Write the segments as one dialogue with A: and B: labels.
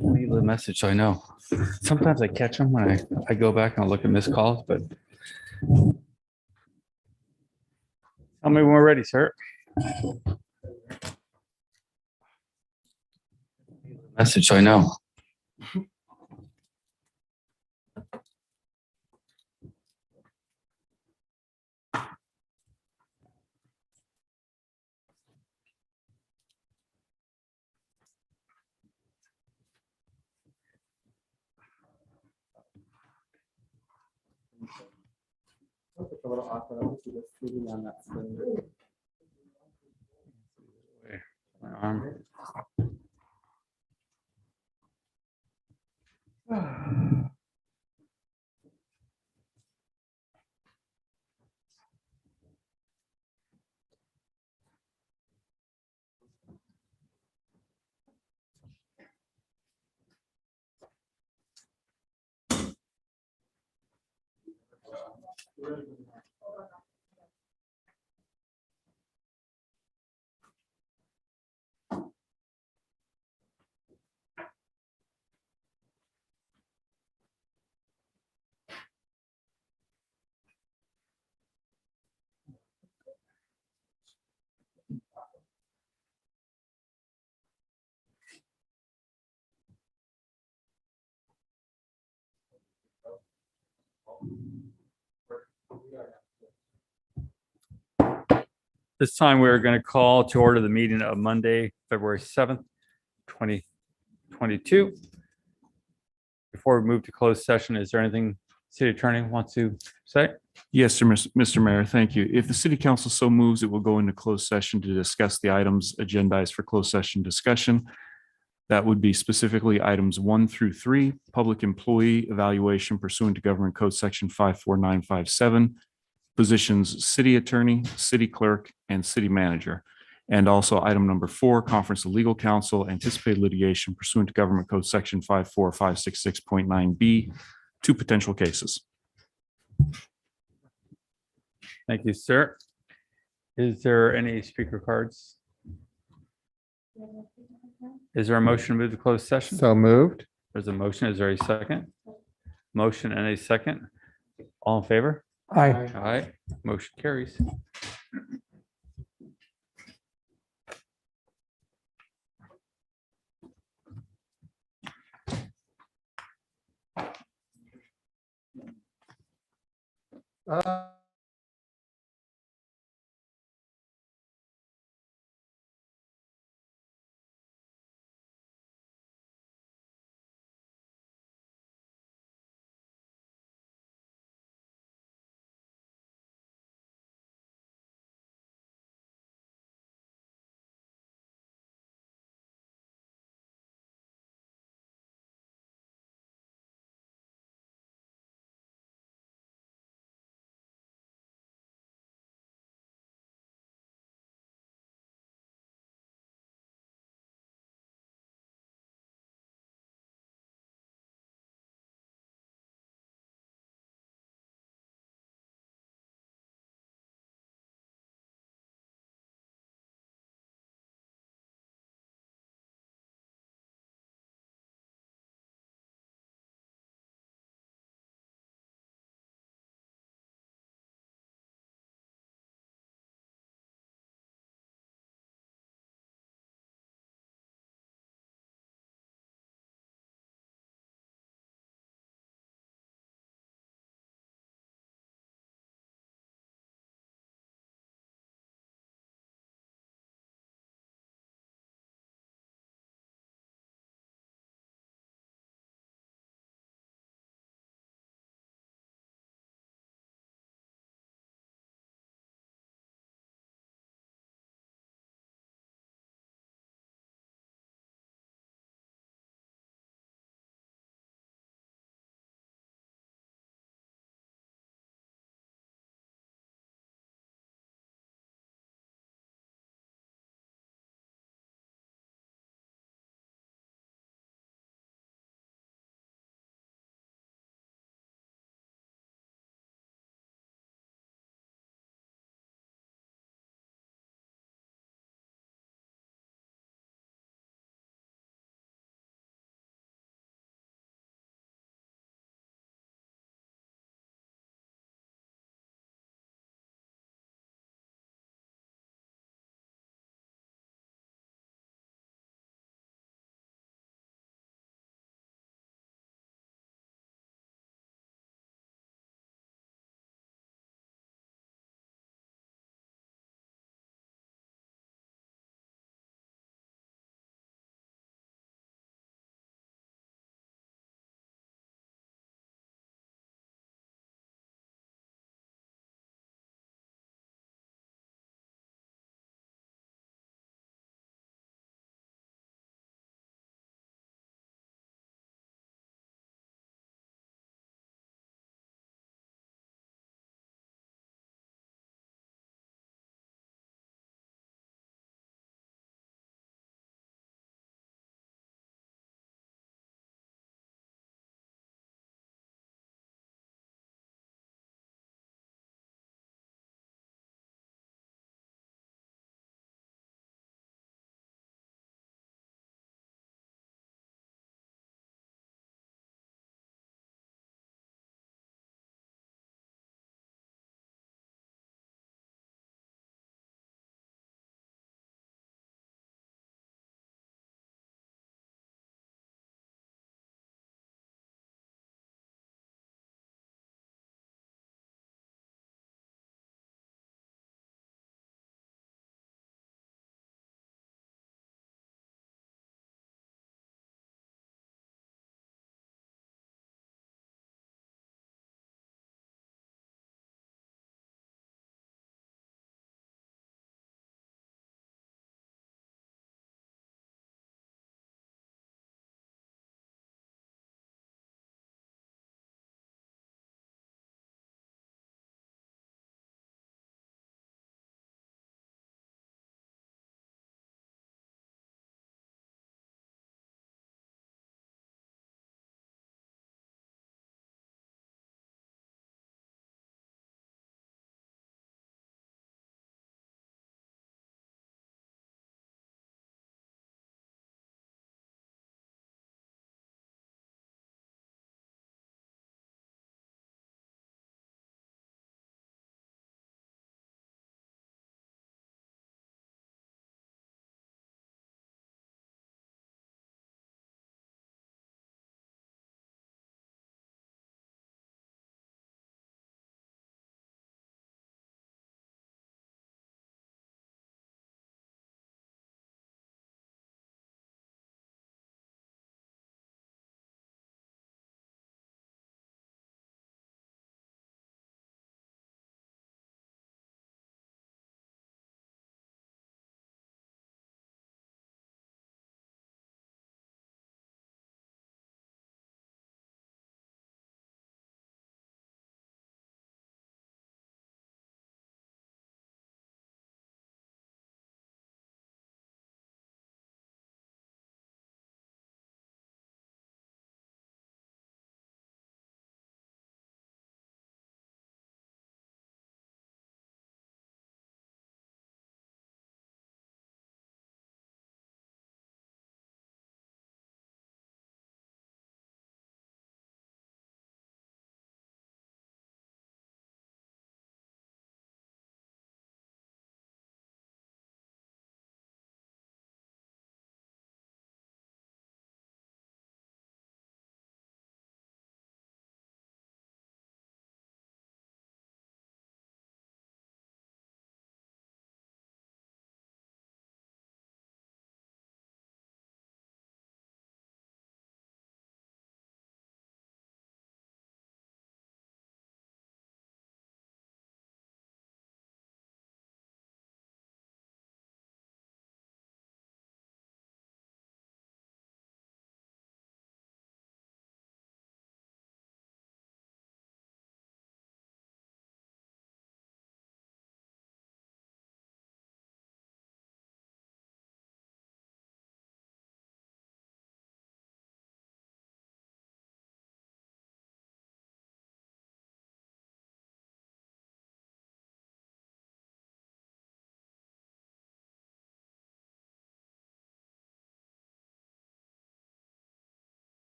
A: Leave a message so I know. Sometimes I catch them when I go back and look at missed calls, but tell me when we're ready, sir. Message so I know.
B: It's a little awkward. I don't see this TV on that screen.
A: My arm. This time we're going to call to order the meeting of Monday, February 7th, 2022. Before we move to closed session, is there anything City Attorney wants to say?
C: Yes, sir, Mr. Mayor, thank you. If the city council so moves, it will go into closed session to discuss the items agendized for closed session discussion. That would be specifically items 1 through 3, public employee evaluation pursuant to Government Code Section 54957, positions city attorney, city clerk, and city manager. And also item number 4, conference of legal counsel, anticipated litigation pursuant to Government Code Section 54566.9B, 2 potential cases.
A: Thank you, sir. Is there any speaker cards? Is there a motion to move to closed session?
B: So moved.
A: There's a motion. Is there a second? Motion and a second. All in favor?
B: Aye.
A: Aye. Motion carries.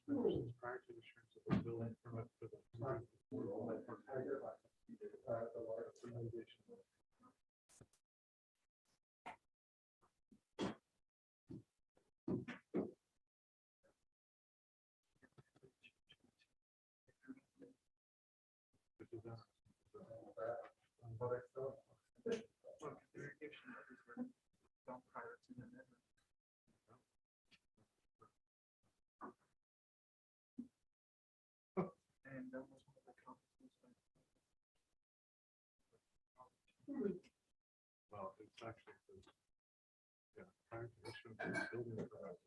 D: Well, it's actually, yeah, prior to issuance of the building permit.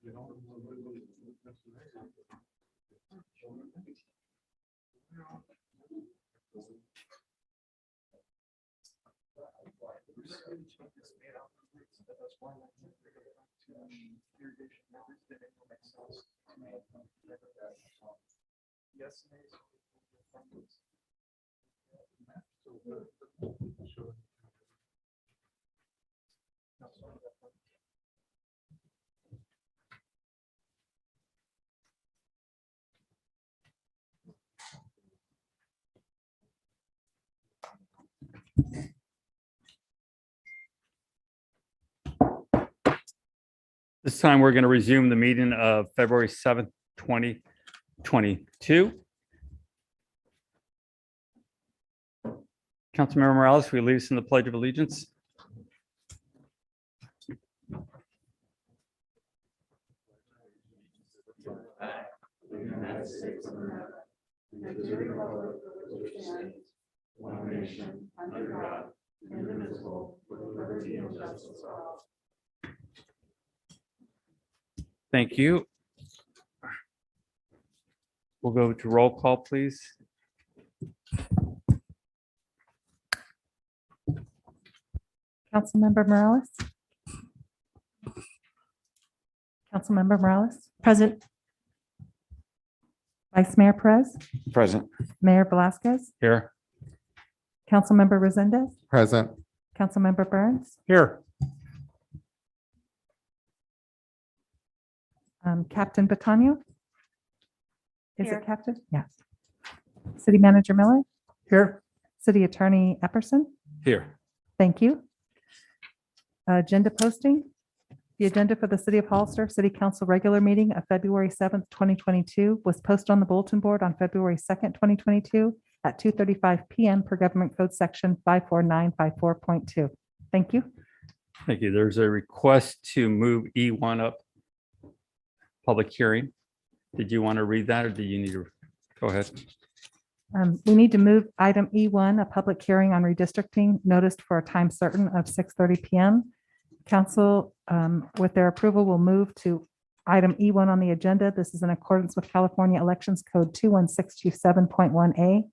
D: You know, yes.
A: This time, we're going to resume the meeting of February 7th, 2022. Councilmember Morales, will you lead us in the Pledge of Allegiance?
E: One nation, under God, indivisible, with liberty and justice for all.
A: Thank you. We'll go to roll call, please.
F: Councilmember Morales? Councilmember Morales? Present. Vice Mayor Perez?
B: Present.
F: Mayor Velazquez?
A: Here.
F: Councilmember Resendez?
B: Present.
F: Councilmember Burns?
A: Here.
F: Captain Batanio? Is
E: Here.
F: it Captain? Yes. City Manager Miller?
A: Here.
F: City Attorney Epperson?
A: Here.
F: Thank you. Agenda posting. The agenda for the City of Hollister City Council regular meeting of February 7th, 2022 was posted on the bulletin board on February 2nd, 2022 at 2:35 PM per Government Code Section 54954.2. Thank you.
A: Thank you. There's a request to move E1 up. Public hearing. Did you want to read that or do you need to? Go ahead.
F: We need to move item E1, a public hearing on redistricting noticed for a time certain of 6:30 PM. Council, with their approval, will move to item E1 on the agenda. This is in accordance with California Elections Code 21627.1A,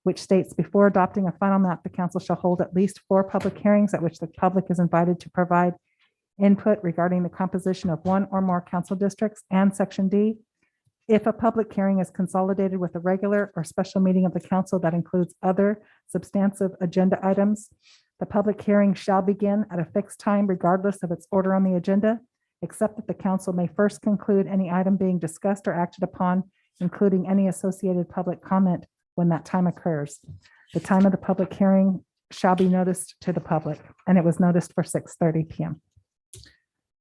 F: which states before adopting a final map, the council shall hold at least 4 public hearings at which the public is invited to provide input regarding the composition of one or more council districts. And Section D, if a public hearing is consolidated with a regular or special meeting of the council that includes other substantive agenda items, the public hearing shall begin at a fixed time regardless of its order on the agenda, except that the council may first conclude any item being discussed or acted upon, including any associated public comment when that time occurs. The time of the public hearing shall be noticed to the public, and it was noticed for 6:30 PM.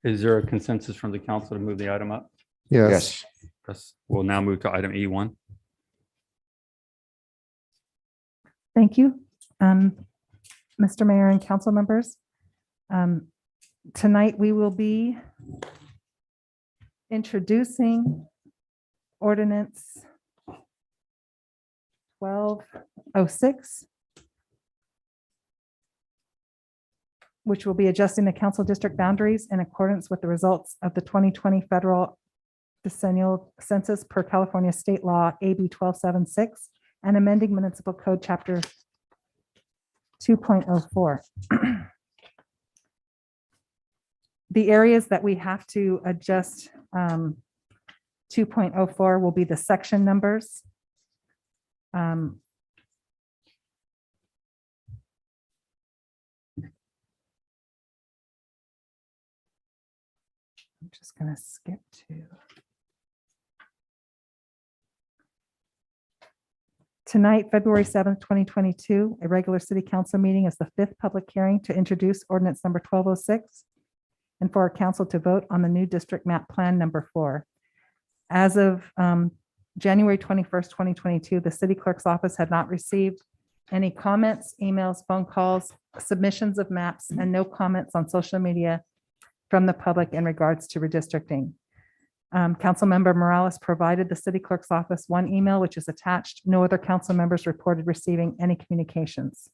A: Is there a consensus from the council to move the item up?
B: Yes.
A: Yes. We'll now move to item E1.
F: Thank you. Mr. Mayor and council members, tonight we will be introducing Ordinance 1206, which will be adjusting the council district boundaries in accordance with the results of the 2020 federal decennial census per California state law AB 1276 and amending municipal code chapter 2.04. The areas that we have to adjust 2.04 will be the section numbers. I'm just going to skip to tonight, February 7th, 2022, a regular city council meeting is the fifth public hearing to introduce ordinance number 1206 and for our council to vote on the new district map plan number 4. As of January 21st, 2022, the city clerk's office had not received any comments, emails, phone calls, submissions of maps, and no comments on social media from the public in regards to redistricting. Councilmember Morales provided the city clerk's office one email, which is attached. No other council members reported receiving any communications.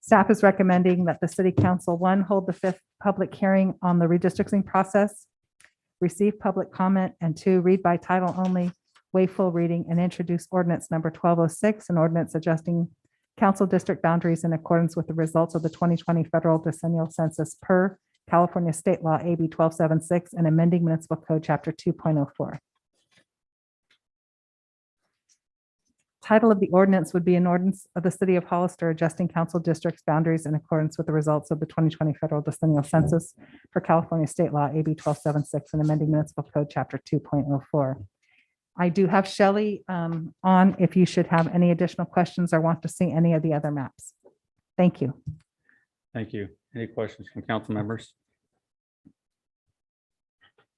F: Staff is recommending that the city council, 1, hold the fifth public hearing on the redistricting process, receive public comment, and 2, read by title only, waive full reading, and introduce ordinance number 1206, an ordinance adjusting council district boundaries in accordance with the results of the 2020 federal decennial census per California State Law AB 1276 and amending municipal code chapter 2.04. Title of the ordinance would be an ordinance of the city of Hollister adjusting council districts boundaries in accordance with the results of the 2020 federal decennial census for California State Law AB 1276 and amending municipal code chapter 2.04. I do have Shelley on if you should have any additional questions or want to see any of the other maps. Thank you.
A: Thank you. Any questions from council members?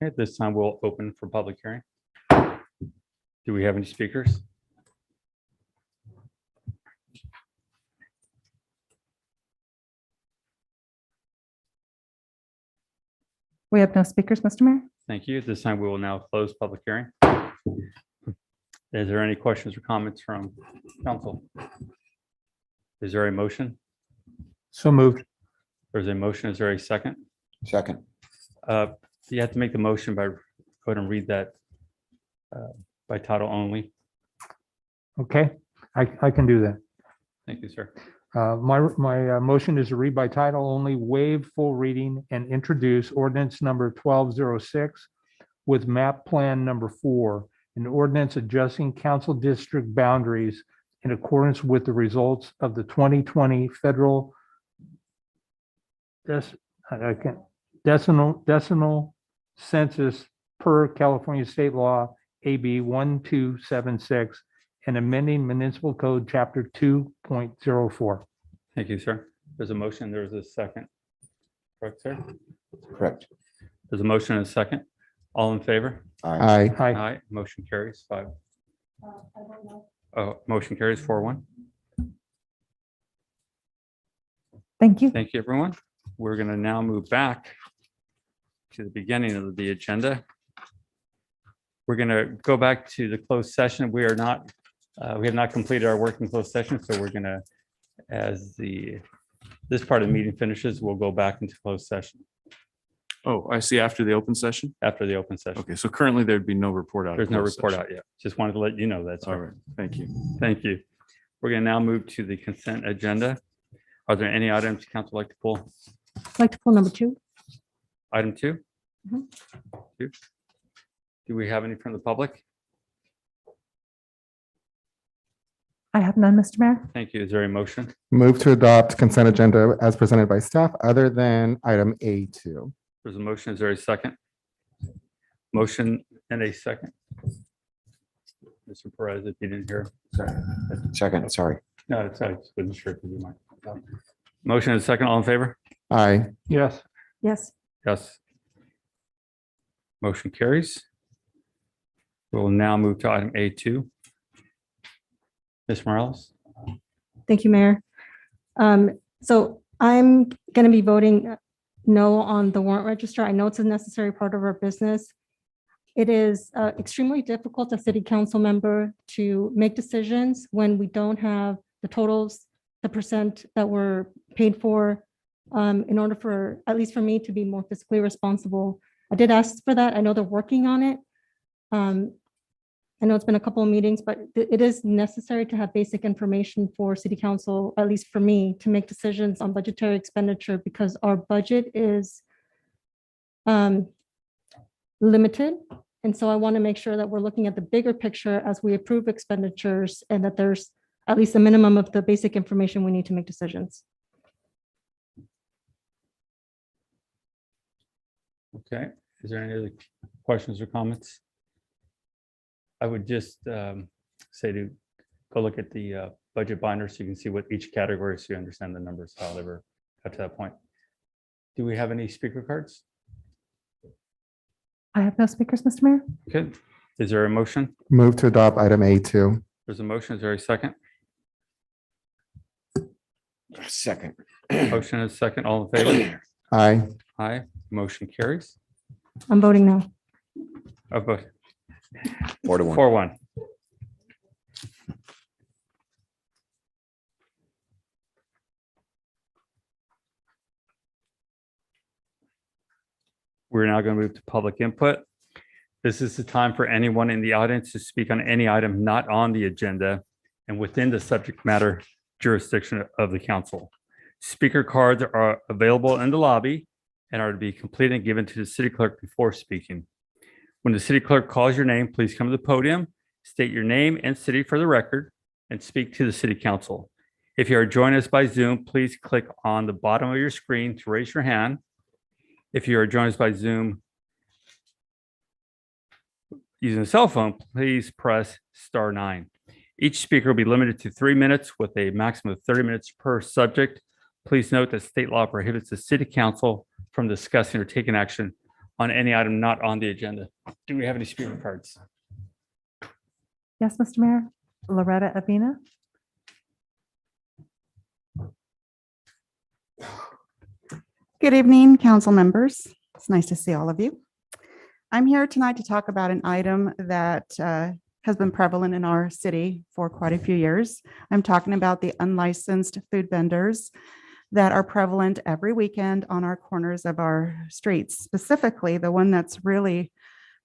A: Okay, at this time we'll open for public hearing. Do we have any speakers?
F: We have no speakers, Mr. Mayor.
A: Thank you. At this time we will now close public hearing. Is there any questions or comments from council? Is there a motion?
B: So moved.
A: There's a motion. Is there a second?
B: Second.
A: You have to make the motion by, go ahead and read that by title only.
G: Okay, I can do that.
A: Thank you, sir.
G: My motion is to read by title only, waive full reading and introduce ordinance number 1206 with map plan number 4, an ordinance adjusting council district boundaries in accordance with the results of the 2020 federal decennial census per California State Law AB 1276 and amending municipal code chapter 2.04.
A: Thank you, sir. There's a motion. There's a second. Correct, sir?
B: Correct.
A: There's a motion and a second. All in favor?
B: Aye.
G: Aye.
A: Aye. Motion carries 5. Oh, motion carries 4-1.
F: Thank you.
A: Thank you, everyone. We're going to now move back to the beginning of the agenda. We're going to go back to the closed session. We have not completed our work in closed session, so we're going to, as this part of the meeting finishes, we'll go back into closed session
C: Oh, I see after the open session.
A: after the open session.
C: Okay, so currently there'd be no report out. of
A: There's no
C: closed
A: report
C: session.
A: out yet. Just wanted to let you know that's
C: All
A: right.
C: right, thank you.
A: Thank you. We're going to now move to the consent agenda. Are there any items council would like to pull?
E: I'd like to pull number 2.
A: Item 2?
E: Mhm.
A: 2. Do we have any from the public?
F: I have none, Mr. Mayor.
A: Thank you. Is there a motion?
B: Move to adopt consent agenda as presented by staff other than item A2.
A: There's a motion. Is there a second? Motion and a second. Mr. Perez, if you didn't hear.
B: Second, sorry.
A: No, it's, I just wasn't sure if you might. Motion and second. All in favor?
B: Aye.
G: Yes.
E: Yes.
A: Yes. Motion carries. We'll now move to item A2. Ms. Morales?
E: Thank you, Mayor. So I'm going to be voting no on the warrant register. I know it's a necessary part of our business. It is extremely difficult as city council member to make decisions when we don't have the totals, the percent that were paid for, in order for, at least for me, to be more fiscally responsible. I did ask for that. I know they're working on it. I know it's been a couple of meetings, but it is necessary to have basic information for city council, at least for me, to make decisions on budgetary expenditure because our budget is limited. And so I want to make sure that we're looking at the bigger picture as we approve expenditures and that there's at least a minimum of the basic information we need to make decisions.
A: Okay, is there any other questions or comments? I would just say to go look at the budget binder so you can see what each category, so you understand the numbers, how they were got to that point. Do we have any speaker cards?
F: I have no speakers, Mr. Mayor.
A: Okay, is there a motion?
B: Move to adopt item A2.
A: There's a motion, is there a second?
H: Second.
A: Motion is second, all in favor?
B: Aye.
A: Aye, motion carries.
E: I'm voting no.
A: Oh, but
H: 4-1.
A: 4-1. We're now going to move to public input. This is the time for anyone in the audience to speak on any item not on the agenda and within the subject matter jurisdiction of the council. Speaker cards are available in the lobby and are to be completed and given to the city clerk before speaking. When the city clerk calls your name, please come to the podium, state your name and city for the record, and speak to the city council. If you are joining us by Zoom, please click on the bottom of your screen to raise your hand. If you are joining us by Zoom using a cell phone, please press *9. Each speaker will be limited to 3 minutes with a maximum of 30 minutes per subject. Please note that state law prohibits the city council from discussing or taking action on any item not on the agenda. Do we have any speaker cards?
F: Yes, Mr. Mayor. Loretta Avina.
I: Good evening, council members. It's nice to see all of you. I'm here tonight to talk about an item that has been prevalent in our city for quite a few years. I'm talking about the unlicensed food vendors that are prevalent every weekend on our corners of our streets. Specifically, the one that's really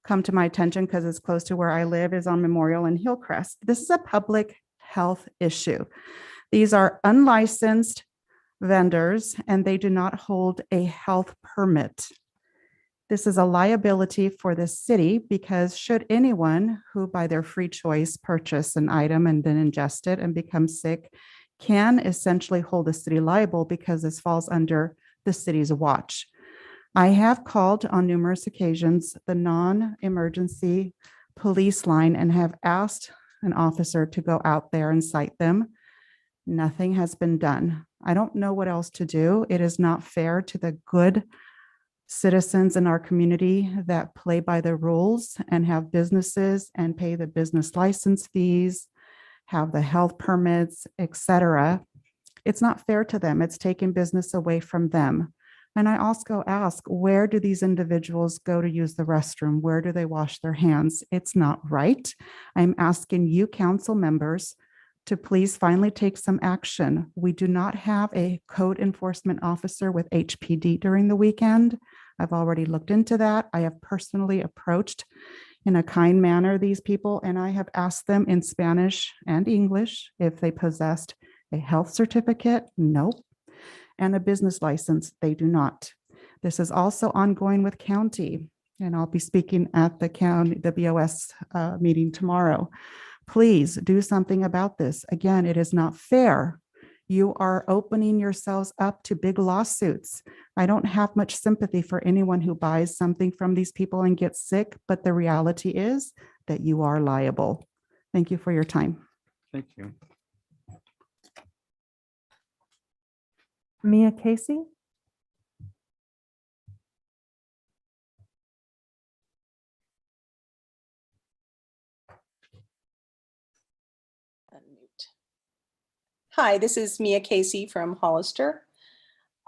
I: come to my attention because it's close to where I live is on Memorial and Hillcrest. This is a public health issue. These are unlicensed vendors and they do not hold a health permit. This is a liability for the city because should anyone who by their free choice purchase an item and then ingest it and become sick can essentially hold the city liable because this falls under the city's watch. I have called on numerous occasions the non-emergency police line and have asked an officer to go out there and cite them. Nothing has been done. I don't know what else to do. It is not fair to the good citizens in our community that play by the rules and have businesses and pay the business license fees, have the health permits, etc. It's not fair to them. It's taking business away from them. And I also ask, where do these individuals go to use the restroom? Where do they wash their hands? It's not right. I'm asking you, council members, to please finally take some action. We do not have a code enforcement officer with HPD during the weekend. I've already looked into that. I have personally approached in a kind manner these people, and I have asked them in Spanish and English if they possessed a health certificate. Nope. And a business license. They do not. This is also ongoing with county, and I'll be speaking at the county, the BOS meeting tomorrow. Please do something about this. Again, it is not fair. You are opening yourselves up to big lawsuits. I don't have much sympathy for anyone who buys something from these people and gets sick, but the reality is that you are liable. Thank you for your time.
A: Thank you.
F: Mia Casey.
J: Unmute. Hi, this is Mia Casey from Hollister.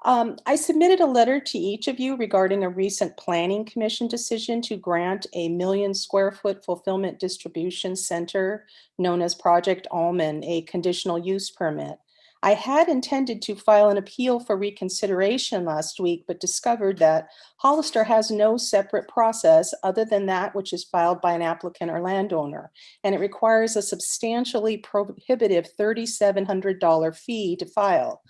J: I submitted a letter to each of you regarding a recent Planning Commission decision to grant a 1 million square foot fulfillment distribution center known as Project Almond a conditional use permit. I had intended to file an appeal for reconsideration last week, but discovered that Hollister has no separate process other than that which is filed by an applicant or landowner, and it requires a substantially prohibitive $3,700 fee to file.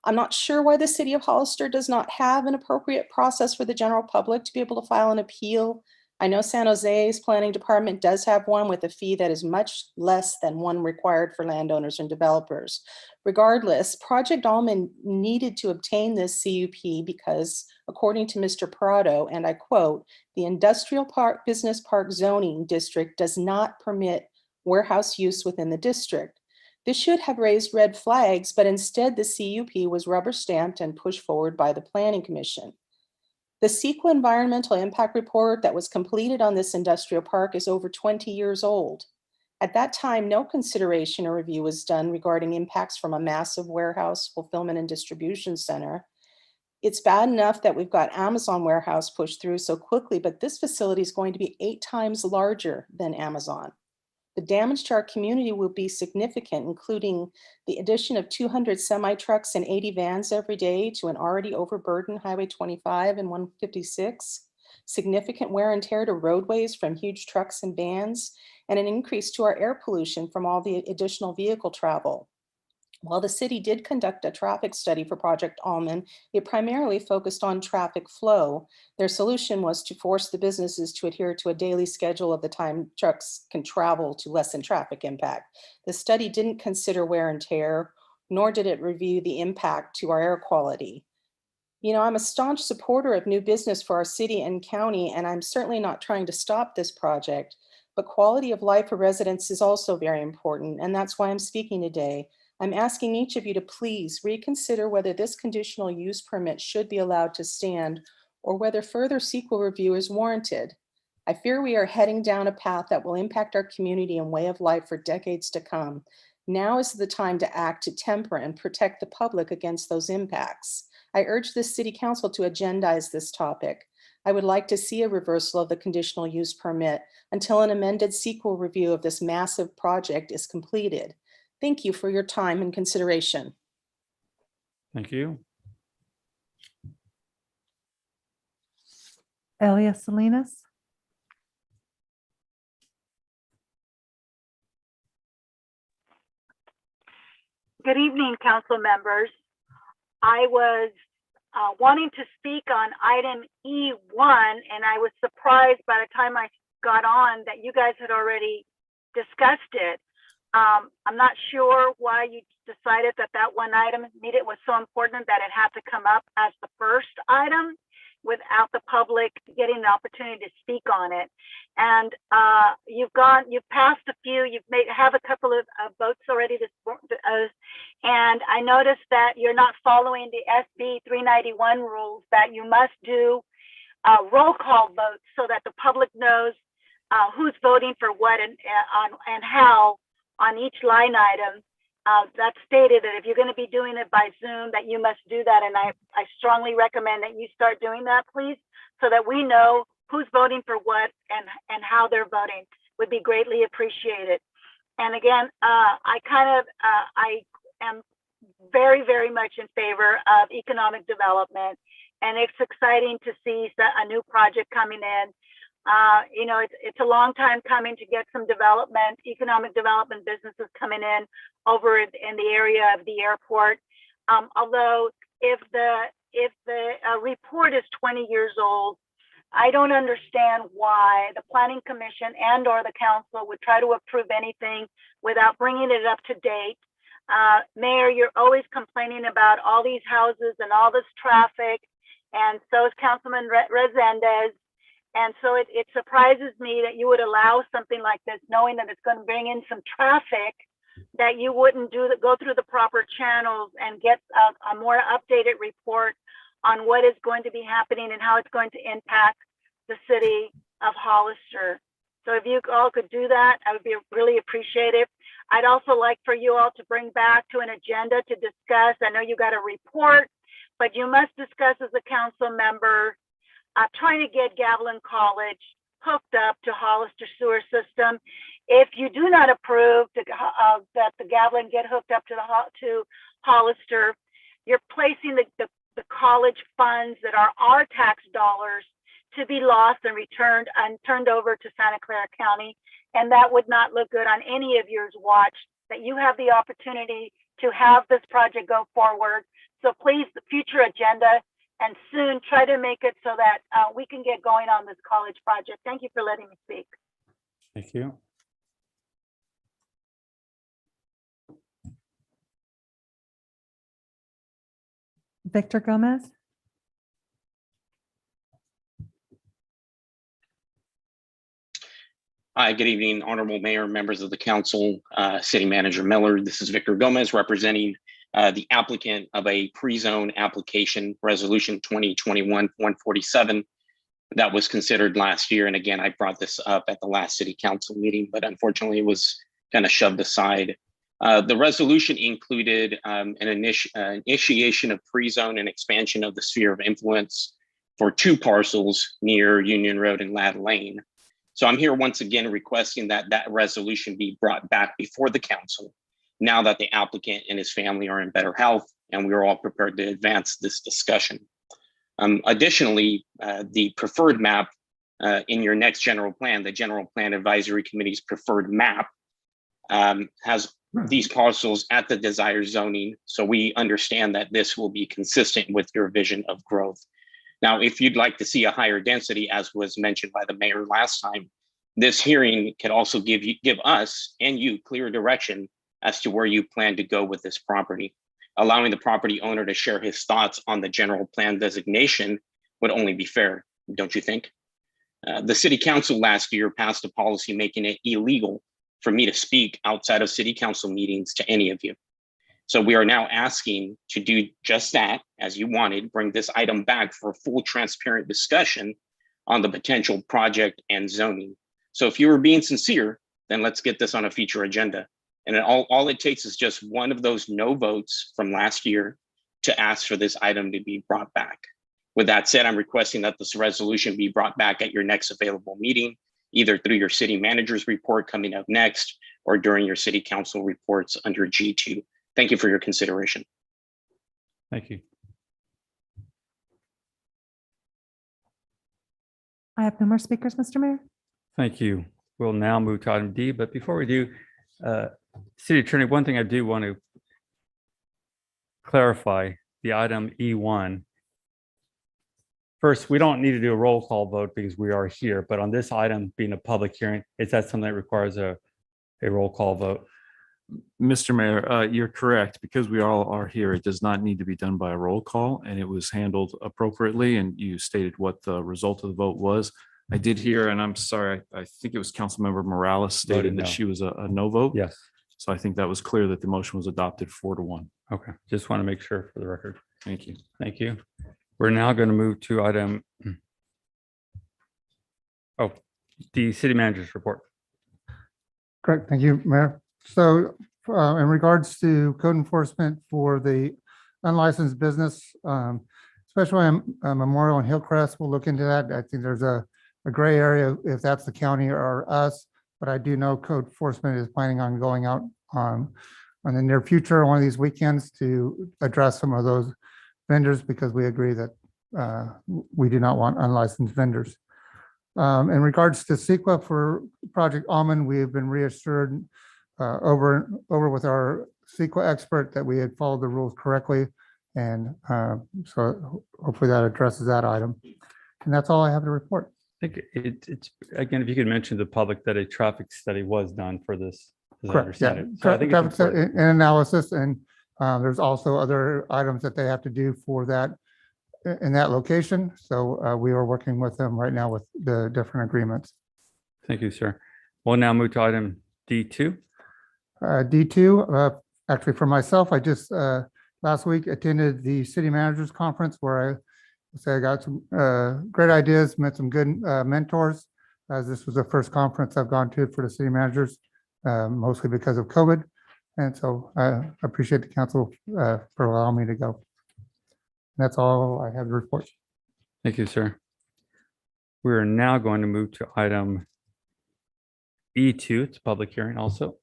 J: I'm not sure why the city of Hollister does not have an appropriate process for the general public to be able to file an appeal. I know San Jose's planning department does have one with a fee that is much less than one required for landowners and developers. Regardless, Project Almond needed to obtain this CUP because, according to Mr. Prado, and I quote, "The industrial park business park zoning district does not permit warehouse use within the district." This should have raised red flags, but instead the CUP was rubber stamped and pushed forward by the Planning Commission. The CEQA environmental impact report that was completed on this industrial park is over 20 years old. At that time, no consideration or review was done regarding impacts from a massive warehouse, fulfillment, and distribution center. It's bad enough that we've got Amazon warehouse pushed through so quickly, but this facility is going to be 8 times larger than Amazon. The damage to our community will be significant, including the addition of 200 semi-trucks and 80 vans every day to an already overburdened Highway 25 and 156, significant wear and tear to roadways from huge trucks and vans, and an increase to our air pollution from all the additional vehicle travel. While the city did conduct a traffic study for Project Almond, it primarily focused on traffic flow. Their solution was to force the businesses to adhere to a daily schedule of the time trucks can travel to lessen traffic impact. The study didn't consider wear and tear, nor did it review the impact to our air quality. You know, I'm a staunch supporter of new business for our city and county, and I'm certainly not trying to stop this project, but quality of life for residents is also very important, and that's why I'm speaking today. I'm asking each of you to please reconsider whether this conditional use permit should be allowed to stand or whether further CEQA review is warranted. I fear we are heading down a path that will impact our community and way of life for decades to come. Now is the time to act to temper and protect the public against those impacts. I urge the City Council to agendize this topic. I would like to see a reversal of the conditional use permit until an amended CEQA review of this massive project is completed. Thank you for your time and consideration.
A: Thank you.
F: Elias Salinas.
K: Good evening, council members. I was wanting to speak on item E1, and I was surprised by the time I got on that you guys had already discussed it. I'm not sure why you decided that that one item was so important that it had to come up as the first item without the public getting the opportunity to speak on it. And you've passed a few, have a couple of votes already and I noticed that you're not following the SB 391 rules that you must do roll call votes so that the public knows who's voting for what and how on each line item. That's stated that if you're going to be doing it by Zoom, that you must do that. And I strongly recommend that you start doing that, please, so that we know who's voting for what and how they're voting. Would be greatly appreciated. And again, I am very, very much in favor of economic development. And it's exciting to see a new project coming in. It's a long time coming to get some development, economic development businesses coming in over in the area of the airport. Although if the report is 20 years old, I don't understand why the Planning Commission and or the council would try to approve anything without bringing it up to date. Mayor, you're always complaining about all these houses and all this traffic, and so is Councilman Resendez. And so it surprises me that you would allow something like this, knowing that it's going to bring in some traffic, that you wouldn't go through the proper channels and get a more updated report on what is going to be happening and how it's going to impact the city of Hollister. So if you all could do that, I would be really appreciative. I'd also like for you all to bring back to an agenda to discuss. I know you got a report, but you must discuss as a council member trying to get Gavilan College hooked up to Hollister sewer system. If you do not approve that the Gavilan get hooked up to Hollister, you're placing the college funds that are our tax dollars to be lost and returned and turned over to Santa Clara County. And that would not look good on any of yours watch, that you have the opportunity to have this project go forward. So please, the future agenda, and soon try to make it so that we can get going on this college project. Thank you for letting me speak.
A: Thank you.
F: Victor Gomez.
L: Hi, good evening, Honorable Mayor, members of the council, City Manager Miller. This is Victor Gomez representing the applicant of a pre-zone application, Resolution 2021-147, that was considered last year. And again, I brought this up at the last City Council meeting, but unfortunately it was kind of shoved aside. The resolution included an initiation of pre-zone and expansion of the sphere of influence for 2 parcels near Union Road and Ladd Lane. So I'm here once again requesting that that resolution be brought back before the council now that the applicant and his family are in better health and we're all prepared to advance this discussion. Additionally, the preferred map in your next general plan, the General Plan Advisory Committee's preferred map has these parcels at the desired zoning. So we understand that this will be consistent with your vision of growth. Now, if you'd like to see a higher density, as was mentioned by the mayor last time, this hearing can also give us and you clear direction as to where you plan to go with this property. Allowing the property owner to share his thoughts on the general plan designation would only be fair, don't you think? The city council last year passed a policy making it illegal for me to speak outside of city council meetings to any of you. So we are now asking to do just that, as you wanted, bring this item back for a full transparent discussion on the potential project and zoning. So if you were being sincere, then let's get this on a future agenda. And all it takes is just one of those no votes from last year to ask for this item to be brought back. With that said, I'm requesting that this resolution be brought back at your next available meeting, either through your city manager's report coming up next or during your city council reports under G2. Thank you for your consideration.
A: Thank you.
F: I have no more speakers, Mr. Mayor.
A: Thank you. We'll now move to item D, but before we do, City Attorney, one thing I do want to clarify, the item E1. First, we don't need to do a roll call vote because we are here, but on this item being a public hearing, is that something that requires a roll call vote?
C: Mr. Mayor, you're correct. Because we all are here, it does not need to be done by a roll call, and it was handled appropriately, and you stated what the result of the vote was. I did hear, and I'm sorry, I think it was Councilmember Morales stated
A: no.
C: that she was a no vote.
A: Yes.
C: So I think that was clear that the motion was adopted 4-1.
A: Okay. Just want to make sure for the record.
C: Thank you.
A: Thank you. We're now going to move to item the city manager's report.
M: Correct. Thank you, Mayor. So in regards to code enforcement for the unlicensed business, especially on Memorial and Hillcrest, we'll look into that. I think there's a gray area if that's the county or us, but I do know code enforcement is planning on going out in the near future, one of these weekends, to address some of those vendors, because we agree that we do not want unlicensed vendors. In regards to CEQA for Project Almond, we have been reassured over with our CEQA expert that we had followed the rules correctly. And so hopefully that addresses that item. And that's all I have to report.
A: I think it's, again, if you could mention to the public that a traffic study was done for this. As I
M: Correct. Yeah.
A: understand it. So I think it's
M: Traffic study
A: important.
M: and analysis, and there's also other items that they have to do for that in that location. So we are working with them right now with the different agreements.
A: Thank you, sir. We'll now move to item D2.
M: D2, actually for myself, I just last week attended the city managers conference where I got some great ideas, met some good mentors, as this was the first conference I've gone to for the city managers, mostly because of COVID. And so I appreciate the council for allowing me to go. That's all I have to report.
A: Thank you, sir. We are now going to move to item E2. It's a public hearing also.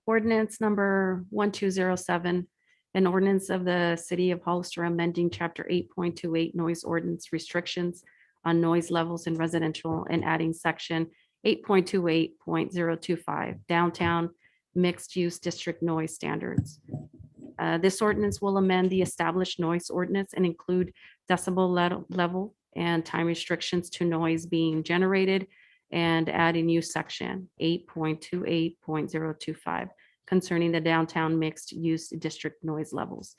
N: Ordinance number 1207, an ordinance of the City of Hollister amending Chapter 8.28 noise ordinance restrictions on noise levels in residential and adding Section 8.28.025 downtown mixed-use district noise standards. This ordinance will amend the established noise ordinance and include decibel level and time restrictions to noise being generated and add a new section 8.28.025 concerning the downtown mixed-use district noise levels.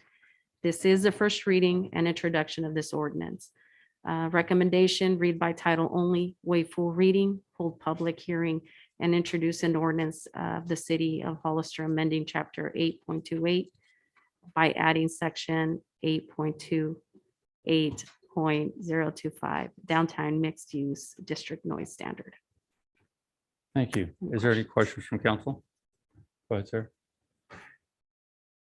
N: This is the first reading and introduction of this ordinance. Recommendation, read by title only, waive full reading, hold public hearing, and introduce an ordinance of the City of Hollister amending Chapter 8.28 by adding Section 8.28.025 downtown mixed use district noise standard.
A: Thank you. Is there any questions from council? Go ahead, sir.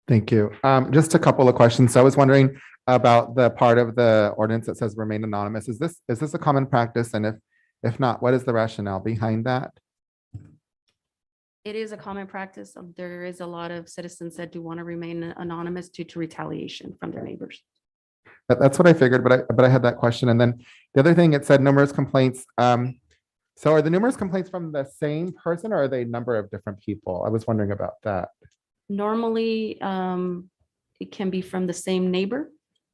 B: Thank you. Just a couple of questions. So I was wondering about the part of the ordinance that says remain anonymous. Is this a common practice? And if not, what is the rationale behind that?
N: It is a common practice. There is a lot of citizens that do want to remain anonymous due to retaliation from their neighbors.
B: That's what I figured, but I had that question. And then the other thing, it said numerous complaints. So are the numerous complaints from the same person or are they a number of different people? I was wondering about that.
N: Normally, it can be from the same neighbor,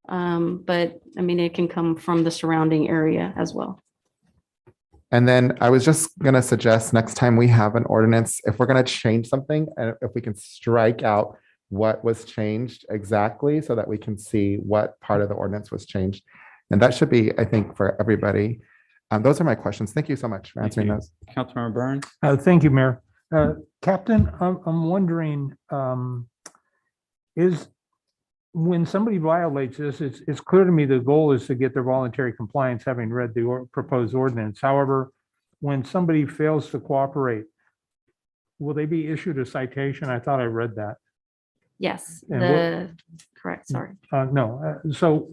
N: but I mean, it can come from the surrounding area as well.
B: And then I was just going to suggest next time we have an ordinance, if we're going to change something, and if we can strike out what was changed exactly so that we can see what part of the ordinance was changed. And that should be, I think, for everybody. Those are my questions. Thank you so much for answering those.
A: Councilmember Burns?
G: Thank you, Mayor. Captain, I'm wondering, is when somebody violates this, it's clear to me the goal is to get their voluntary compliance, having read the proposed ordinance. However, when somebody fails to cooperate, will they be issued a citation? I thought I read that.
N: Yes,
G: And
N: correct, sorry.
G: No. So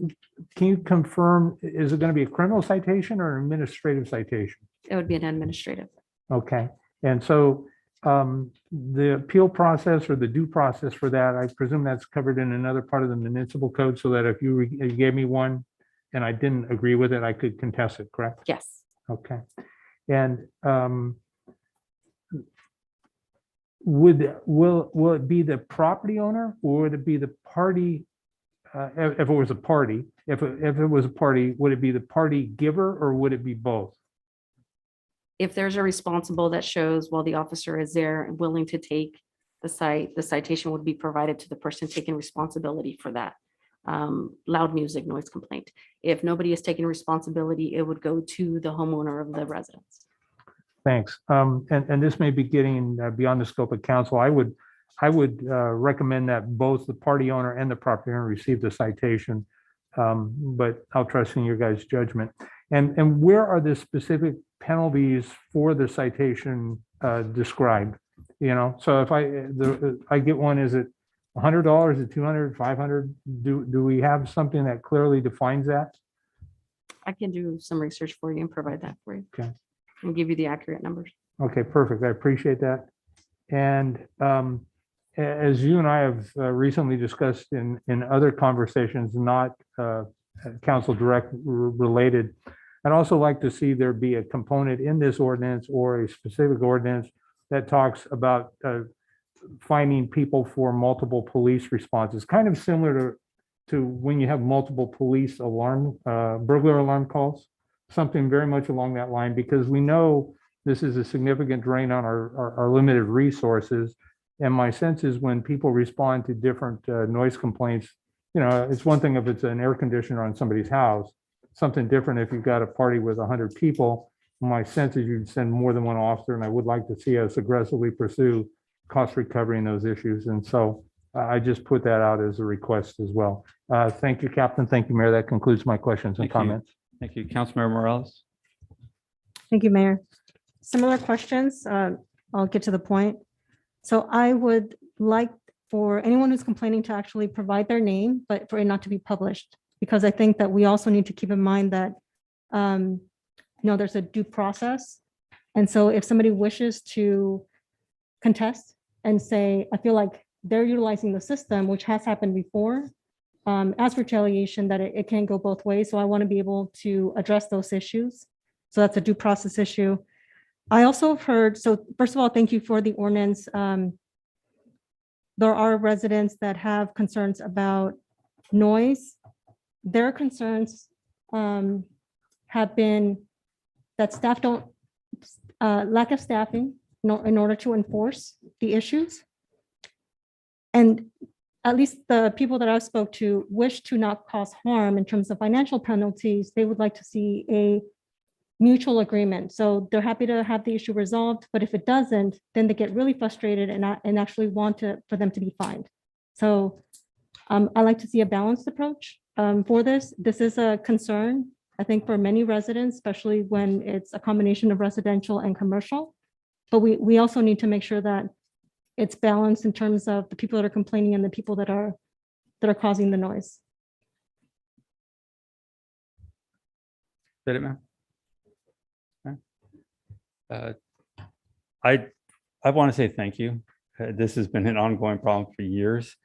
G: can you confirm, is it going to be a criminal citation or an administrative citation?
N: It would be an administrative.
G: Okay. And so the appeal process or the due process for that, I presume that's covered in another part of the municipal code so that if you gave me one and I didn't agree with it, I could contest it, correct?
N: Yes.
G: Okay. And will it be the property owner or would it be the party? If it was a party, if it was a party, would it be the party giver or would it be both?
N: If there's a responsible that shows while the officer is there and willing to take the citation would be provided to the person taking responsibility for that loud music noise complaint. If nobody is taking responsibility, it would go to the homeowner of the residence.
G: Thanks. And this may be getting beyond the scope of council. I would recommend that both the party owner and the property owner receive the citation, but I'll trust in your guys' judgment. And where are the specific penalties for the citation described? You know, so if I get one, is it $100, is it $200, $500? Do we have something that clearly defines that?
N: I can do some research for you and provide that for you.
G: Okay.
N: And give you the accurate numbers.
G: Okay, perfect. I appreciate that. And as you and I have recently discussed in other conversations, not council direct related, I'd also like to see there be a component in this ordinance or a specific ordinance that talks about finding people for multiple police responses, kind of similar to when you have multiple police alarm, burglar alarm calls, something very much along that line, because we know this is a significant drain on our limited resources. And my sense is when people respond to different noise complaints, you know, it's one thing if it's an air conditioner on somebody's house, something different if you've got a party with 100 people. My sense is you'd send more than one officer, and I would like to see us aggressively pursue cost recovery in those issues. And so I just put that out as a request as well. Thank you, Captain. Thank you, Mayor. That concludes my questions and comments.
A: Thank you. Councilmember Morales?
E: Thank you, Mayor. Similar questions. I'll get to the point. So I would like for anyone who's complaining to actually provide their name, but for it not to be published, because I think that we also need to keep in mind that there's a due process. And so if somebody wishes to contest and say, I feel like they're utilizing the system, which has happened before, as retaliation, that it can go both ways. So I want to be able to address those issues. So that's a due process issue. I also have heard, so first of all, thank you for the ordinance. There are residents that have concerns about noise. Their concerns have been that staff don't, lack of staffing in order to enforce the issues. And at least the people that I've spoke to wish to not cause harm in terms of financial penalties. They would like to see a mutual agreement. So they're happy to have the issue resolved, but if it doesn't, then they get really frustrated and actually want for them to be fined. So I like to see a balanced approach for this. This is a concern, I think, for many residents, especially when it's a combination of residential and commercial. But we also need to make sure that it's balanced in terms of the people that are complaining and the people that are causing the noise.
A: Did it, ma'am? Okay. I want to say thank you. This has been an ongoing problem for years,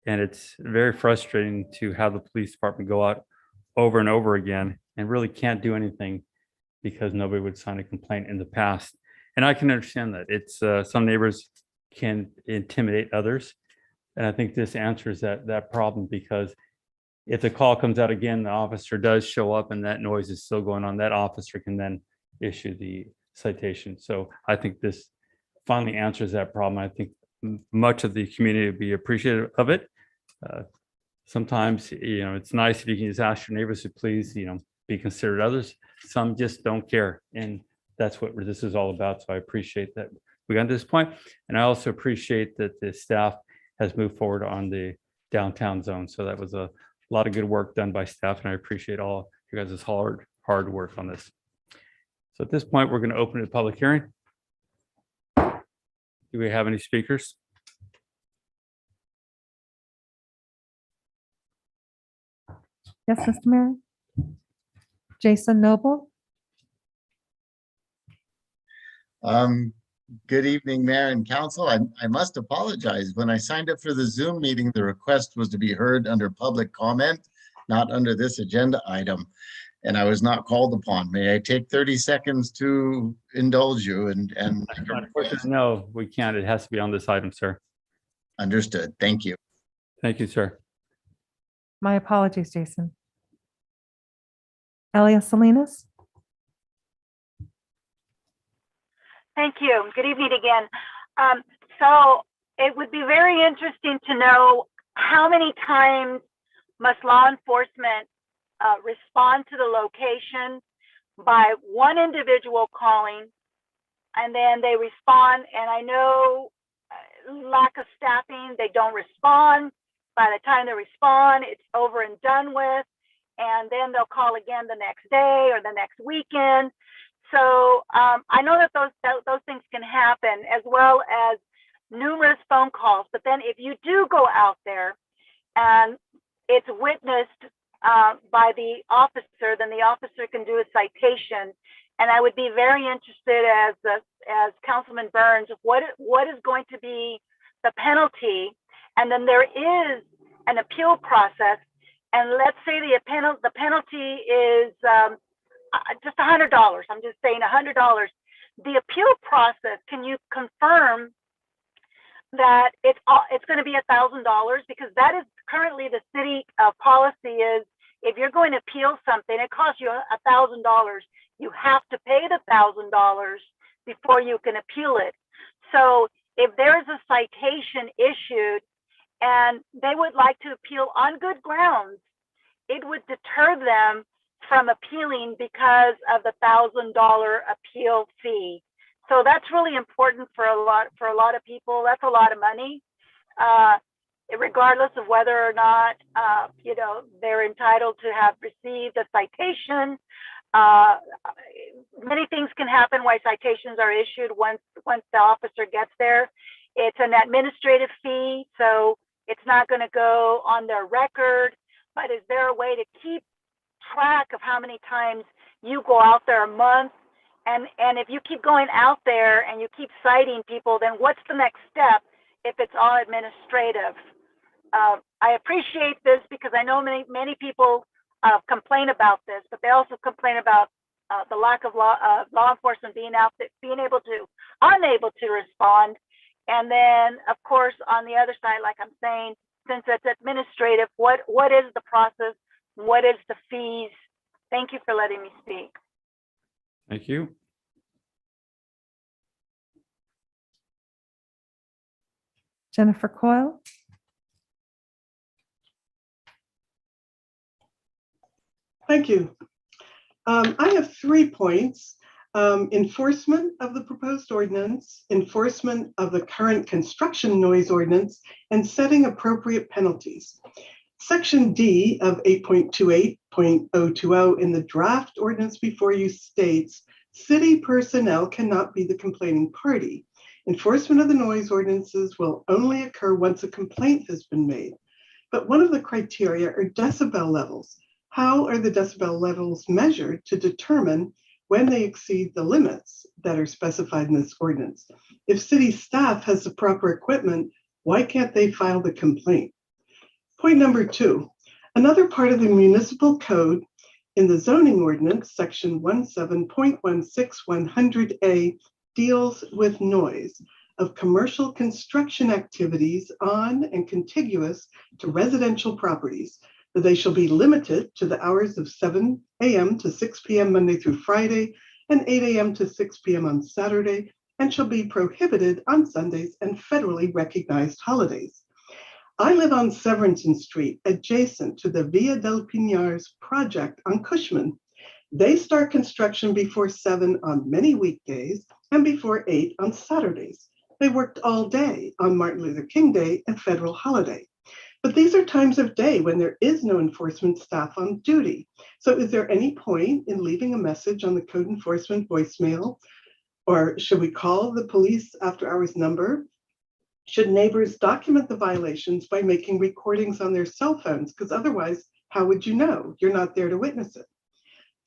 A: and it's very frustrating to have the police department go out over and over again and really can't do anything because nobody would sign a complaint in the past. And I can understand that. It's some neighbors can intimidate others. And I think this answers that problem, because if the call comes out again, the officer does show up and that noise is still going on, that officer can then issue the citation. So I think this finally answers that problem. I think much of the community would be appreciative of it. Sometimes, it's nice if you can just ask your neighbors to please, be considerate of others. Some just don't care. And that's what this is all about. So I appreciate that we got to this point. And I also appreciate that the staff has moved forward on the downtown zone. So that was a lot of good work done by staff. And I appreciate all you guys' hard work on this. So at this point, we're going to open the public hearing. Do we have any speakers?
F: Yes, Mr. Mayor. Jason Noble.
O: Good evening, Mayor and Council. I must apologize. When I signed up for the Zoom meeting, the request was to be heard under public comment, not under this agenda item, and I was not called upon. May I take 30 seconds to indulge you and
A: Unfortunately, no, we can't. It has to be on this item, sir.
O: Understood. Thank you.
A: Thank you, sir.
F: My apologies, Jason. Elias Salinas.
K: Thank you. Good evening again. So it would be very interesting to know how many times must law enforcement respond to the location by one individual calling, and then they respond. And I know lack of staffing, they don't respond. By the time they respond, it's over and done with. And then they'll call again the next day or the next weekend. So I know that those things can happen, as well as numerous phone calls. But then if you do go out there and it's witnessed by the officer, then the officer can do a citation. And I would be very interested, as Councilman Burns, what is going to be the penalty? And then there is an appeal process. And let's say the penalty is just $100. I'm just saying $100. The appeal process, can you confirm that it's going to be $1,000? Because that is currently the city policy is, if you're going to appeal something, it costs you $1,000. You have to pay the $1,000 before you can appeal it. So if there's a citation issued and they would like to appeal on good grounds, it would deter them from appealing because of the $1,000 appeal fee. So that's really important for a lot of people. That's a lot of money, regardless of whether or not they're entitled to have received a citation. Many things can happen why citations are issued once the officer gets there. It's an administrative fee, so it's not going to go on their record. But is there a way to keep track of how many times you go out there a month? And if you keep going out there and you keep citing people, then what's the next step? if it's all administrative. I appreciate this because I know many people complain about this, but they also complain about the lack of law enforcement being unable to respond. And then, of course, on the other side, like I'm saying, since it's administrative, what is the process? What is the fees? Thank you for letting me speak.
A: Thank you.
F: Jennifer Coyle.
P: Thank you. I have 3 points. Enforcement of the proposed ordinance, enforcement of the current construction noise ordinance, and setting appropriate penalties. Section D of 8.28.020 in the draft ordinance before you states, city personnel cannot be the complaining party. Enforcement of the noise ordinances will only occur once a complaint has been made. But one of the criteria are decibel levels. How are the decibel levels measured to determine when they exceed the limits that are specified in this ordinance? If city staff has the proper equipment, why can't they file the complaint? Point number 2, another part of the municipal code in the zoning ordinance, section 17.16100A, deals with noise of commercial construction activities on and contiguous to residential properties. That they shall be limited to the hours of 7 a.m. to 6 p.m. Monday through Friday and 8 a.m. to 6 p.m. on Saturday, and shall be prohibited on Sundays and federally recognized holidays. I live on Severinton Street, adjacent to the Via del Pinars project on Cushman. They start construction before 7 on many weekdays and before 8 on Saturdays. They worked all day on Martin Luther King Day and federal holiday. But these are times of day when there is no enforcement staff on duty. So is there any point in leaving a message on the code enforcement voicemail? Or should we call the police after hours number? Should neighbors document the violations by making recordings on their cell phones? Because otherwise, how would you know? You're not there to witness it.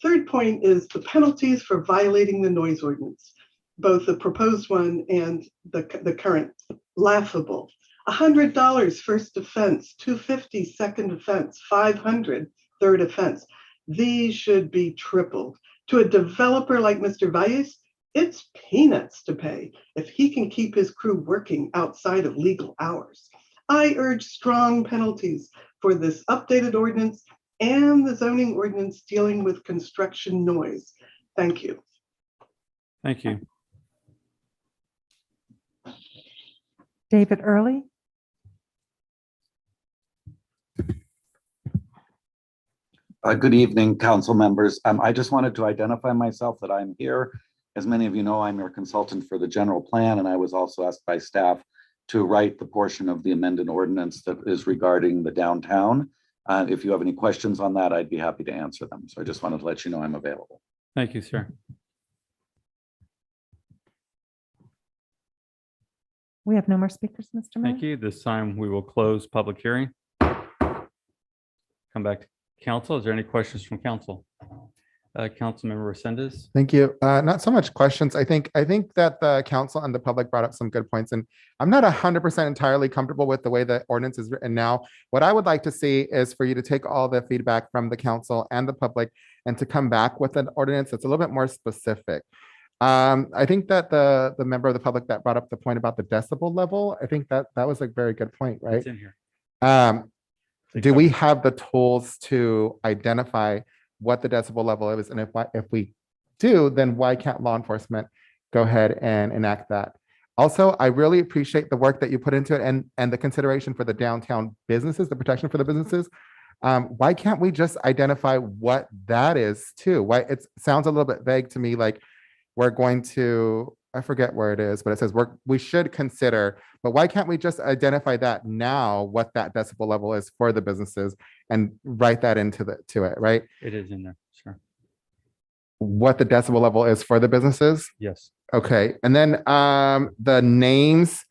P: Third point is the penalties for violating the noise ordinance, both the proposed one and the current. Laughable. $100 first offense, $250 second offense, $500 third offense. These should be tripled. To a developer like Mr. Valles, it's peanuts to pay if he can keep his crew working outside of legal hours. I urge strong penalties for this updated ordinance and the zoning ordinance dealing with construction noise. Thank you.
A: Thank you.
F: David Early.
Q: Good evening, council members. I just wanted to identify myself that I'm here. As many of you know, I'm your consultant for the general plan, and I was also asked by staff to write the portion of the amended ordinance that is regarding the downtown. If you have any questions on that, I'd be happy to answer them. So I just wanted to let you know I'm available.
A: Thank you, sir.
F: We have no more speakers, Mr. Mayor.
A: Thank you. This time we will close public hearing. Come back to council. Is there any questions from council? Councilmember Resendez.
B: Thank you. Not so much questions. I think that the council and the public brought up some good points, and I'm not 100% entirely comfortable with the way the ordinance is written now. What I would like to see is for you to take all the feedback from the council and the public and to come back with an ordinance that's a little bit more specific. I think that the member of the public that brought up the point about the decibel level, I think that was a very good point, right?
A: It's in here.
B: Do we have the tools to identify what the decibel level is? And if we do, then why can't law enforcement go ahead and enact that? Also, I really appreciate the work that you put into it and the consideration for the downtown businesses, the protection for the businesses. Why can't we just identify what that is too? Why it sounds a little bit vague to me, like we're going to, I forget where it is, but it says we should consider, but why can't we just identify that now, what that decibel level is for the businesses and write that into it, right?
A: It is in there, sure.
B: What the decibel level is for the businesses?
A: Yes.
B: Okay. And then the names,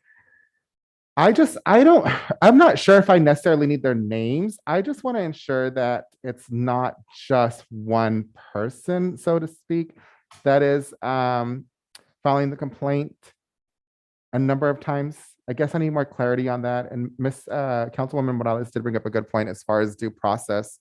B: I'm not sure if I necessarily need their names. I just want to ensure that it's not just one person, so to speak, that is filing the complaint a number of times I guess I need more clarity on that. And Councilwoman Morales did bring up a good point as far as due process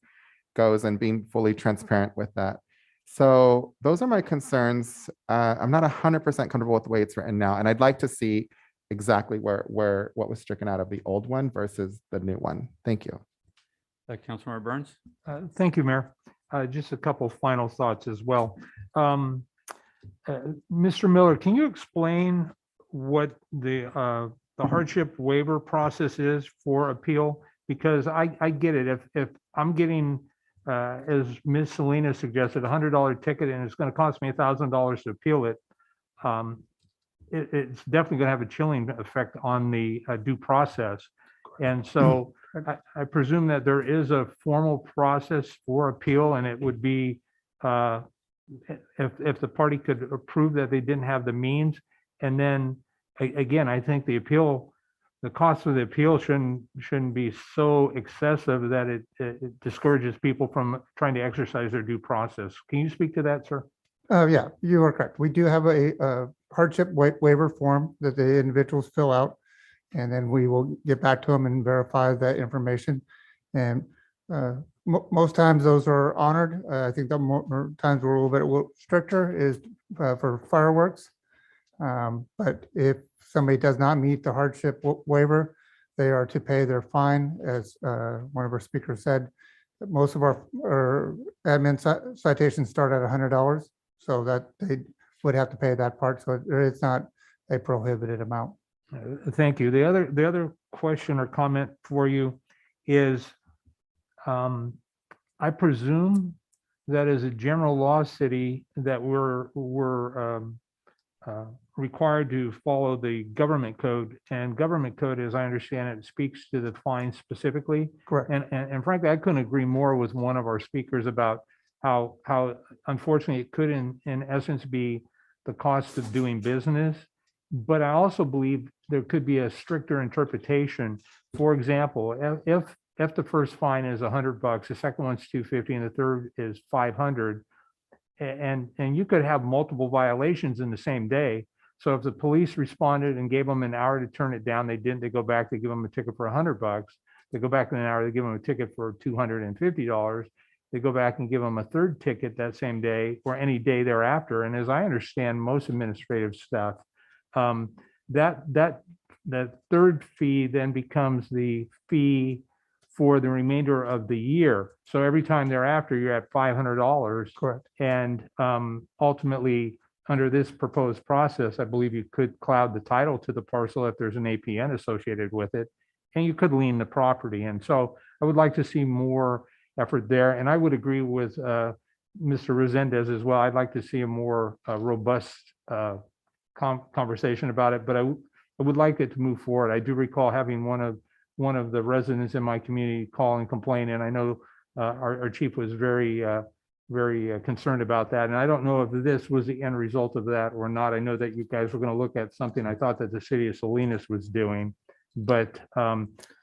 B: goes and being fully transparent with that. So those are my concerns. I'm not 100% comfortable with the way it's written now, and I'd like to see exactly what was stricken out of the old one versus the new one. Thank you.
A: Councilmember Burns?
G: Thank you, Mayor. Just a couple final thoughts as well. Mr. Miller, can you explain what the hardship waiver process is for appeal? Because I get it. If I'm getting, as Ms. Salinas suggested, $100 ticket and it's going to cost me $1,000 to appeal it, it's definitely going to have a chilling effect on the due process. And so I presume that there is a formal process for appeal, and it would be if the party could prove that they didn't have the means. And then again, I think the cost of the appeal shouldn't be so excessive that it discourages people from trying to exercise their due process. Can you speak to that, sir?
M: Yeah, you are correct. We do have a hardship waiver form that the individuals fill out, and then we will get back to them and verify that information. And most times those are honored. I think the more times we're a little bit stricter is for fireworks. But if somebody does not meet the hardship waiver, they are to pay their fine. As one of our speakers said, most of our admin citations start at $100, so that they would have to pay that part. So it's not a prohibited amount.
G: Thank you. The other question or comment for you is, I presume that as a general law city that we're required to follow the government code, and government code, as I understand it, speaks to the fine specifically.
M: Correct.
G: And frankly, I couldn't agree more with one of our speakers about how unfortunately it could in essence be the cost of doing business. But I also believe there could be a stricter interpretation. For example, if the first fine is $100, the second one's $250, and the third is $500, and you could have multiple violations in the same day. So if the police responded and gave them an hour to turn it down, they didn't. They go back, they give them a ticket for $100. They go back in an hour, they give them a ticket for $250. They go back and give them a third ticket that same day or any day thereafter. And as I understand most administrative stuff, that third fee then becomes the fee for the remainder of the year. So every time thereafter, you're at $500.
M: Correct.
G: And ultimately, under this proposed process, I believe you could cloud the title to the parcel if there's an APN associated with it, and you could lien the property. And so I would like to see more effort there. And I would agree with Mr. Resendez as well. I'd like to see a more robust conversation about it, but I would like it to move forward. I do recall having one of the residents in my community call and complain, and I know our chief was very concerned about that. And I don't know if this was the end result of that or not. I know that you guys were going to look at something I thought that the city of Salinas was doing, but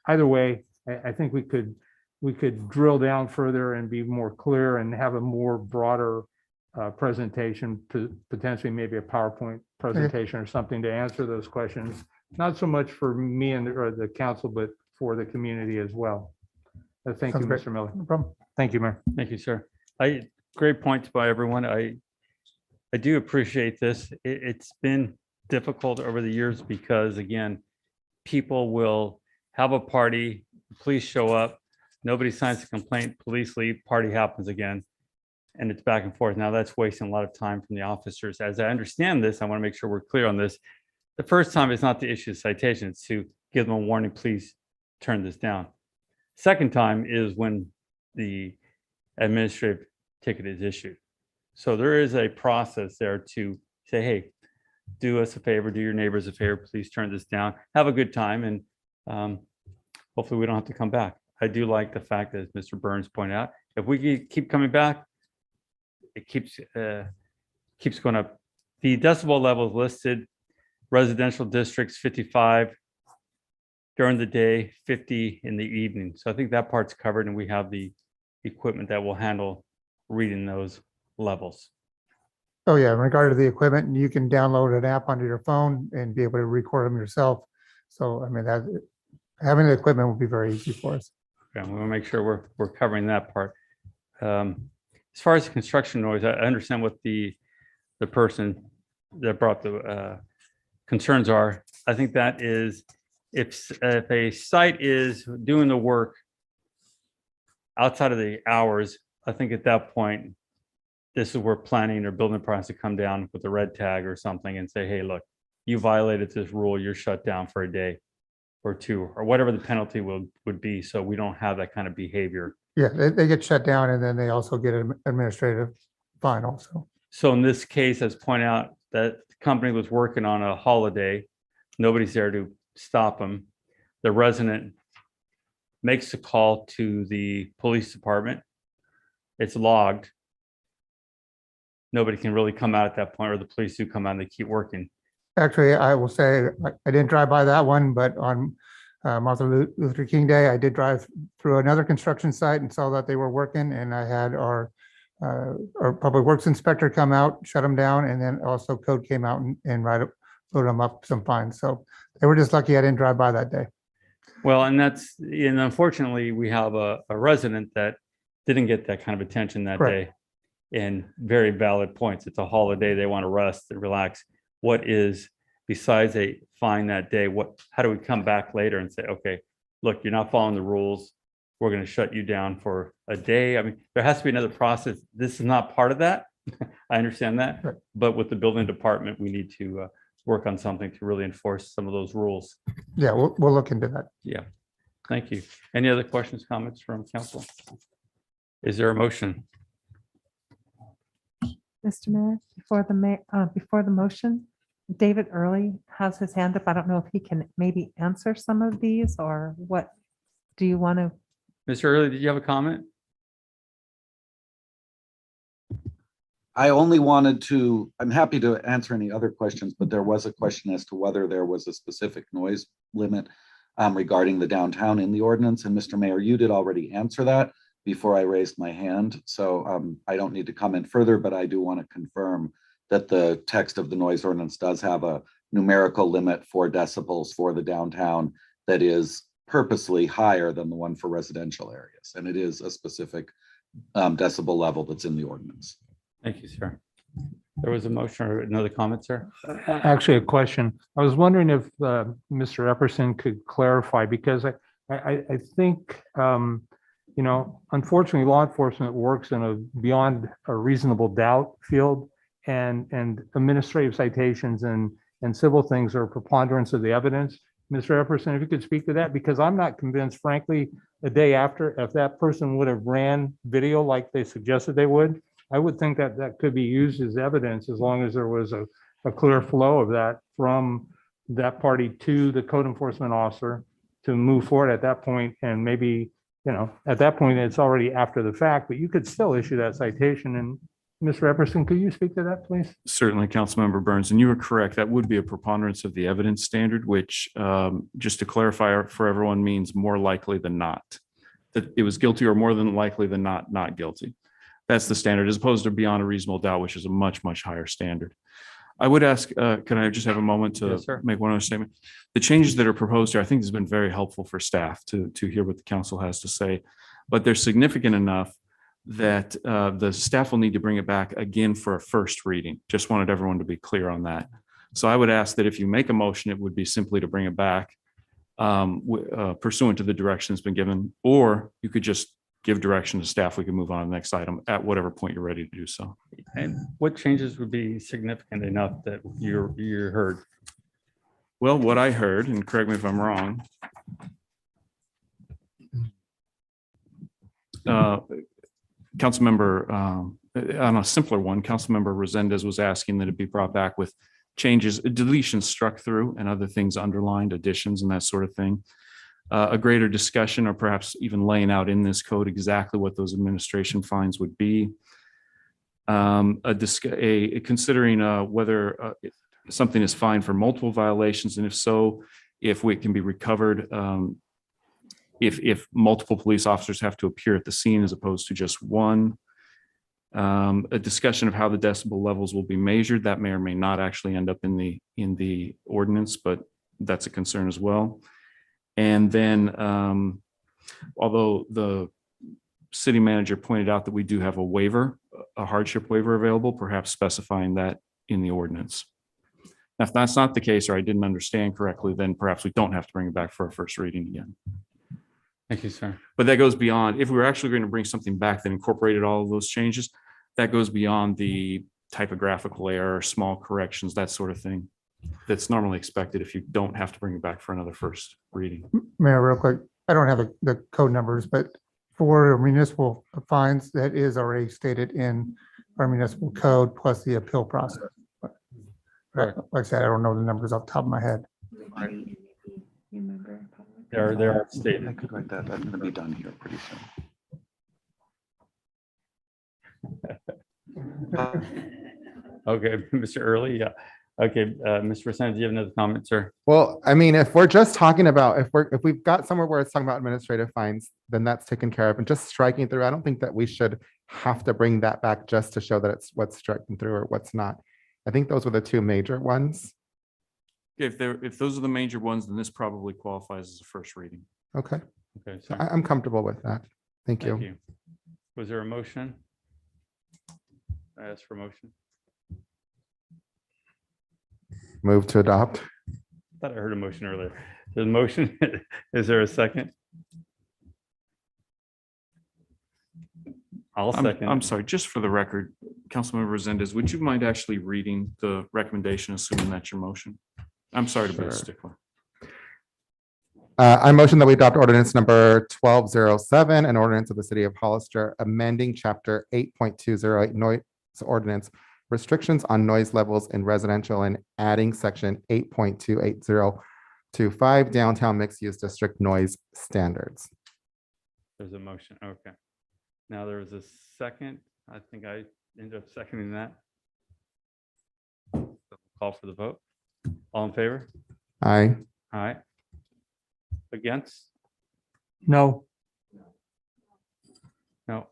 G: either way, I think we could drill down further and be more clear and have a more broader presentation, to potentially maybe a PowerPoint presentation or something to answer those questions. Not so much for me and the council, but for the community as well. Thank you,
M: Sounds great.
G: Mr. Miller.
M: No problem.
G: Thank you, Mayor.
A: Thank you, sir. Great points by everyone. I do appreciate this. It's been difficult over the years because, again, people will have a party, police show up, nobody signs a complaint, police leave, party happens again, and it's back and forth. Now that's wasting a lot of time from the officers. As I understand this, I want to make sure we're clear on this. The first time is not to issue a citation, it's to give them a warning, please turn this down. Second time is when the administrative ticket is issued. So there is a process there to say, hey, do us a favor, do your neighbors a favor, please turn this down, have a good time, and hopefully we don't have to come back. I do like the fact that, as Mr. Burns pointed out, if we keep coming back, it keeps going up. The decibel levels listed, residential districts 55 during the day, 50 in the evening. So I think that part's covered, and we have the equipment that will handle reading those levels.
M: Oh yeah, in regard to the equipment, you can download an app onto your phone and be able to record them yourself. So, I mean, that, having the equipment will be very easy for us.
A: Okay, we want to make sure we're covering that part. As far as construction noise, I understand what the person that brought the concerns are. I think that is if a site is doing the work outside of the hours, I think at that point, this is where planning or building departments to come down with a red tag or something and say, hey, look, you violated this rule, you're shut down for a day or two, or whatever the penalty would be. So we don't have that kind of behavior.
M: Yeah, they get shut down and then they also get an administrative fine also.
A: So in this case, as pointed out, that the company was working on a holiday. Nobody's there to stop them. The resident makes a call to the police department. It's logged. Nobody can really come out at that point, or the police do come out and they keep working.
M: Actually, I will say, I didn't drive by that one, but on Martin Luther King Day, I did drive through another construction site and saw that they were working, and I had our public works inspector come out, shut them down, and then also code came out and wrote them up some fines. So they were just lucky I didn't drive by that day.
A: Well, and unfortunately, we have a resident that didn't get that kind of attention that
M: Correct.
A: day. And very valid points. It's a holiday. They want to rest and relax. What is, besides a fine that day, how do we come back later and say, okay, look, you're not following the rules. We're going to shut you down for a day. I mean, there has to be another process. This is not part of that. I understand that.
M: Right.
A: But with the building department, we need to work on something to really enforce some of those rules.
M: Yeah, we'll look into that.
A: Yeah. Thank you. Any other questions, comments from council? Is there a motion?
F: Mr. Mayor, before the motion, David Early has his hand up. I don't know if he can maybe answer some of these, or what do you want to?
A: Mr. Early, did you have a comment?
Q: I only wanted to, I'm happy to answer any other questions, but there was a question as to whether there was a specific noise limit regarding the downtown in the ordinance. And Mr. Mayor, you did already answer that before I raised my hand. So I don't need to comment further, but I do want to confirm that the text of the noise ordinance does have a numerical limit for decibels for the downtown that is purposely higher than the one for residential areas. And it is a specific decibel level that's in the ordinance.
A: Thank you, sir. There was a motion or another comment, sir?
G: Actually, a question. I was wondering if Mr. Epperson could clarify, because I think, unfortunately, law enforcement works in a beyond a reasonable doubt field, and administrative citations and civil things are preponderance of the evidence. Mr. Epperson, if you could speak to that, because I'm not convinced, frankly, the day after, if that person would have ran video like they suggested they would, I would think that that could be used as evidence, as long as there was a clear flow of that from that party to the code enforcement officer to move forward at that point. And maybe, at that point, it's already after the fact, but you could still issue that citation. And Mr. Epperson, could you speak to that, please?
C: Certainly, Councilmember Burns, and you are correct. That would be a preponderance of the evidence standard, which, just to clarify for everyone, means more likely than not. That it was guilty, or more than likely than not guilty. That's the standard, as opposed to beyond a reasonable doubt, which is a much, much higher standard. I would ask, can I just have a moment to make one other statement? The changes that are proposed here, I think has been very helpful for staff to hear what the council has to say, but they're significant enough that the staff will need to bring it back again for a first reading. Just wanted everyone to be clear on that. So I would ask that if you make a motion, it would be simply to bring it back pursuant to the direction that's been given, or you could just give direction to staff. We can move on to the next item at whatever point you're ready to do so.
A: And what changes would be significant enough that you heard?
C: Well, what I heard, and correct me if I'm wrong, Councilmember, on a simpler one, Councilmember Resendez was asking that it be brought back with changes, deletions struck through and other things underlined, additions and that sort of thing. A greater discussion, or perhaps even laying out in this code exactly what those administration fines would be. Considering whether something is fined for multiple violations, and if so, if it can be recovered, if multiple police officers have to appear at the scene as opposed to just one. A discussion of how the decibel levels will be measured. That may or may not actually end up in the ordinance, but that's a concern as well. And then, although the city manager pointed out that we do have a waiver, a hardship waiver available, perhaps specifying that in the ordinance. Now, if that's not the case, or I didn't understand correctly, then perhaps we don't have to bring it back for a first reading again.
A: Thank you, sir.
C: But that goes beyond, if we were actually going to bring something back that incorporated all of those changes, that goes beyond the typographical error, small corrections, that sort of thing. That's normally expected if you don't have to bring it back for another first reading.
M: Mayor, real quick, I don't have the code numbers, but for municipal fines, that is already stated in our municipal code plus the appeal process. Like I said, I don't know the numbers off the top of my head.
A: There are stated.
Q: I could write that. I'm gonna be done here pretty soon.
A: Okay, Mr. Early, yeah. Okay, Mr. Resendez, do you have another comment, sir?
B: Well, I mean, if we're just talking about, if we've got somewhere where it's talking about administrative fines, then that's taken care of. And just striking through, I don't think that we should have to bring that back just to show that it's what's striking through or what's not. I think those were the two major ones.
C: If those are the major ones, then this probably qualifies as a first reading.
B: Okay,
A: Okay,
B: so
A: sorry.
B: I'm comfortable with that. Thank you.
A: Was there a motion? I asked for a motion.
B: Move to adopt.
A: Thought I heard a motion earlier. There's a motion. Is there a second? I'll second.
C: I'm sorry, just for the record, Councilmember Resendez, would you mind actually reading the recommendation, assuming that's your motion? I'm sorry to be a
B: Sure.
C: stickler.
B: I motion that we adopt ordinance number 1207, an ordinance of the city of Hollister, amending chapter 8.208 noise ordinance, restrictions on noise levels in residential and adding section 8.28025 downtown mixed use district noise standards.
A: There's a motion. Okay. Now there was a second. I think I ended up seconding that. So call for the vote. All in favor?
B: Aye.
A: Aye. Against?
G: No,
A: No.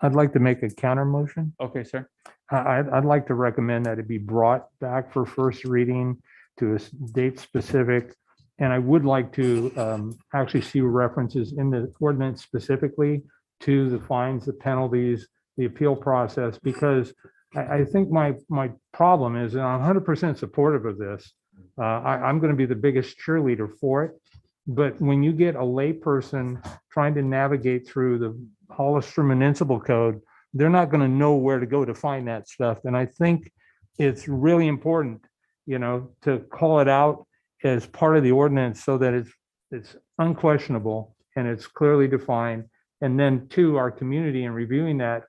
G: I'd like to make a counter motion.
A: Okay, sir.
G: I'd like to recommend that it be brought back for first reading to a date specific. And I would like to actually see references in the ordinance specifically to the fines, the penalties, the appeal process, because I think my problem is, and I'm 100% supportive of this. I'm going to be the biggest cheerleader for it. But when you get a layperson trying to navigate through the Hollister Municipal Code, they're not going to know where to go to find that stuff. And I think it's really important, to call it out as part of the ordinance so that it's unquestionable and it's clearly defined. And then to our community in reviewing that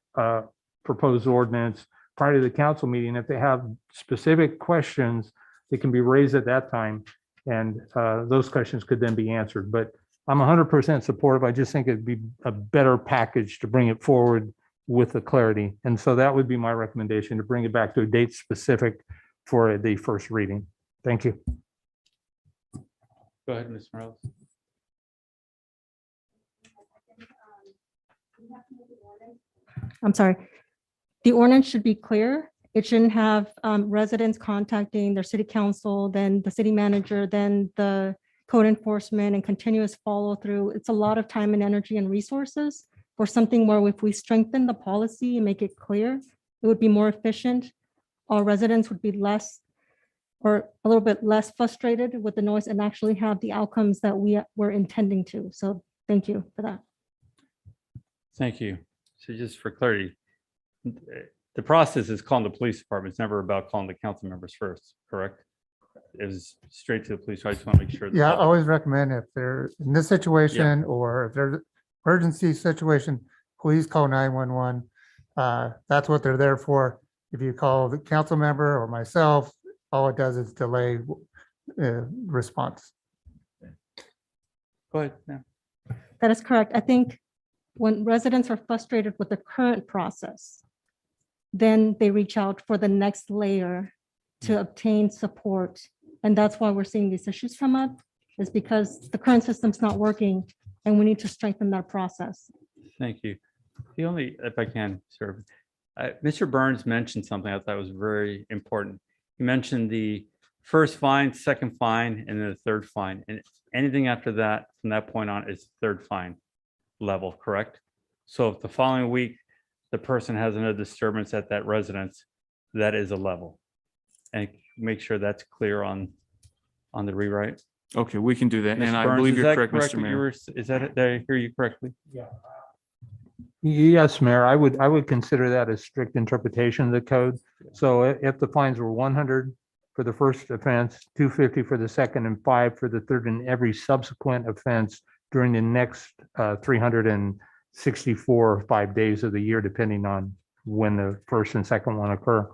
G: proposed ordinance prior to the council meeting, if they have specific questions, they can be raised at that time. And those questions could then be answered. But I'm 100% supportive. I just think it'd be a better package to bring it forward with the clarity. And so that would be my recommendation, to bring it back to a date specific for the first reading. Thank you.
A: Go ahead, Ms. Morales.
E: I'm sorry. The ordinance should be clear. It shouldn't have residents contacting their city council, then the city manager, then the code enforcement, and continuous follow through. It's a lot of time and energy and resources for something where if we strengthen the policy and make it clear, it would be more efficient. Our residents would be less or a little bit less frustrated with the noise and actually have the outcomes that we were intending to. So thank you for that.
A: Thank you. So just for clarity, the process is calling the police department. It's never about calling the council members first, correct? It was straight to the police. So I just want to make sure.
M: Yeah, I always recommend if they're in this situation or if there's emergency situation, please call 911. That's what they're there for. If you call the council member or myself, all it does is delay response.
A: Go ahead. Yeah.
E: That is correct. I think when residents are frustrated with the current process, then they reach out for the next layer to obtain support. And that's why we're seeing these issues come up, is because the current system's not working and we need to strengthen that process.
A: Thank you. The only, if I can, sir, Mr. Burns mentioned something I thought was very important. He mentioned the first fine, second fine, and then the third fine. And anything after that, from that point on, is third fine level, correct? So if the following week, the person has another disturbance at that residence, that is a level. And make sure that's clear on the rewrite.
C: Okay, we can do that.
A: Ms.
C: And I
A: Burns,
C: believe
A: is
C: you're
A: that
C: correct,
A: correct
C: Mr.
A: what you
C: Mayor.
A: were- Is that, did I hear you correctly?
G: Yes, Mayor, I would consider that a strict interpretation of the code. So if the fines were 100 for the first offense, 250 for the second, and 5 for the third, and every subsequent offense during the next 364 5 days of the year, depending on when the first and second one occur.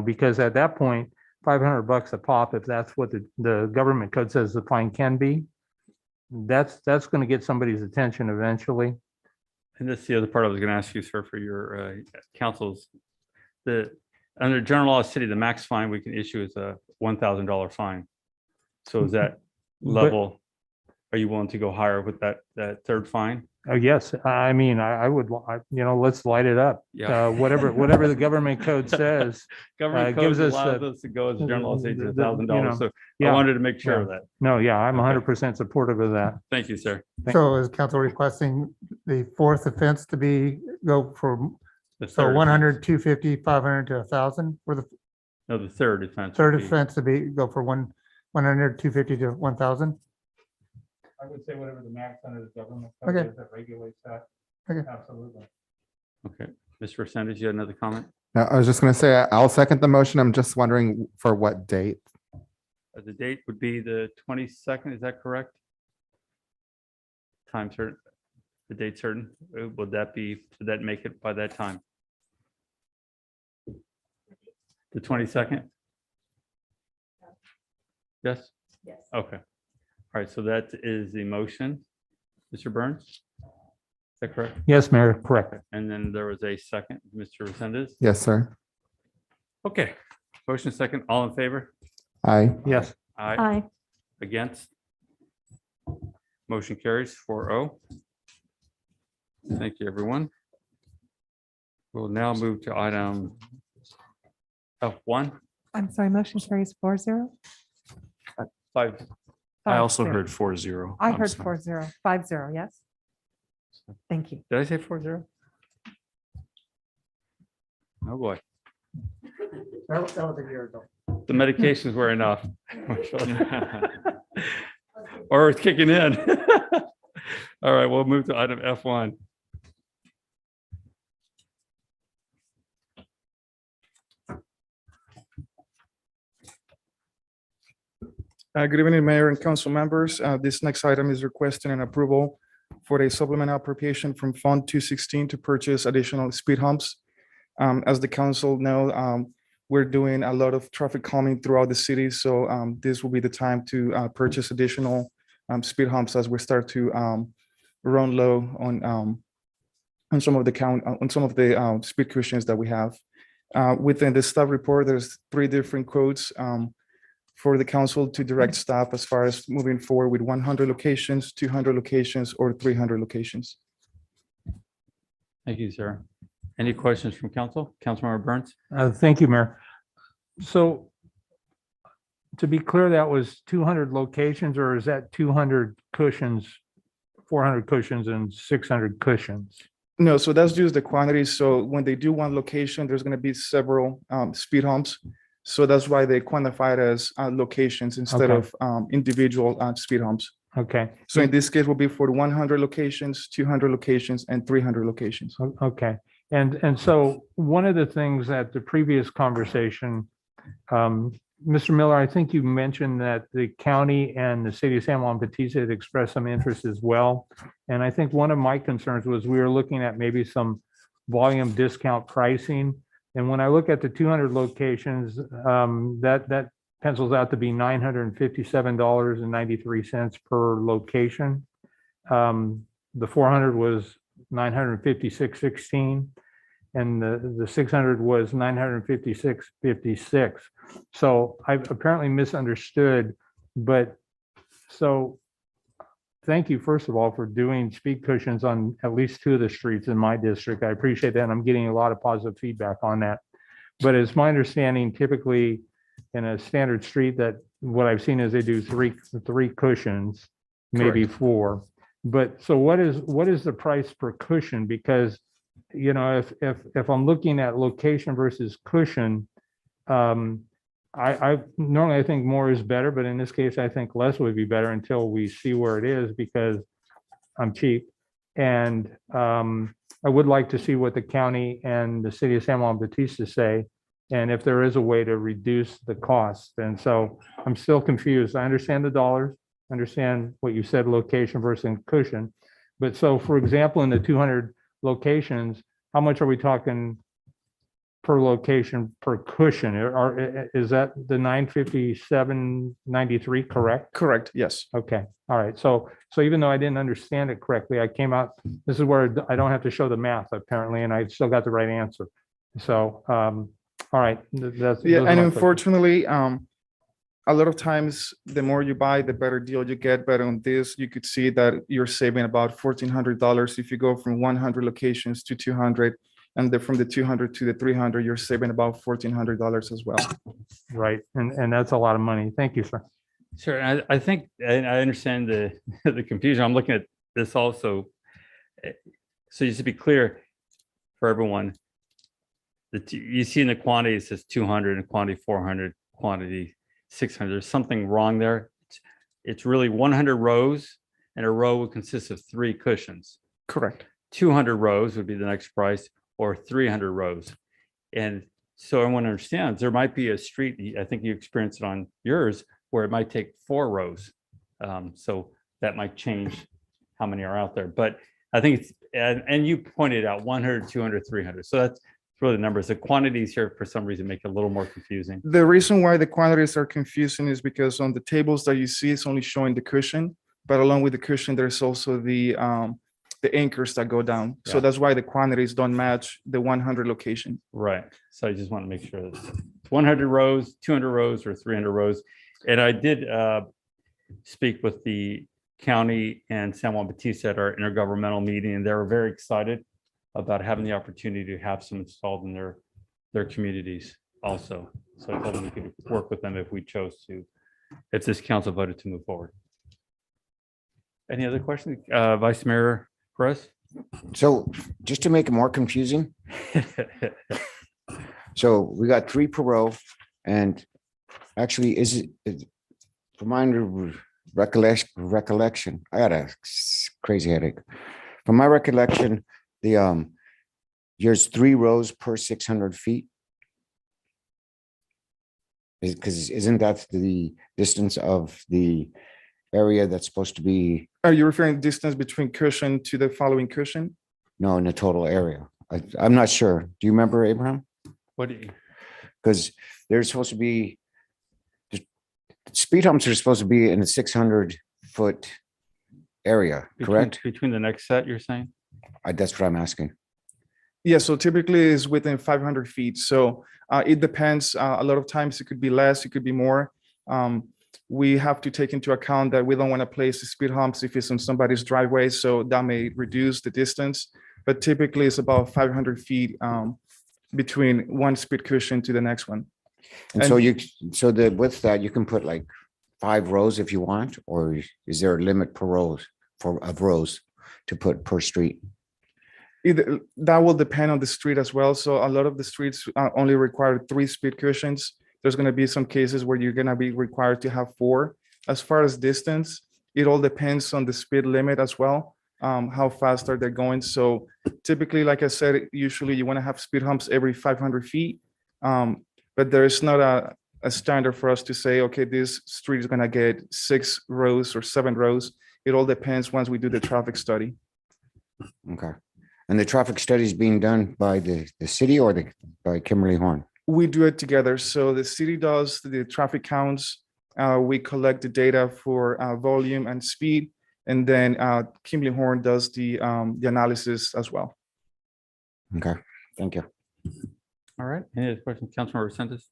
G: Because at that point, $500 a pop, if that's what the government code says the fine can be, that's going to get somebody's attention eventually.
A: And that's the other part I was going to ask you, sir, for your counsels. Under general law of the city, the max fine we can issue is a $1,000 fine. So is that level, are you willing to go higher with that third fine?
G: Yes, I mean, I would, let's light it up.
A: Yeah.
G: Whatever the government code says.
A: Government code
G: gives us
A: allows
G: the-
A: us to go as a general law of the city to
G: the-
A: $1,000. So I
G: yeah,
A: wanted to make sure of that.
G: No, yeah, I'm
A: Okay.
G: 100% supportive of that.
A: Thank you, sir.
M: So is council requesting the fourth offense to go from,
A: The
M: so
A: third
M: 100,
A: offense.
M: 250, 500 to 1,000? For the
A: No, the third offense.
M: third
A: would be-
M: offense to go for 100, 250 to 1,000?
G: I would say whatever the max under the government
M: code Okay.
G: that regulates that.
M: Okay.
G: Absolutely.
A: Okay. Mr. Sanders, you had another comment?
B: No, I was just going to say, I'll second the motion. I'm just wondering for what date.
A: The date would be the 22nd, is that correct? Time certain, the date certain, would that make it by that time? The 22nd? Yes?
N: Yes.
A: Okay. All right, so that is the motion. Mr. Burns? Is that correct?
G: Yes, Mayor, correct.
A: And then there was a second, Mr. Resendez?
B: Yes, sir.
A: Okay, motion second, all in favor?
B: Aye.
G: Yes.
E: Aye.
A: Against? Motion carries 4-0. Thank you, everyone. We'll now move to item F1.
F: I'm sorry, motion carries 4-0.
A: 5.
C: I also
F: 5-0.
C: heard 4-0.
F: I
C: I'm
F: heard
C: sorry.
F: 4-0, 5-0, yes. Thank you.
A: Did I say 4-0? Oh, boy.
M: That was a year ago.
A: The medications were enough. Or it's kicking in. All right, we'll move to item F1.
R: Good evening, Mayor and council members. This next item is requesting an approval for a supplemental appropriation from Fund 216 to purchase additional speed humps. As the council know, we're doing a lot of traffic calming throughout the city, so this will be the time to purchase additional speed humps as we start to run low on some of the speed cushions that we have. Within the staff report, there's 3 different quotes for the council to direct staff as far as moving forward with 100 locations, 200 locations, or 300 locations.
A: Thank you, sir. Any questions from council? Councilmember Burns?
G: Thank you, Mayor. So to be clear, that was 200 locations, or is that 200 cushions, 400 cushions and 600 cushions?
R: No, so that's just the quantity. So when they do one location, there's going to be several speed humps. So that's why they quantify it as locations instead
G: Okay.
R: of individual speed humps.
G: Okay.
R: So in this case will be for 100 locations, 200 locations, and 300 locations.
G: Okay. And so one of the things at the previous conversation, Mr. Miller, I think you mentioned that the county and the city of San Juan Bautista had expressed some interest as well. And I think one of my concerns was we were looking at maybe some volume discount pricing. And when I look at the 200 locations, that pencils out to be $957.93 per location. The 400 was $956.16, and the 600 was $956.56. So I've apparently misunderstood, but so thank you, first of all, for doing speed cushions on at least 2 of the streets in my district. I appreciate that, and I'm getting a lot of positive feedback on that. But it's my understanding typically in a standard street that what I've seen is they do three cushions, maybe four. But so what is the price per cushion? Because, you know, if I'm looking at location versus cushion, I normally I think more is better, but in this case, I think less would be better until we see where it is because I'm cheap. And I would like to see what the county and the city of San Juan Bautista say, and if there is a way to reduce the cost. And so I'm still confused. I understand the dollars, understand what you said, location versus cushion. But so, for example, in the 200 locations, how much are we talking per location per cushion? Is that the 957.93 correct?
R: Correct, yes.
G: Okay, all right. So even though I didn't understand it correctly, I came out, this is where I don't have to show the math apparently, and I still got the right answer. So, all right. That's
R: Yeah,
G: those are
R: and
G: my
R: unfortunately, a lot of times, the more you buy, the better deal you get. But on this, you could see that you're saving about $1,400 if you go from 100 locations to 200. And then from the 200 to the 300, you're saving about $1,400 as well.
G: Right, and that's a lot of money. Thank you, sir.
A: Sure, and I think, and I understand the the confusion. I'm looking at this also. So just to be clear for everyone, you see in the quantity, it says 200 and quantity 400, quantity 600. There's something wrong there. It's really 100 rows, and a row would consist of 3 cushions.
R: Correct.
A: 200 rows would be the next price, or 300 rows. And so everyone understands there might be a street, I think you experienced it on yours, where it might take 4 rows. So that might change how many are out there. But I think it's, and you pointed out 100, 200, 300. So that's really the numbers. The quantities here for some reason make it a little more confusing.
R: The reason why the quantities are confusing is because on the tables that you see, it's only showing the cushion, but along with the cushion, there's also the anchors that go down. So
A: Yeah.
R: that's why the quantities don't match the 100 location.
A: Right. So I just want to make sure that it's 100 rows, 200 rows, or 300 rows. And I did speak with the county and San Juan Bautista at our intergovernmental meeting, and they were very excited about having the opportunity to have some installed in their communities also. So I told them we could work with them if we chose to, if this council voted to move forward. Any other questions? Vice Mayor Perez?
H: So just to make it more confusing, so we got 3 per row, and actually from my recollection, I got a crazy headache. From my recollection, there's 3 rows per 600 feet. Because isn't that the distance of the area that's supposed to be?
R: Are you referring distance between cushion to the following cushion?
H: No, in the total area. I'm not sure. Do you remember, Abraham?
A: What do you?
H: Because there's supposed to be, speed humps are supposed to be in a 600-foot area, correct?
A: Between the next set, you're saying?
H: That's what I'm asking.
R: Yeah, so typically it's within 500 feet. So it depends. A lot of times it could be less, it could be more. We have to take into account that we don't want to place the speed humps if it's on somebody's driveway, so that may reduce the distance. But typically it's about 500 feet between one speed cushion to the next one.
H: And so with that, you can put like 5 rows if you want, or is there a limit per rows of rows to put per street?
R: That will depend on the street as well. So a lot of the streets only require 3 speed cushions. There's going to be some cases where you're going to be required to have 4. As far as distance, it all depends on the speed limit as well. How fast are they going? So typically, like I said, usually you want to have speed humps every 500 feet. But there is not a standard for us to say, okay, this street is going to get 6 rows or 7 rows. It all depends once we do the traffic study.
H: Okay. And the traffic study is being done by the city or by Kimberly Horn?
R: We do it together. So the city does the traffic counts. We collect the data for volume and speed. And then Kimberly Horn does the analysis as well.
H: Okay, thank you.
A: All right. Any other questions? Councilmember Santos?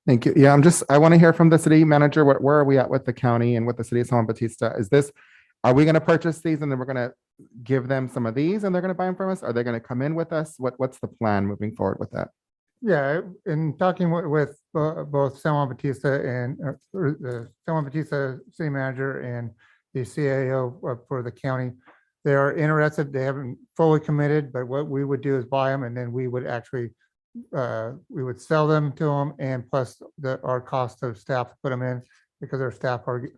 B: Thank you. Yeah, I want to hear from the city manager. Where are we at with the county and with the city of San Juan Bautista? Are we going to purchase these and then we're going to give them some of these and they're going to buy them from us? Are they going to come in with us? What's the plan moving forward with that?
M: Yeah, in talking with both San Juan Bautista and the San Juan Bautista city manager and the CAO for the county, they are interested. They haven't fully committed, but what we would do is buy them and then we would actually we would sell them to them, and plus our cost of staff to put them in, because our staff are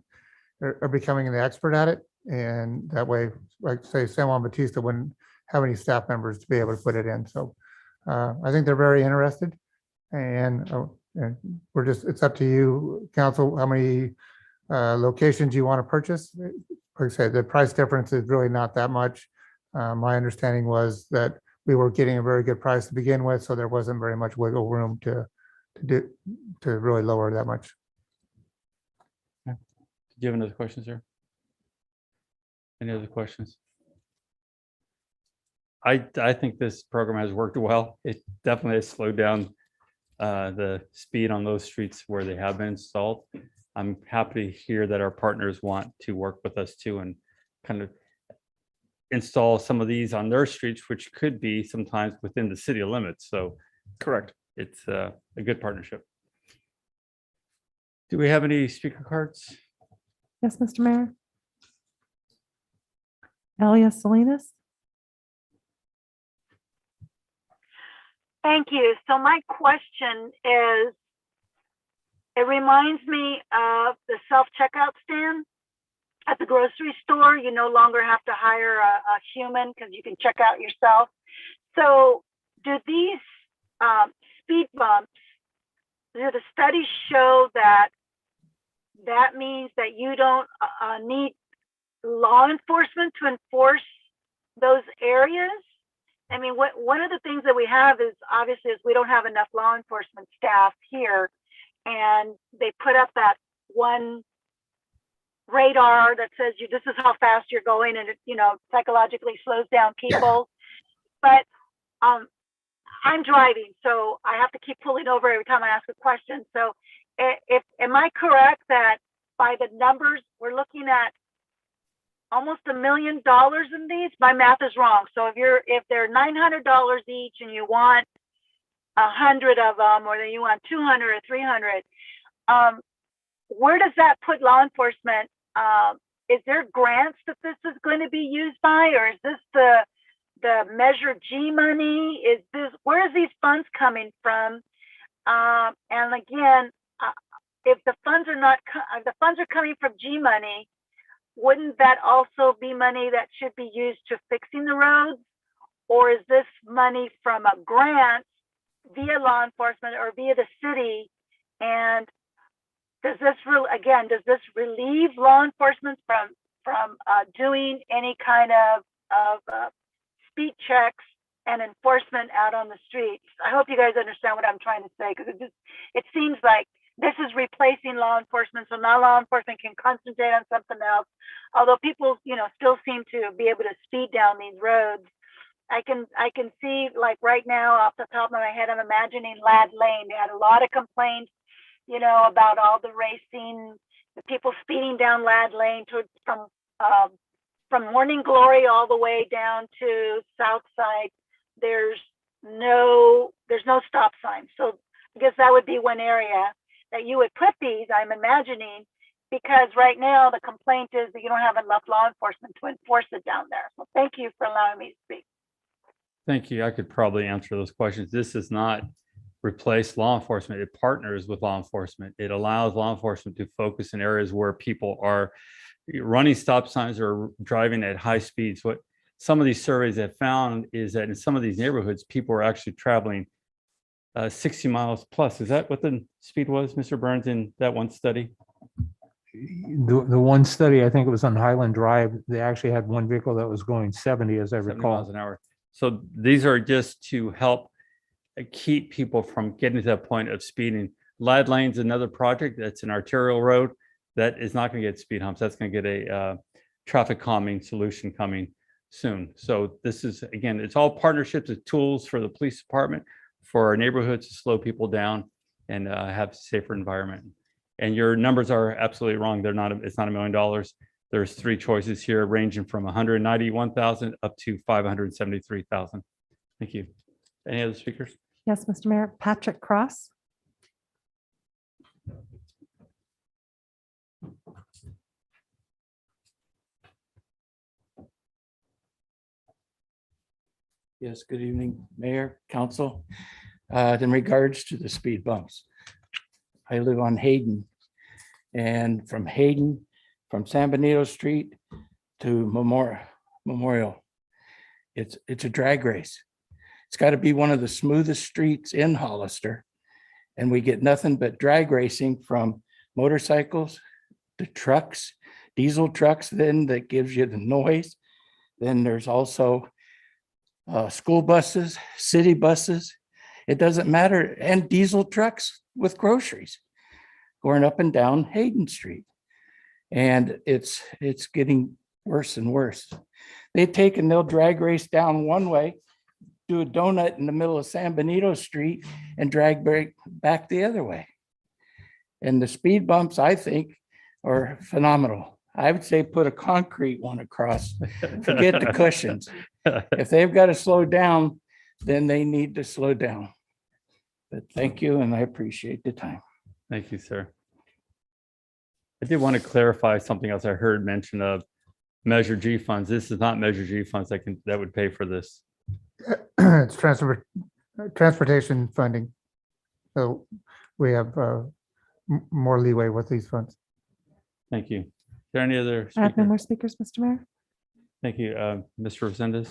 M: becoming an expert at it. And that way, like say San Juan Bautista wouldn't have any staff members to be able to put it in. So I think they're very interested, and we're just, it's up to you, council, how many locations you want to purchase. Like I said, the price difference is really not that much. My understanding was that we were getting a very good price to begin with, so there wasn't very much wiggle room to really lower that much.
A: Do you have another question, sir? Any other questions? I think this program has worked well. It definitely has slowed down the speed on those streets where they have been installed. I'm happy to hear that our partners want to work with us too and kind of install some of these on their streets, which could be sometimes within the city limits. So
R: Correct.
A: it's a good partnership. Do we have any speaker cards?
F: Yes, Mr. Mayor. Elias Salinas.
K: Thank you. So my question is, it reminds me of the self-checkout stand at the grocery store. You no longer have to hire a human because you can check out yourself. So do these speed bumps, do the studies show that that means that you don't need law enforcement to enforce those areas? I mean, one of the things that we have is obviously is we don't have enough law enforcement staff here, and they put up that one radar that says this is how fast you're going, and it, you know, psychologically slows down people. But I'm driving, so I have to keep pulling over every time I ask a question. So am I correct that by the numbers we're looking at almost $1 million in these? My math is wrong. So if they're $900 each and you want 100 of them, or then you want 200 or 300, where does that put law enforcement? Is there grants that this is going to be used by, or is this the Measure G money? Where is these funds coming from? And again, if the funds are coming from G money, wouldn't that also be money that should be used to fixing the roads? Or is this money from a grant via law enforcement or via the city? And does this relieve law enforcement from doing any kind of speed checks and enforcement out on the streets? I hope you guys understand what I'm trying to say, because it seems like this is replacing law enforcement, so now law enforcement can concentrate on something else. Although people, you know, still seem to be able to speed down these roads. I can see, like right now, off the top of my head, I'm imagining Lad Lane. They had a lot of complaints, you know, about all the racing, the people speeding down Lad Lane from Morning Glory all the way down to South Side. There's no stop sign. So I guess that would be one area that you would put these, I'm imagining, because right now the complaint is that you don't have enough law enforcement to enforce it down there. So thank you for allowing me to speak.
A: Thank you. I could probably answer those questions. This does not replace law enforcement. It partners with law enforcement. It allows law enforcement to focus in areas where people are running stop signs or driving at high speeds. What some of these surveys have found is that in some of these neighborhoods, people are actually traveling 60 miles plus. Is that what the speed was, Mr. Burns, in that one study?
G: The one study, I think it was on Highland Drive, they actually had one vehicle that was going 70, as I
A: 70
G: recall.
A: miles an hour. So these are just to help keep people from getting to that point of speeding. Lad Lane's another project that's an arterial road that is not going to get speed humps. That's going to get a traffic calming solution coming soon. So this is, again, it's all partnerships of tools for the police department, for our neighborhoods to slow people down and have a safer environment. And your numbers are absolutely wrong. It's not $1 million. There's three choices here ranging from 191,000 up to 573,000. Thank you. Any other speakers?
F: Yes, Mr. Mayor. Patrick Cross.
S: Yes, good evening, Mayor, Council. In regards to the speed bumps, I live on Hayden. And from Hayden, from San Benito Street to Memorial, it's a drag race. It's got to be one of the smoothest streets in Hollister. And we get nothing but drag racing from motorcycles to trucks, diesel trucks, then that gives you the noise. Then there's also school buses, city buses. It doesn't matter. And diesel trucks with groceries going up and down Hayden Street. And it's getting worse and worse. They'll drag race down one way, do a donut in the middle of San Benito Street and drag back the other way. And the speed bumps, I think, are phenomenal. I would say put a concrete one across, forget the cushions. If they've got to slow down, then they need to slow down. But thank you, and I appreciate the time.
A: Thank you, sir. I did want to clarify something else I heard mention of Measure G funds. This is not Measure G funds that would pay for this.
M: It's transportation funding. So we have more leeway with these funds.
A: Thank you. Is there any other
F: I have no
A: speaker?
F: more speakers, Mr. Mayor.
A: Thank you, Mr. Resendez.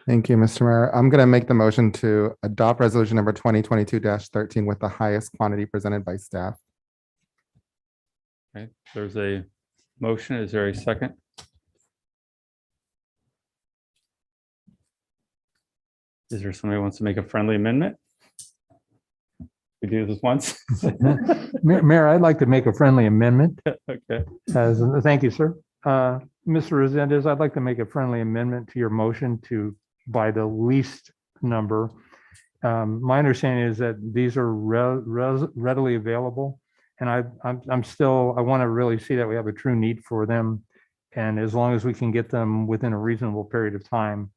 B: Thank you, Mr. Mayor. I'm going to make the motion to adopt resolution number 2022-13 with the highest quantity presented by staff.
A: Okay, there's a motion. Is there a second? Is there somebody who wants to make a friendly amendment? We do this once.
G: Mayor, I'd like to make a friendly amendment.
A: Okay.
G: Thank you, sir. Mr. Resendez, I'd like to make a friendly amendment to your motion to buy the least number. My understanding is that these are readily available. And I want to really see that we have a true need for them. And as long as we can get them within a reasonable period of time,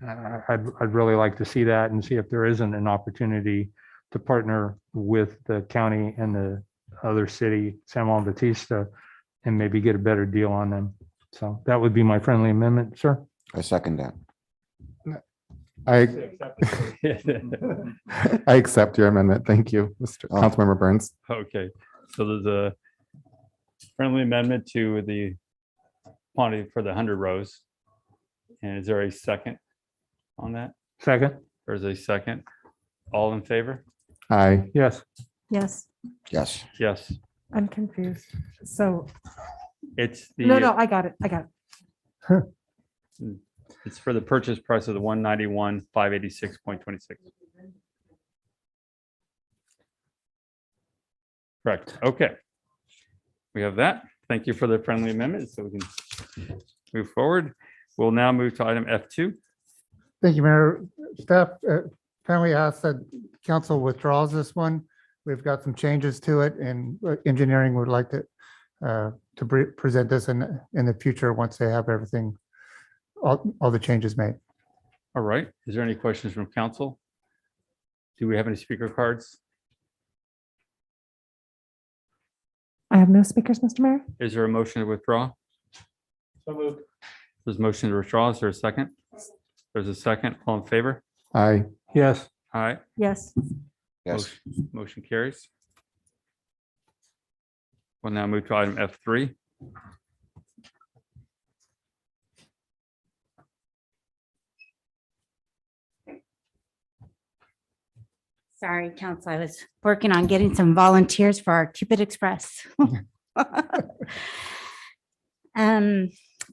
G: I'd really like to see that and see if there isn't an opportunity to partner with the county and the other city, San Juan Bautista, and maybe get a better deal on them. So that would be my friendly amendment, sir.
H: I second that.
B: I accept your amendment. Thank you, Mr.
H: Oh.
B: Councilmember Burns.
A: Okay, so there's a friendly amendment to the quantity for the 100 rows. And is there a second on that?
G: Second.
A: There's a second. All in favor?
B: Aye.
G: Yes.
F: Yes,
H: Yes.
A: Yes.
F: I'm confused. So,
A: It's the.
F: no, I got it.
A: It's for the purchase price of the 191,586.26. Correct. Okay. We have that. Thank you for the friendly amendment. So we can move forward. We'll now move to item F2.
M: Thank you, Mayor. Staff kindly asked that council withdraws this one. We've got some changes to it, and engineering would like to present this in the future once they have everything, all the changes made.
A: All right. Is there any questions from council? Do we have any speaker cards?
F: I have no speakers, Mr. Mayor.
A: Is there a motion to withdraw?
G: So moved.
A: There's a motion to withdraw. Is there a second? There's a second. All in favor?
B: Aye.
G: Yes.
A: Aye.
F: Yes.
H: Yes.
A: Motion carries. We'll now move to item F3.
T: Sorry, council, I was working on getting some volunteers for our Cupid Express.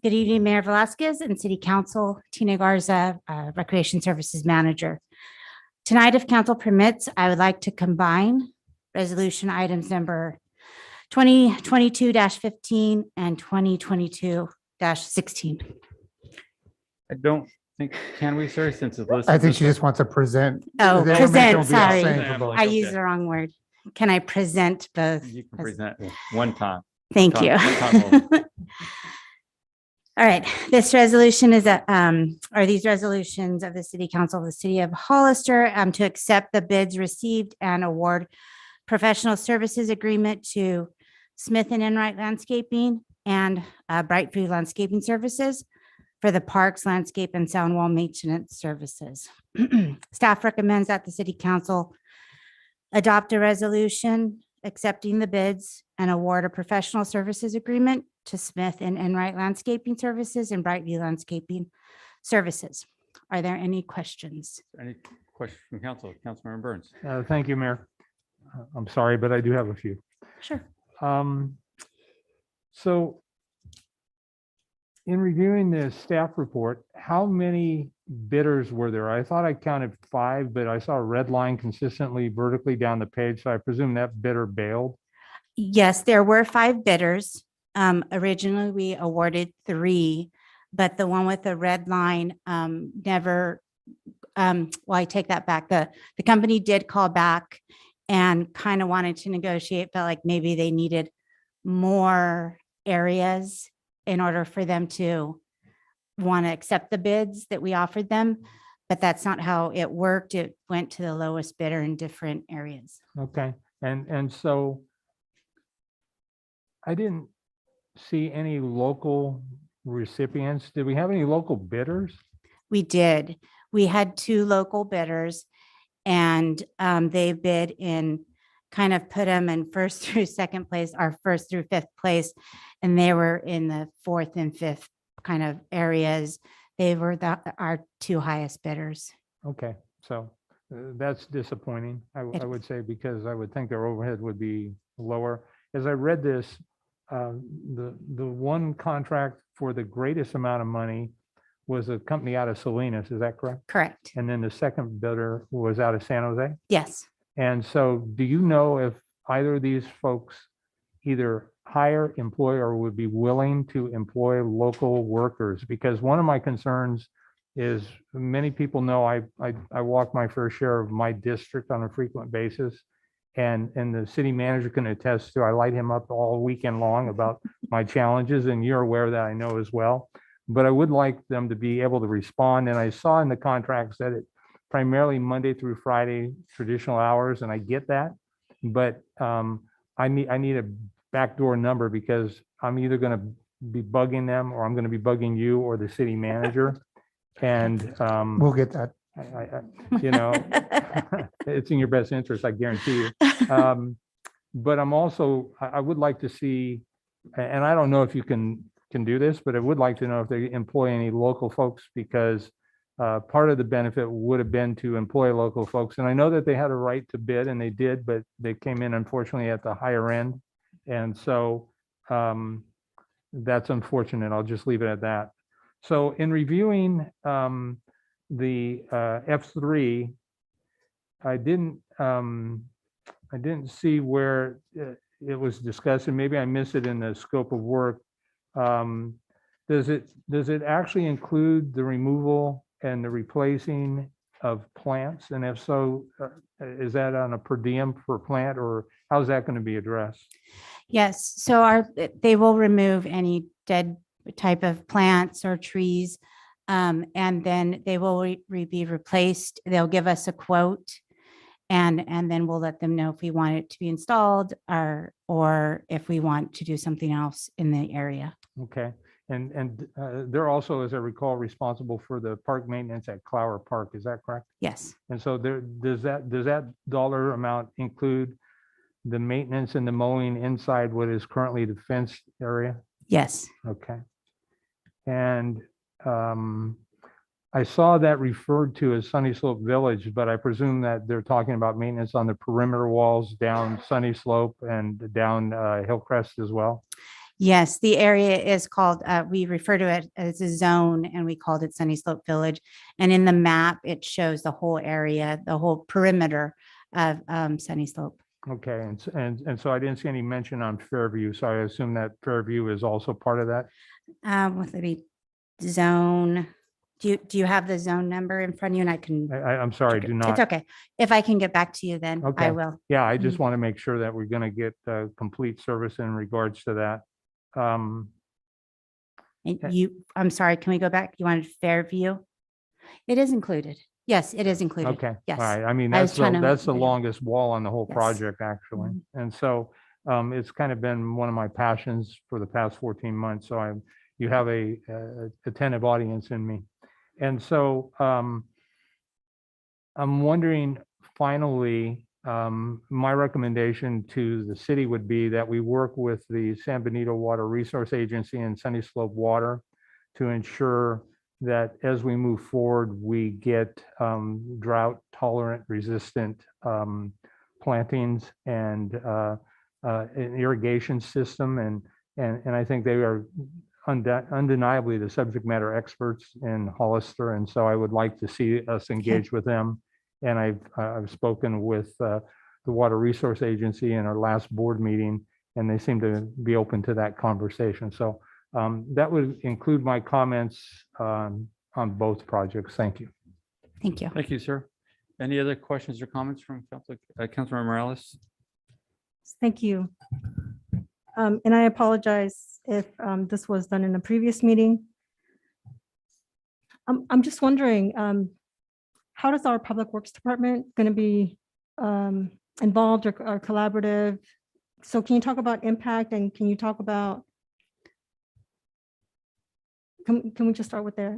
T: Good evening, Mayor Velasquez and City Council, Tina Garza, Recreation Services Manager. Tonight, if council permits, I would like to combine resolution items number 2022-15 and 2022-16.
A: I don't think, can we, sir, since it's listed?
M: I think
A: this
M: she
A: way?
M: just wants to present.
T: Oh,
M: The information
T: present,
M: will be the
T: sorry.
M: same for both.
T: I used the wrong word. Can I present both?
A: You can present one time.
T: Thank
A: Time-
T: you.
A: one time only.
T: All right, this resolution is are these resolutions of the City Council of the City of Hollister to accept the bids received and award professional services agreement to Smith and Enright Landscaping and Brightview Landscaping Services for the parks, landscape, and sound wall maintenance services. Staff recommends that the City Council adopt a resolution accepting the bids and award a professional services agreement to Smith and Enright Landscaping Services and Brightview Landscaping Services. Are there any questions?
A: Any questions from council? Councilmember Burns.
G: Thank you, Mayor. I'm sorry, but I do have a few.
T: Sure.
G: So in reviewing the staff report, how many bidders were there? I thought I counted 5, but I saw a red line consistently vertically down the page, so I presume that bidder bailed.
T: Yes, there were 5 bidders. Originally, we awarded 3, but the one with the red line never, well, I take that back. The company did call back and kind of wanted to negotiate, felt like maybe they needed more areas in order for them to want to accept the bids that we offered them. But that's not how it worked. It went to the lowest bidder in different areas.
G: Okay, and so I didn't see any local recipients. Did we have any local bidders?
T: We did. We had 2 local bidders and they bid in, kind of put them in first through second place, or first through 5th place. And they were in the 4th and 5th kind of areas. They were our 2 highest bidders.
G: Okay, so that's disappointing, I would say, because I would think their overhead would be lower. As I read this, the one contract for the greatest amount of money was a company out of Salinas, is that correct?
T: Correct.
G: And then the second bidder was out of San Jose?
T: Yes.
G: And so do you know if either of these folks either hire, employ, or would be willing to employ local workers? Because one of my concerns is many people know I walk my fair share of my district on a frequent basis. And the city manager can attest to, I light him up all weekend long about my challenges, and you're aware of that, I know as well. But I would like them to be able to respond. And I saw in the contracts that it primarily Monday through Friday, traditional hours, and I get that. But I need a backdoor number, because I'm either going to be bugging them, or I'm going to be bugging you or the city manager. And
M: We'll get that.
G: you know, it's in your best interest, I guarantee you. But I'm also, I would like to see, and I don't know if you can do this, but I would like to know if they employ any local folks, because part of the benefit would have been to employ local folks. And I know that they had a right to bid, and they did, but they came in unfortunately at the higher end. And so that's unfortunate. I'll just leave it at that. So in reviewing the F3, I didn't see where it was discussed, and maybe I missed it in the scope of work. Does it actually include the removal and the replacing of plants? And if so, is that on a per diem per plant, or how's that going to be addressed?
T: Yes, so they will remove any dead type of plants or trees, and then they will be replaced. They'll give us a quote, and then we'll let them know if we want it to be installed, or if we want to do something else in the area.
G: Okay, and they're also, as I recall, responsible for the park maintenance at Clower Park. Is that correct?
T: Yes.
G: And so does that dollar amount include the maintenance and the mowing inside what is currently the fenced area?
T: Yes.
G: Okay. And I saw that referred to as Sunny Slope Village, but I presume that they're talking about maintenance on the perimeter walls down Sunny Slope and down Hillcrest as well.
T: Yes, the area is called, we refer to it as a zone, and we called it Sunny Slope Village. And in the map, it shows the whole area, the whole perimeter of Sunny Slope.
G: Okay, and so I didn't see any mention on Fairview, so I assume that Fairview is also part of that?
T: With the zone, do you have the zone number in front of you, and I can?
G: I'm sorry, do not.
T: It's okay. If I can get back to you, then
G: Okay.
T: I will.
G: Yeah, I just want to make sure that we're going to get complete service in regards to that.
T: And
G: Okay.
T: I'm sorry, can we go back? You wanted Fairview? It is included. Yes, it is included.
G: Okay, all
T: Yes.
G: right. I mean,
T: I was
G: that's,
T: trying to-
G: that's the longest wall on the whole
T: Yes.
G: project, actually. And so it's kind of been one of my passions for the past 14 months. So you have a attentive audience in me. And so I'm wondering, finally, my recommendation to the city would be that we work with the San Benito Water Resource Agency and Sunny Slope Water to ensure that as we move forward, we get drought tolerant, resistant plantings and an irrigation system. And I think they are undeniably the subject matter experts in Hollister. And so I would like to see us engage with them. And I've spoken with the Water Resource Agency in our last board meeting, and they seem to be open to that conversation. So that would include my comments on both projects. Thank you.
T: Thank you.
A: Thank you, sir. Any other questions or comments from Councilmember Morales?
E: Thank you. And I apologize if this was done in a previous meeting. I'm just wondering, how does our Public Works Department going to be involved or collaborative? So can you talk about impact, and can you talk about, can we just start with there?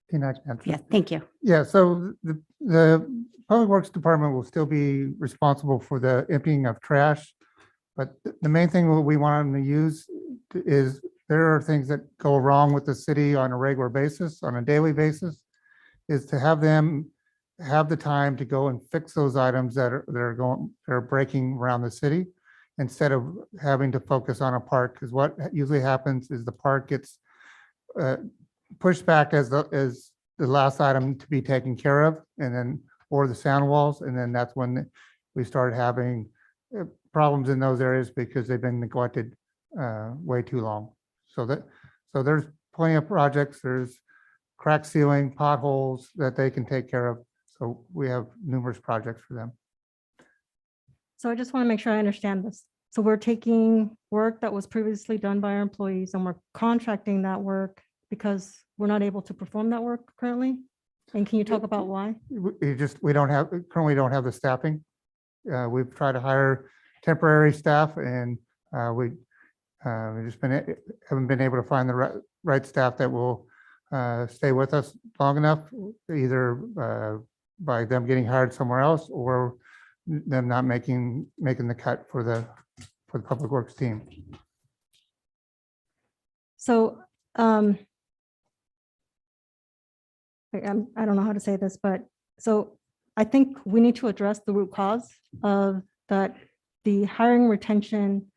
M: Can I answer?
T: Yeah, thank you.
M: Yeah, so the Public Works Department will still be responsible for the emptying of trash. But the main thing we want them to use is there are things that go wrong with the city on a regular basis, on a daily basis, is to have them have the time to go and fix those items that are breaking around the city, instead of having to focus on a park. Because what usually happens is the park gets pushed back as the last item to be taken care of, and then, or the sound walls, and then that's when we start having problems in those areas because they've been neglected way too long. So there's plenty of projects. There's crack sealing, potholes that they can take care of. So we have numerous projects for them.
E: So I just want to make sure I understand this. So we're taking work that was previously done by our employees and we're contracting that work because we're not able to perform that work currently? And can you talk about why?
M: We currently don't have the staffing. We've tried to hire temporary staff, and we just haven't been able to find the right staff that will stay with us long enough, either by them getting hired somewhere else or them not making the cut for the Public Works team.
E: So I don't know how to say this, but so I think we need to address the root cause of that, the hiring, retention,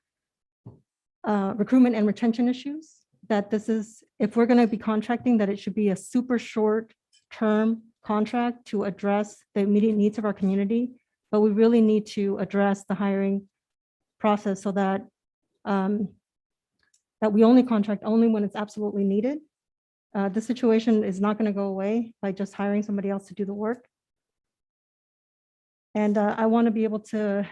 E: recruitment and retention issues, that this is, if we're going to be contracting, that it should be a super short term contract to address the immediate needs of our community. But we really need to address the hiring process so that that we only contract only when it's absolutely needed. The situation is not going to go away by just hiring somebody else to do the work. And I want to be able to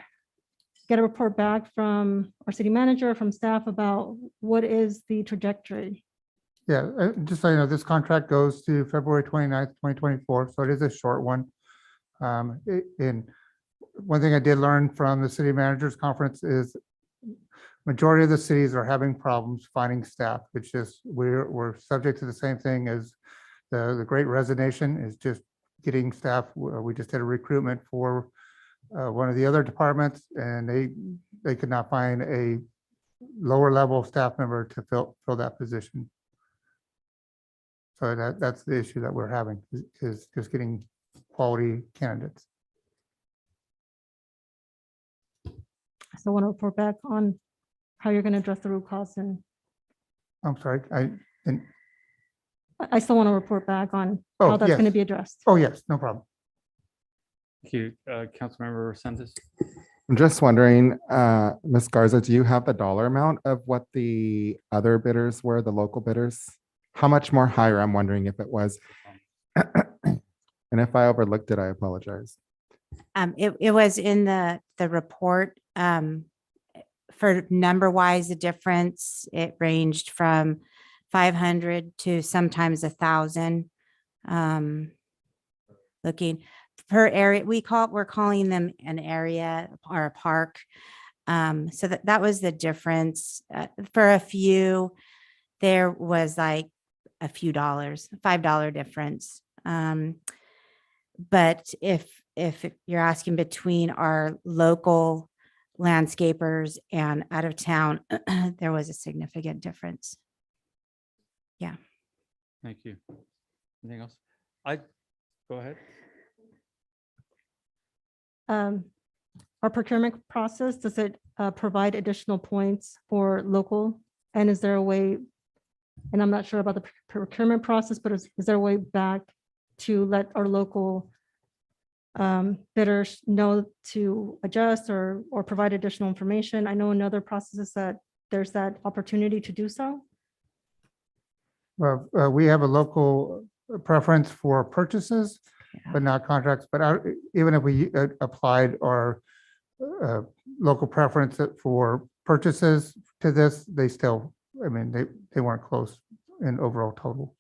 E: get a report back from our city manager, from staff, about what is the trajectory.
M: Yeah, just so you know, this contract goes to February 29th, 2024, so it is a short one. And one thing I did learn from the city managers conference is majority of the cities are having problems finding staff. It's just, we're subject to the same thing as the Great Resignation, is just getting staff. We just did a recruitment for one of the other departments, and they could not find a lower level staff member to fill that position. So that's the issue that we're having, is just getting quality candidates.
E: I still want to report back on how you're going to address the root cause, and
M: I'm sorry,
E: I still want to report back on how that's going to be addressed.
M: Oh, yes, no problem.
A: Thank you, Councilmember Santos.
B: I'm just wondering, Ms. Garza, do you have the dollar amount of what the other bidders were, the local bidders? How much more higher? I'm wondering if it was. And if I overlooked it, I apologize.
T: It was in the report. For number wise, the difference, it ranged from 500 to sometimes 1,000. Looking per area, we're calling them an area or a park. So that was the difference. For a few, there was like a few dollars, $5 difference. But if you're asking between our local landscapers and out of town, there was a significant difference. Yeah.
A: Thank you. Anything else? Go ahead.
E: Our procurement process, does it provide additional points for local? And is there a way, and I'm not sure about the procurement process, but is there a way back to let our local bidders know to adjust or provide additional information? I know in other processes that there's that opportunity to do so.
M: Well, we have a local preference for purchases, but not contracts. But even if we applied our local preference for purchases to this, they still, I mean, they weren't close in overall total.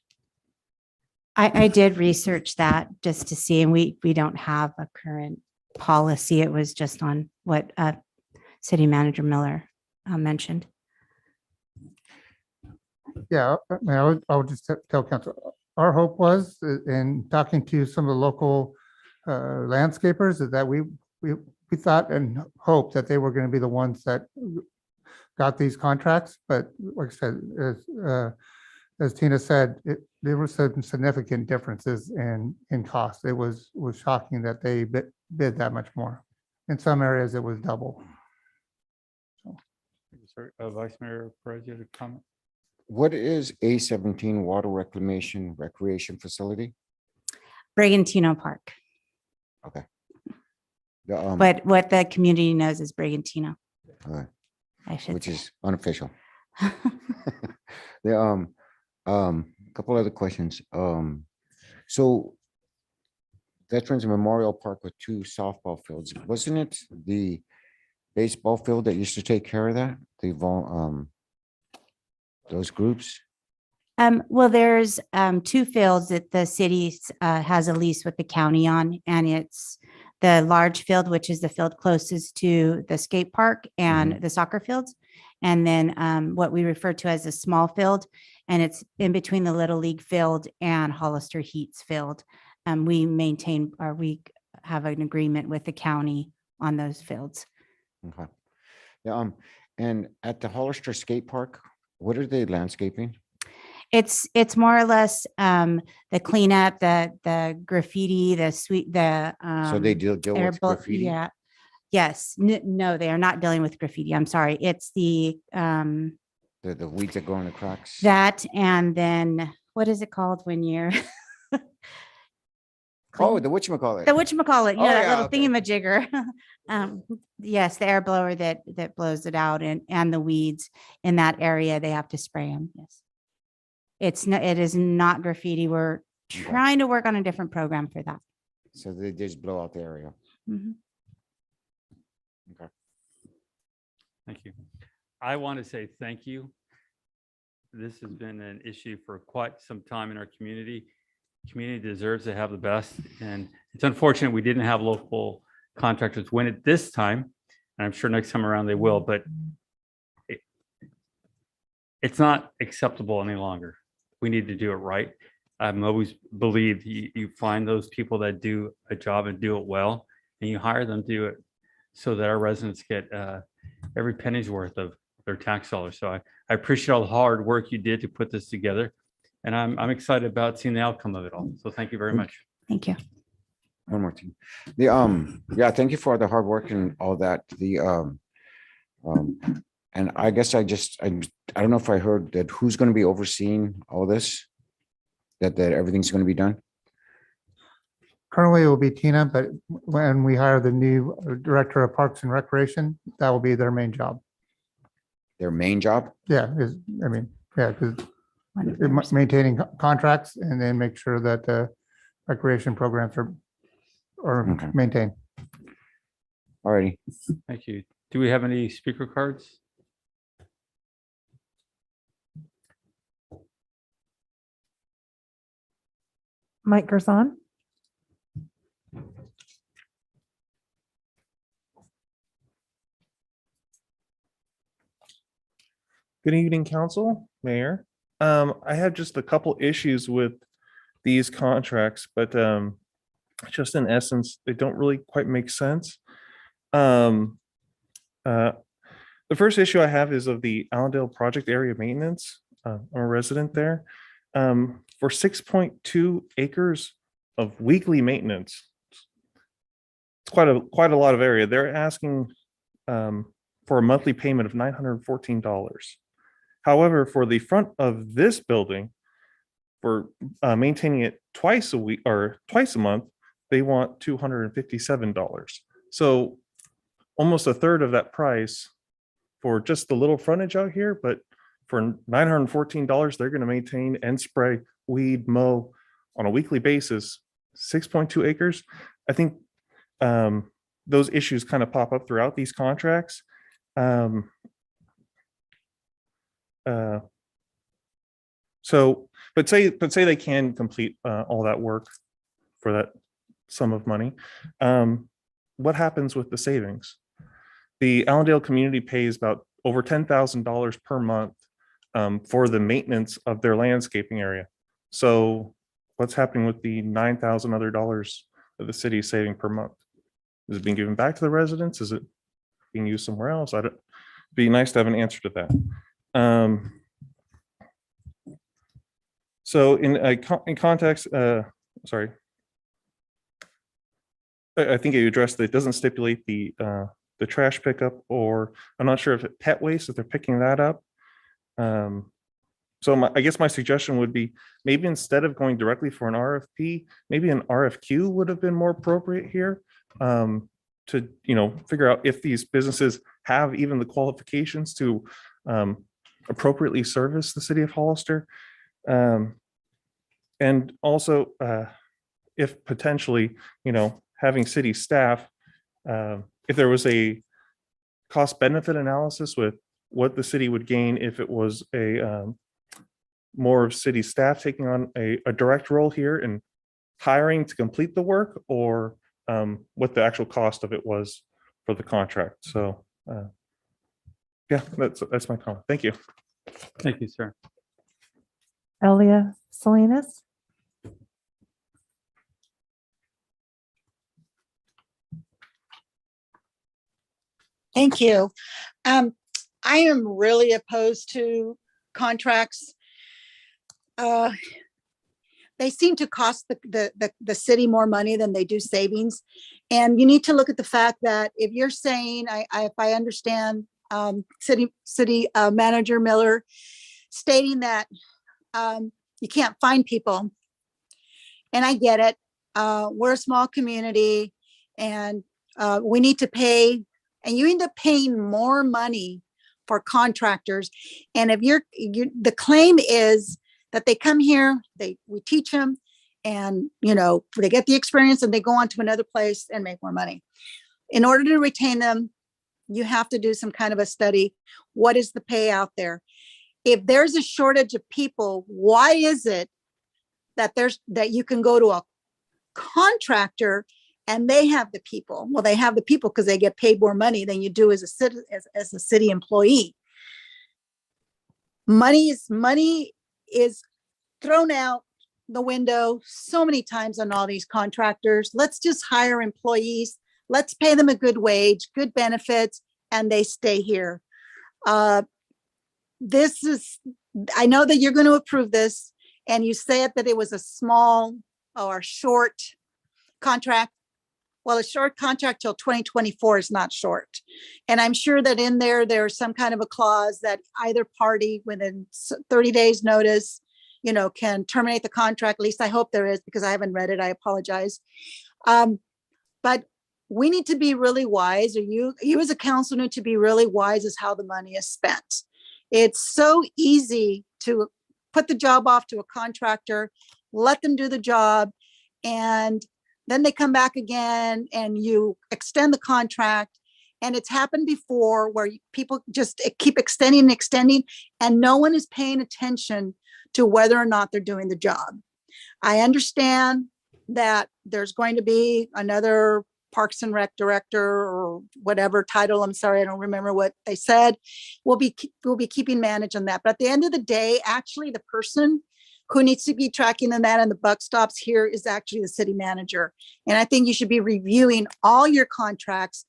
T: I did research that just to see, and we don't have a current policy. It was just on what City Manager Miller mentioned.
M: Yeah, I mean, I would just tell council, our hope was in talking to some of the local landscapers is that we thought and hoped that they were going to be the ones that got these contracts. But like I said, as Tina said, there were some significant differences in cost. It was shocking that they bid that much more. In some areas, it was double.
A: Sorry, Vice Mayor Perez, you have a comment?
H: What is A17 Water Reclamation Facility?
T: Bragantino Park.
H: Okay.
T: But what the community knows is Bragantino.
H: Okay.
T: I should
H: Which
T: say.
H: is unofficial. The couple other questions. So Veterans Memorial Park with 2 softball fields. Wasn't it the baseball field that used to take care of that? Those groups?
T: Well, there's 2 fields that the city has a lease with the county on, and it's the large field, which is the field closest to the skate park and the soccer fields. And then what we refer to as a small field, and it's in between the Little League field and Hollister Heats field. We maintain, or we have an agreement with the county on those fields.
H: Okay. Yeah. And at the Hollister Skate Park, what are they landscaping?
T: It's more or less the cleanup, the graffiti,
H: So they deal with graffiti?
T: Yeah. Yes. No, they are not dealing with graffiti. I'm sorry. It's the
H: weeds that go in the cracks?
T: that, and then what is it called when you're
H: Oh, the whatchamacallit.
T: the whatchamacallit, you know,
H: Oh,
T: that
H: yeah,
T: little
H: okay.
T: thingamajigger. Yes, the air blower that blows it out, and the weeds in that area, they have to spray them. Yes. It is not graffiti. We're trying to work on a different program for that.
H: So they just blow out the area.
T: Mhm.
H: Okay.
A: Thank you. I want to say thank you. This has been an issue for quite some time in our community. Community deserves to have the best, and it's unfortunate we didn't have local contractors win it this time, and I'm sure next time around they will, but it's not acceptable any longer. We need to do it right. I've always believed you find those people that do a job and do it well, and you hire them to do it so that our residents get every penny's worth of their tax dollars. So I appreciate all the hard work you did to put this together, and I'm excited about seeing the outcome of it all. So thank you very much.
T: Thank you.
H: One more thing. Yeah, thank you for the hard work and all that. And I guess I don't know if I heard that who's going to be overseeing all this, that everything's going to be done.
M: Currently, it will be Tina, but when we hire the new Director of Parks and Recreation, that will be their main job.
H: Their main job?
M: Yeah, because maintaining contracts and then make sure that the recreation programs are
H: Okay.
M: maintained.
H: All righty.
A: Thank you. Do we have any speaker cards?
F: Mike Gerzon.
U: Good evening, council, mayor. I have just a couple issues with these contracts, but just in essence, they don't really quite make sense. The first issue I have is of the Allendale project area maintenance. I'm a resident there. For 6.2 acres of weekly maintenance, it's quite a lot of area. They're asking for a monthly payment of $914. However, for the front of this building, for maintaining it twice a week or twice a month, they want $257. So almost a third of that price for just the little frontage out here, but for $914, they're going to maintain and spray, weed, mow on a weekly basis, 6.2 acres. I think those issues kind of pop up throughout these contracts. But say they can complete all that work for that sum of money. What happens with the savings? The Allendale community pays about over $10,000 per month for the maintenance of their landscaping area. So what's happening with the $9,000 other dollars that the city is saving per month? Is it being given back to the residents? Is it being used somewhere else? It'd be nice to have an answer to that. So in context, sorry, I think you addressed that it doesn't stipulate the trash pickup, or I'm not sure if it's pet waste, if they're picking that up. So I guess my suggestion would be maybe instead of going directly for an RFP, maybe an RFQ would have been more appropriate here to figure out if these businesses have even the qualifications to appropriately service the city of Hollister. And also, if potentially, having city staff, if there was a cost benefit analysis with what the city would gain if it was a more of city staff taking on a direct role here and hiring to complete the work, or what the actual cost of it was for the contract. So yeah, that's my comment. Thank you.
A: Thank you, sir.
F: Elia Salinas.
V: Thank you. I am really opposed to contracts. They seem to cost the city more money than they do savings. And you need to look at the fact that if you're saying, if I understand city manager Miller stating that you can't find people, and I get it. We're a small community and we need to pay, and you end up paying more money for contractors. And if the claim is that they come here, we teach them, and they get the experience and they go on to another place and make more money. In order to retain them, you have to do some kind of a study. What is the pay out there? If there's a shortage of people, why is it that you can go to a contractor and they have the people? Well, they have the people because they get paid more money than you do as a city employee. Money is thrown out the window so many times on all these contractors. Let's just hire employees. Let's pay them a good wage, good benefits, and they stay here. I know that you're going to approve this, and you said that it was a small or short contract. Well, a short contract till 2024 is not short. And I'm sure that in there's some kind of a clause that either party within 30 days notice, can terminate the contract. At least I hope there is, because I haven't read it. I apologize. But we need to be really wise, or you as a council need to be really wise as how the money is spent. It's so easy to put the job off to a contractor, let them do the job, and then they come back again and you extend the contract. And it's happened before where people just keep extending, and no one is paying attention to whether or not they're doing the job. I understand that there's going to be another Parks and Rec director or whatever title. I'm sorry, I don't remember what they said. We'll be keeping manage on that. But at the end of the day, actually the person who needs to be tracking on that and the buck stops here is actually the city manager. And I think you should be reviewing all your contracts.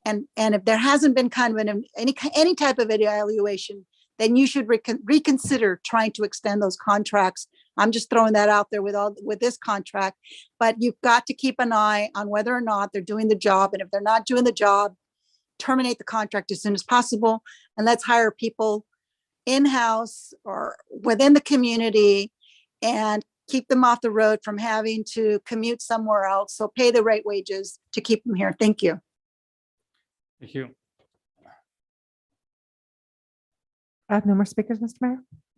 V: And if there hasn't been kind of any type of evaluation, then you should reconsider trying to extend those contracts. I'm just throwing that out there with this contract, but you've got to keep an eye on whether or not they're doing the job. And if they're not doing the job, terminate the contract as soon as possible. And let's hire people in-house or within the community and keep them off the road from having to commute somewhere else. So pay the right wages to keep them here. Thank you.
A: Thank you.
F: No more speakers, Mr. Mayor.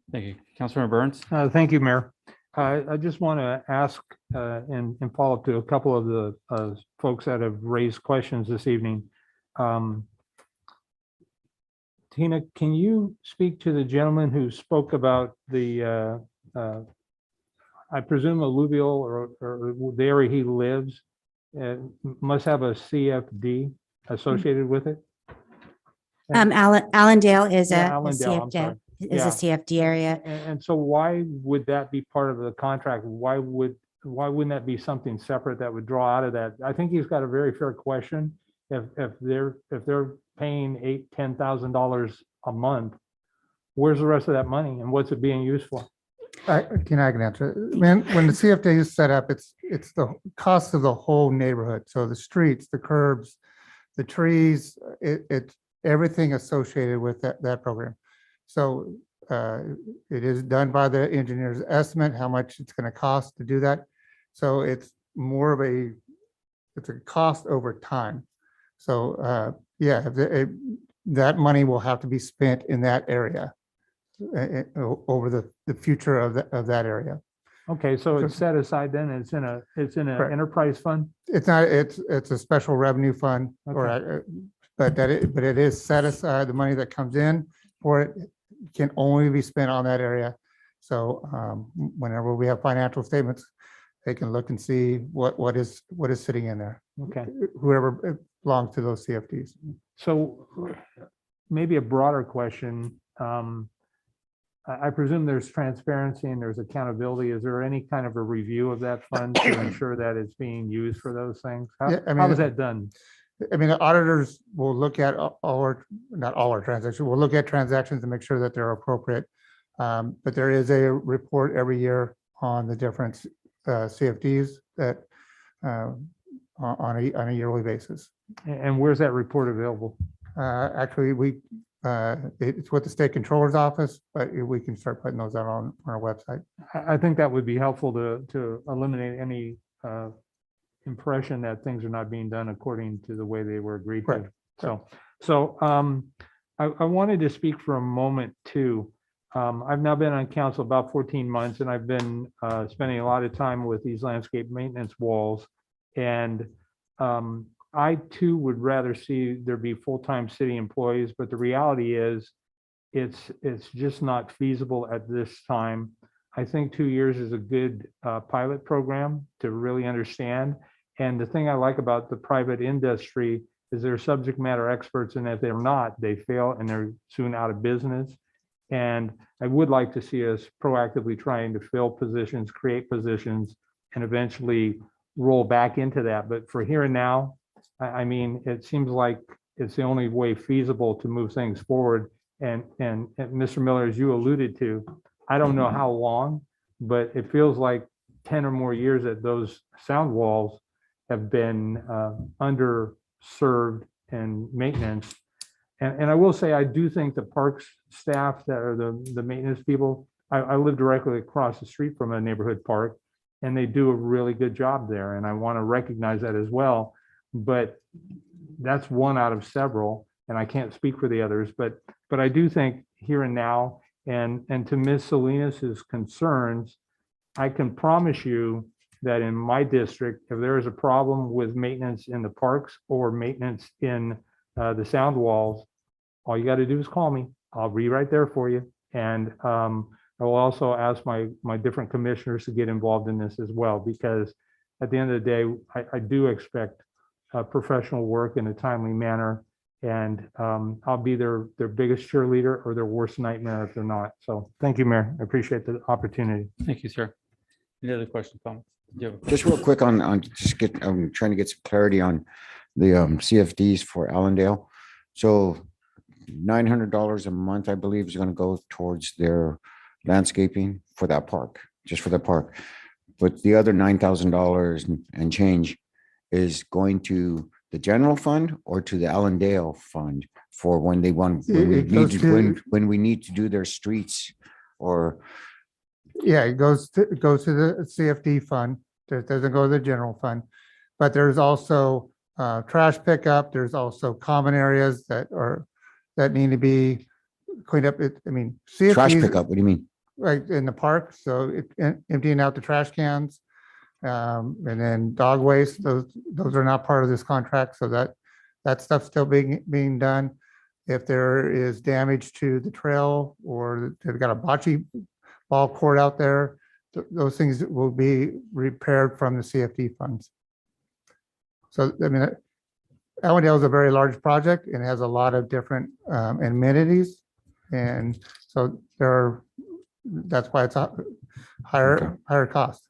A: Thank you. Councilmember Burns.
G: Thank you, Mayor. I just want to ask and follow up to a couple of the folks that have raised questions this evening. Tina, can you speak to the gentleman who spoke about the, I presume alluvial or the area he lives must have a CFD associated with it?
T: Allendale is
G: Yeah,
T: a
G: Allendale, I'm sorry.
T: CFD area.
G: And so why would that be part of the contract? Why wouldn't that be something separate that would draw out of that? I think he's got a very fair question. If they're paying $10,000 a month, where's the rest of that money and what's it being used for?
M: I can answer. When the CFD is set up, it's the cost of the whole neighborhood. So the streets, the curbs, the trees, it's everything associated with that program. So it is done by the engineer's estimate, how much it's going to cost to do that. So it's more of it's a cost over time. So yeah, that money will have to be spent in that area over the future of that area.
G: Okay, so it's set aside then, it's in an
M: Correct.
G: enterprise fund?
M: It's not, it's a special revenue fund, or but it is set aside. The money that comes in for it can only be spent on that area. So whenever we have financial statements, they can look and see what is sitting in there.
G: Okay.
M: Whoever belongs to those CFDs.
G: So maybe a broader question. I presume there's transparency and there's accountability. Is there any kind of a review of that fund to ensure that it's being used for those things? How is that done?
M: I mean, the auditors will look at not all our transactions, we'll look at transactions and make sure that they're appropriate. But there is a report every year on the different CFDs that on a yearly basis.
G: And where's that report available?
M: Actually, it's with the state controller's office, but we can start putting those out on our website.
G: I think that would be helpful to eliminate any impression that things are not being done according to the way they were agreed to. So I wanted to speak for a moment too. I've now been on council about 14 months and I've been spending a lot of time with these landscape maintenance walls. And I too would rather see there be full-time city employees, but the reality is it's just not feasible at this time. I think 2 years is a good pilot program to really understand. And the thing I like about the private industry is they're subject matter experts, and if they're not, they fail and they're soon out of business. And I would like to see us proactively trying to fill positions, create positions, and eventually roll back into that. But for here and now, I mean, it seems like it's the only way feasible to move things forward. And Mr. Miller, as you alluded to, I don't know how long, but it feels like 10 or more years that those sound walls have been underserved and maintenance. And I will say, I do think the parks staff that are the maintenance people, I live directly across the street from a neighborhood park, and they do a really good job there. And I want to recognize that as well. But that's one out of several, and I can't speak for the others, but I do think here and now, and to Ms. Salinas's concerns, I can promise you that in my district, if there is a problem with maintenance in the parks or maintenance in the sound walls, all you got to do is call me. I'll be right there for you. And I will also ask my different commissioners to get involved in this as well, because at the end of the day, I do expect professional work in a timely manner. And I'll be their biggest cheerleader or their worst nightmare if they're not. So thank you, Mayor. I appreciate the opportunity.
A: Thank you, sir. Any other questions, comments? Do you have a
H: Just real quick I'm trying to get some clarity on the CFDs for Allendale. So $900 a month, I believe, is going to go towards their landscaping for that park, just for the park. But the other $9,000 and change is going to the general fund or to the Allendale fund for when they want, when we need to do their streets or.
M: Yeah, it goes to the CFD fund. It doesn't go to the general fund. But there's also trash pickup. There's also common areas that need to be cleaned up. CFDs.
H: Trash pickup, what do you mean?
M: Right in the park. So emptying out the trash cans. And then dog waste, those are not part of this contract. So that stuff's still being done. If there is damage to the trail or they've got a bocce ball court out there, those things will be repaired from the CFD funds. So, Allendale is a very large project and has a lot of different amenities. And so that's why it's a higher cost.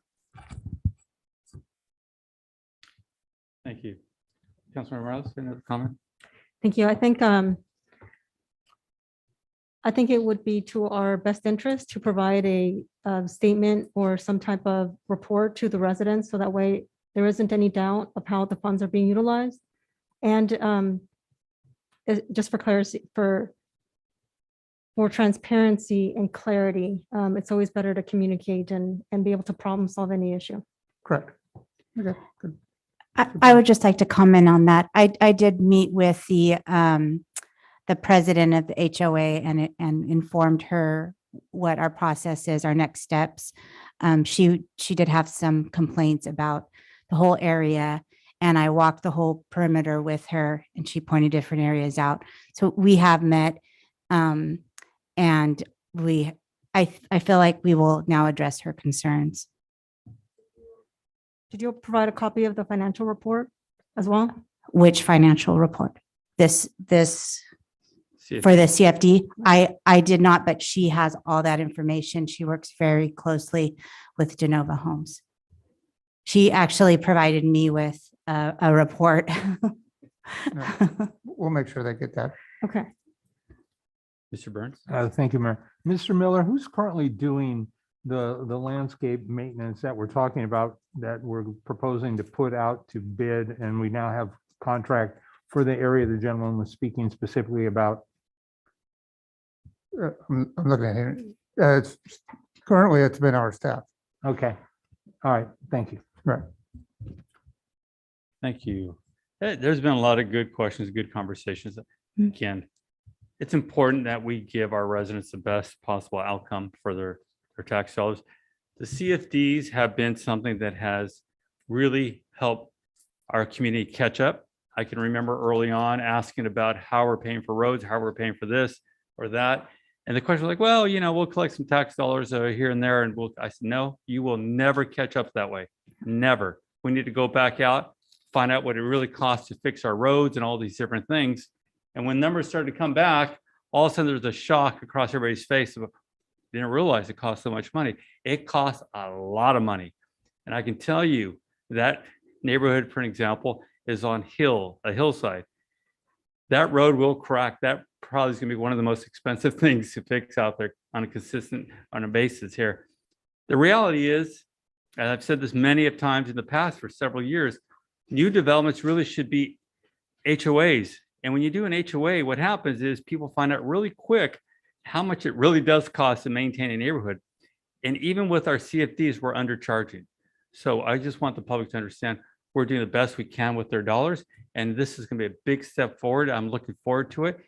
A: Thank you. Councilmember Morales, another comment?
E: Thank you. I think it would be to our best interest to provide a statement or some type of report to the residents, so that way there isn't any doubt of how the funds are being utilized. And just for clarity, for transparency and clarity, it's always better to communicate and be able to problem solve any issue.
M: Correct. Okay, good.
T: I would just like to comment on that. I did meet with the president of the HOA and informed her what our process is, our next steps. She did have some complaints about the whole area, and I walked the whole perimeter with her, and she pointed different areas out. So we have met, and I feel like we will now address her concerns.
E: Did you provide a copy of the financial report as well?
T: Which financial report? This
A: CFD.
T: for the CFD? I did not, but she has all that information. She works very closely with Genova Homes. She actually provided me with a report.
M: We'll make sure they get that.
E: Okay.
A: Mr. Burns?
G: Thank you, Mayor. Mr. Miller, who's currently doing the landscape maintenance that we're talking about, that we're proposing to put out to bid, and we now have contract for the area the gentleman was speaking specifically about?
M: I'm looking at it. Currently, it's been our staff.
G: Okay. All right. Thank you.
M: Right.
A: Thank you. There's been a lot of good questions, good conversations. Again, it's important that we give our residents the best possible outcome for their tax dollars. The CFDs have been something that has really helped our community catch up. I can remember early on asking about how we're paying for roads, how we're paying for this or that. And the question was like, well, we'll collect some tax dollars here and there. And I said, no, you will never catch up that way. Never. We need to go back out, find out what it really costs to fix our roads and all these different things. And when numbers started to come back, all of a sudden there's a shock across everybody's face. Didn't realize it cost so much money. It costs a lot of money. And I can tell you that neighborhood, for an example, is on a hillside. That road will crack. That probably is going to be one of the most expensive things to fix out there on a basis here. The reality is, and I've said this many times in the past for several years, new developments really should be HOAs. And when you do an HOA, what happens is people find out really quick how much it really does cost to maintain a neighborhood. And even with our CFDs, we're undercharging. So I just want the public to understand we're doing the best we can with their dollars. And this is going to be a big step forward. I'm looking forward to it.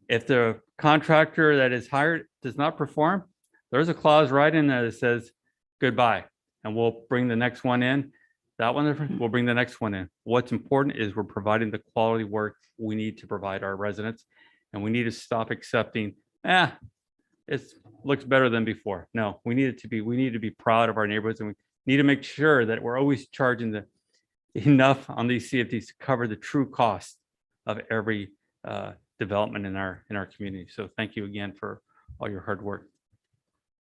A: If the contractor that is hired does not perform, there's a clause right in there that says goodbye, and we'll bring the next one in. That one, we'll bring the next one in. What's important is we're providing the quality work we need to provide our residents, and we need to stop accepting, it's looks better than before. No, we need to be proud of our neighborhoods, and we need to make sure that we're always charging enough on these CFDs to cover the true cost of every development in our community. So thank you again for all your hard work.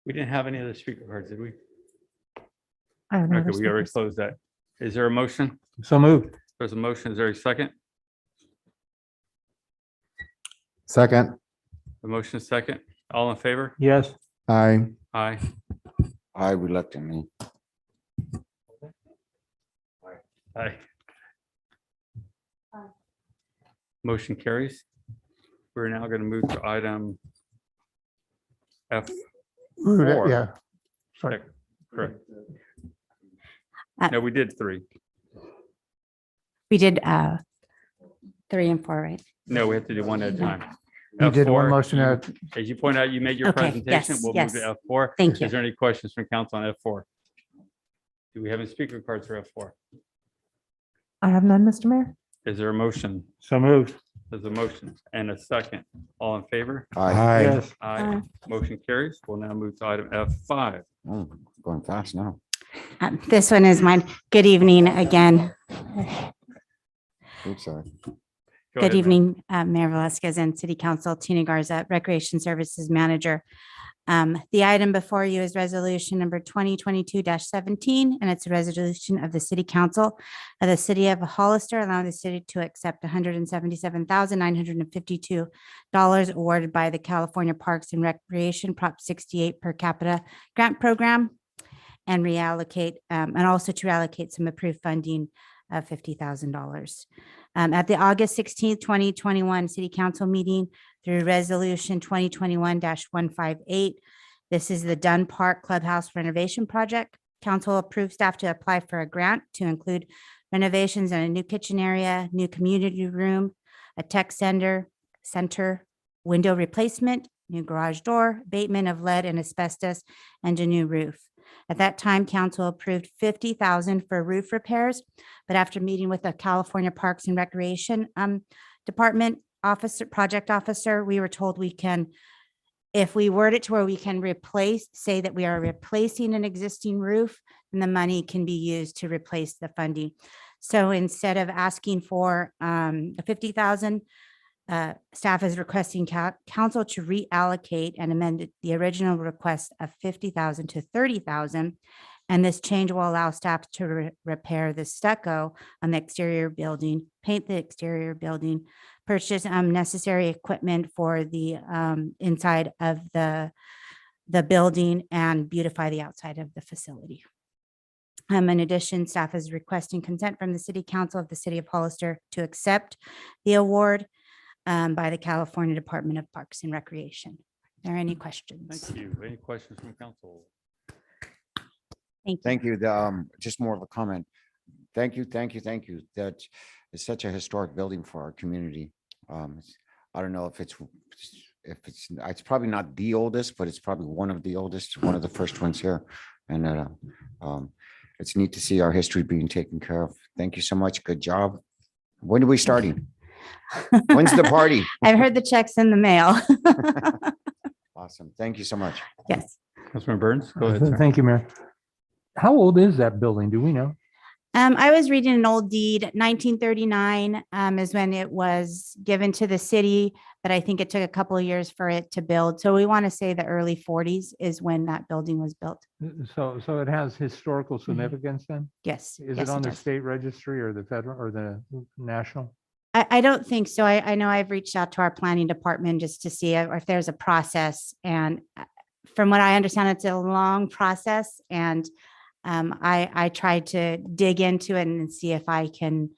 A: We didn't have any other speaker cards, did we?
F: I have no
A: Okay,
F: other
A: we already
F: speakers.
A: closed that. Is there a motion?
G: So moved.
A: There's a motion. Is there a second?
B: Second.
A: The motion is second. All in favor?
G: Yes.
B: Aye.
A: Aye.
H: I reluctantly.
A: Aye. Motion carries. We're now going to move to item F4.
M: Yeah. Sorry.
A: Correct. No, we did 3.
T: We did 3 and 4, right?
A: No, we have to do one at a time.
M: You did one
A: F4,
M: motion at,
A: As you point out, you made your
T: Okay,
A: presentation.
T: yes,
A: We'll
T: yes.
A: move to F4.
T: Thank you.
A: Is there any questions from council on F4? Do we have any speaker cards for F4?
F: I have none, Mr. Mayor.
A: Is there a motion?
G: So moved.
A: There's a motion and a second. All in favor?
H: Aye.
G: Yes.
A: Aye. Motion carries. We'll now move to item F5.
H: Oh, going fast now.
T: This one is mine. Good evening again.
H: Oops, sorry.
A: Go
T: Good
A: ahead, ma'am.
T: evening, Mayor Velasquez and City Council, Tina Garza, Recreation Services Manager. The item before you is resolution number 2022-17, and it's a resolution of the City Council of the City of Hollister, allowing the city to accept $177,952 awarded by the California Parks and Recreation Prop 68 per capita grant program, and reallocate, and also to reallocate some approved funding of $50,000. At the August 16th, 2021 City Council meeting through Resolution 2021-158, this is the Dunn Park Clubhouse renovation project. Council approved staff to apply for a grant to include renovations in a new kitchen area, new community room, a tech center, window replacement, new garage door, abatement of lead and asbestos, and a new roof. At that time, council approved $50,000 for roof repairs, but after meeting with the California Parks and Recreation Department project officer, we were told we can, if we word it to where we can say that we are replacing an existing roof, then the money can be used to replace the funding. So instead of asking for $50,000, staff is requesting council to reallocate and amend the original request of $50,000 to $30,000. And this change will allow staff to repair the stucco on the exterior building, paint the exterior building, purchase necessary equipment for the inside of the building, and beautify the outside of the facility. In addition, staff is requesting consent from the City Council of the City of Hollister to accept the award by the California Department of Parks and Recreation. Are there any questions?
A: Thank you. Any questions from council?
T: Thank you.
H: Thank you. Just more of a comment. Thank you. That is such a historic building for our community. I don't know if it's probably not the oldest, but it's probably one of the oldest, one of the first ones here. And it's neat to see our history being taken care of. Thank you so much. Good job. When are we starting? When's the party?
T: I've heard the checks in the mail.
H: Awesome. Thank you so much.
T: Yes.
A: Councilman Burns, go ahead, sir.
G: Thank you, Mayor. How old is that building? Do we know?
T: I was reading an old deed, 1939 is when it was given to the city, but I think it took a couple of years for it to build. So we want to say the early 40s is when that building was built.
G: So it has historical significance then?
T: Yes.
G: Is
T: yes,
G: it on the
T: does.
G: state registry or the federal or the national?
T: I don't think so. I know I've reached out to our planning department just to see if there's a process. And from what I understand, it's a long process. And I tried to dig into it and see if I can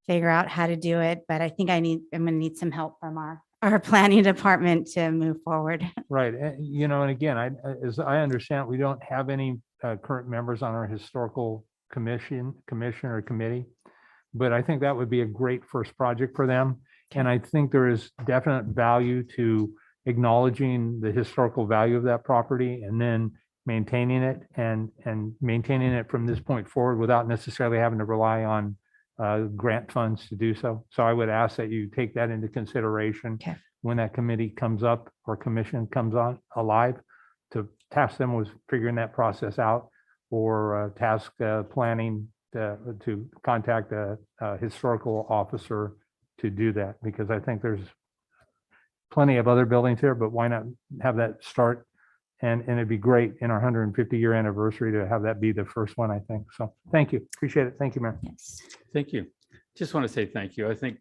T: figure out how to do it. But I think I'm going to need some help from our planning department to move forward.
G: Right. And again, as I understand, we don't have any current members on our historical commission or committee. But I think that would be a great first project for them. And I think there is definite value to acknowledging the historical value of that property and then maintaining it and maintaining it from this point forward without necessarily having to rely on grant funds to do so. So I would ask that you take that into consideration when that committee comes up or commission comes on alive, to task them with figuring that process out, or task planning to contact a historical officer to do that, because I think there's plenty of other buildings here, but why not have that start? And it'd be great in our 150-year anniversary to have that be the first one, I think. So thank you. Appreciate it. Thank you, Mayor.
A: Thank you. Just want to say thank you. I think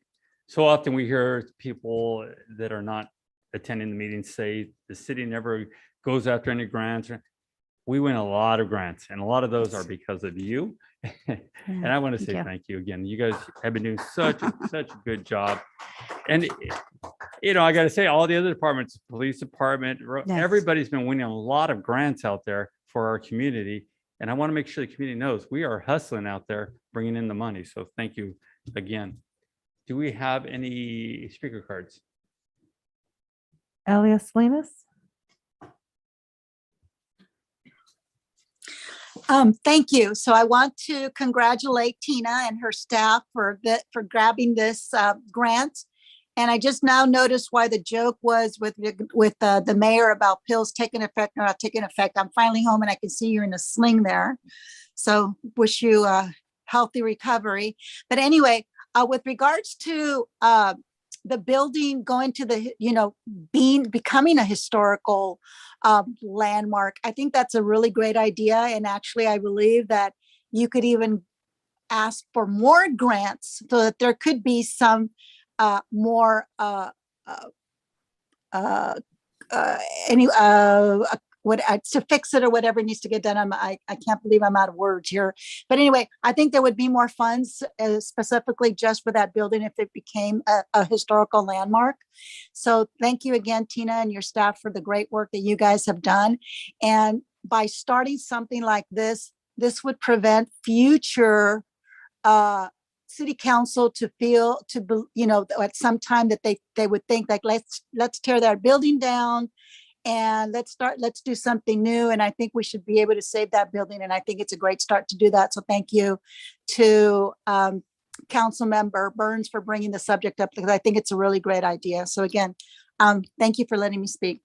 A: so often we hear people that are not attending the meetings say the city never goes after any grants. We win a lot of grants, and a lot of those are because of you. And I want to say thank you again. You guys have been doing such a good job. And you know, I got to say, all the other departments, police department, everybody's been winning a lot of grants out there for our community. And I want to make sure the community knows we are hustling out there, bringing in the money. So thank you again. Do we have any speaker cards?
F: Elias Salinas?
V: Thank you. So I want to congratulate Tina and her staff for grabbing this grant. And I just now noticed why the joke was with the mayor about pills taking effect or not taking effect. I'm finally home and I can see you're in a sling there. So wish you a healthy recovery. But anyway, with regards to the building going to the, becoming a historical landmark, I think that's a really great idea. And actually, I believe that you could even ask for more grants so that there could be some more to fix it or whatever needs to get done. I can't believe I'm out of words here. But anyway, I think there would be more funds specifically just for that building if it became a historical landmark. So thank you again, Tina, and your staff for the great work that you guys have done. And by starting something like this would prevent future city council to feel at some time that they would think like, let's tear that building down and let's do something new. And I think we should be able to save that building. And I think it's a great start to do that. So thank you to Council Member Burns for bringing the subject up, because I think it's a really great idea. So again, thank you for letting me speak.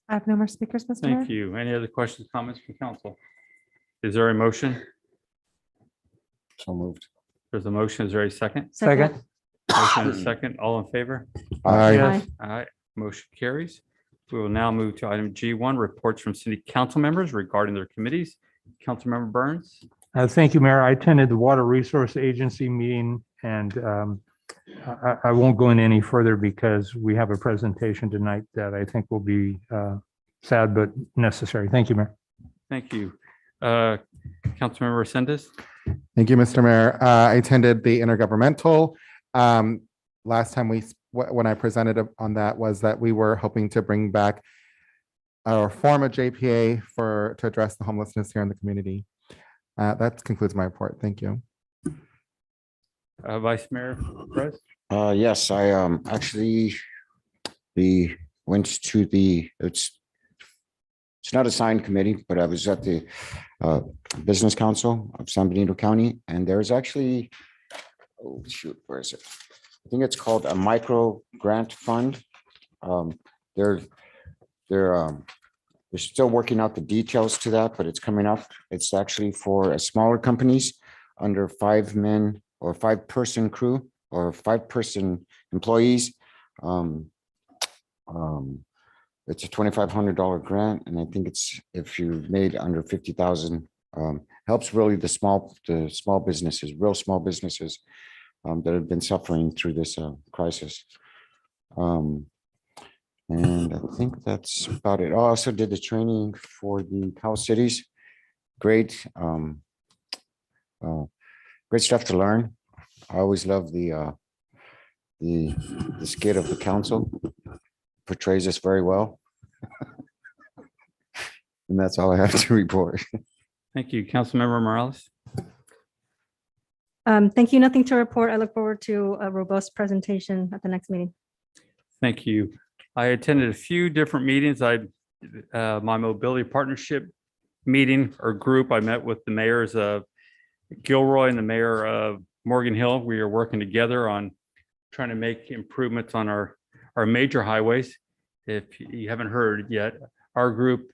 F: I have no more speakers, Mr. Mayor.
A: Thank you. Any other questions, comments from council? Is there a motion?
H: So moved.
A: There's a motion. Is there a second?
G: Second.
A: Motion is second. All in favor?
B: Aye.
G: Yes.
A: Aye. Motion carries. We will now move to item G1, reports from city council members regarding their committees. Councilmember Burns.
G: Thank you, Mayor. I attended the Water Resource Agency meeting, and I won't go into any further because we have a presentation tonight that I think will be sad but necessary. Thank you, Mayor.
A: Thank you. Councilmember Sendes.
B: Thank you, Mr. Mayor. I attended the intergovernmental. Last time when I presented on that was that we were hoping to bring back or form a JPA to address the homelessness here in the community. That concludes my report. Thank you.
A: Vice Mayor Perez.
H: Yes, I actually went to it's not a signed committee, but I was at the Business Council of San Benito County, and there's actually, oh shoot, where is it? I think it's called a micro grant fund. They're still working out the details to that, but it's coming up. It's actually for smaller companies under 5 men or 5-person crew or 5-person employees. It's a $2,500 grant, and I think it's if you made under 50,000, helps really the small businesses, real small businesses that have been suffering through this crisis. And I think that's about it. I also did the training for the Cal Cities. Great, great stuff to learn. I always love the skit of the council. Portrays us very well. And that's all I have to report.
A: Thank you. Councilmember Morales.
E: Thank you. Nothing to report. I look forward to a robust presentation at the next meeting.
A: Thank you. I attended a few different meetings. My mobility partnership meeting or group, I met with the mayors of Gilroy and the mayor of Morgan Hill. We are working together on trying to make improvements on our major highways. If you haven't heard yet, our group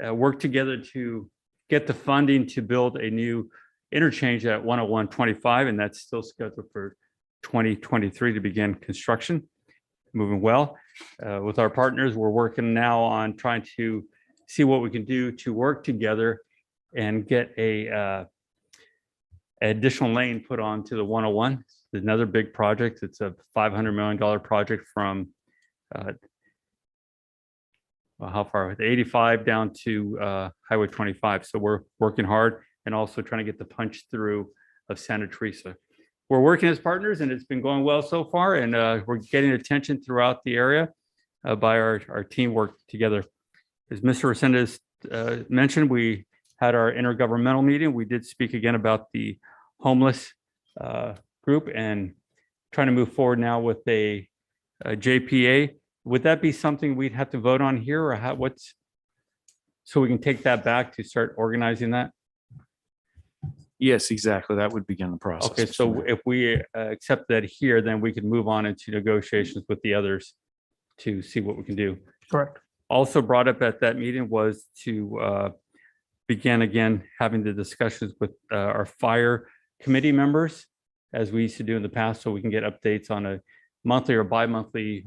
A: worked together to get the funding to build a new interchange at 101-25, and that's still scheduled for 2023 to begin construction. Moving well. With our partners, we're working now on trying to see what we can do to work together and get a additional lane put onto the 101. It's another big project. It's a $500 million project from well, how far? 85 down to Highway 25. So we're working hard and also trying to get the punch through of Santa Teresa. We're working as partners and it's been going well so far, and we're getting attention throughout the area by our team work together. As Mr. Resendez mentioned, we had our intergovernmental meeting. We did speak again about the homeless group and trying to move forward now with a JPA. Would that be something we'd have to vote on here, or what's, so we can take that back to start organizing that?
C: Yes, exactly. That would begin the process.
A: Okay, so if we accept that here, then we can move on into negotiations with the others to see what we can do.
G: Correct.
A: Also brought up at that meeting was to begin again having the discussions with our fire committee members, as we used to do in the past, so we can get updates on a monthly or bi-monthly.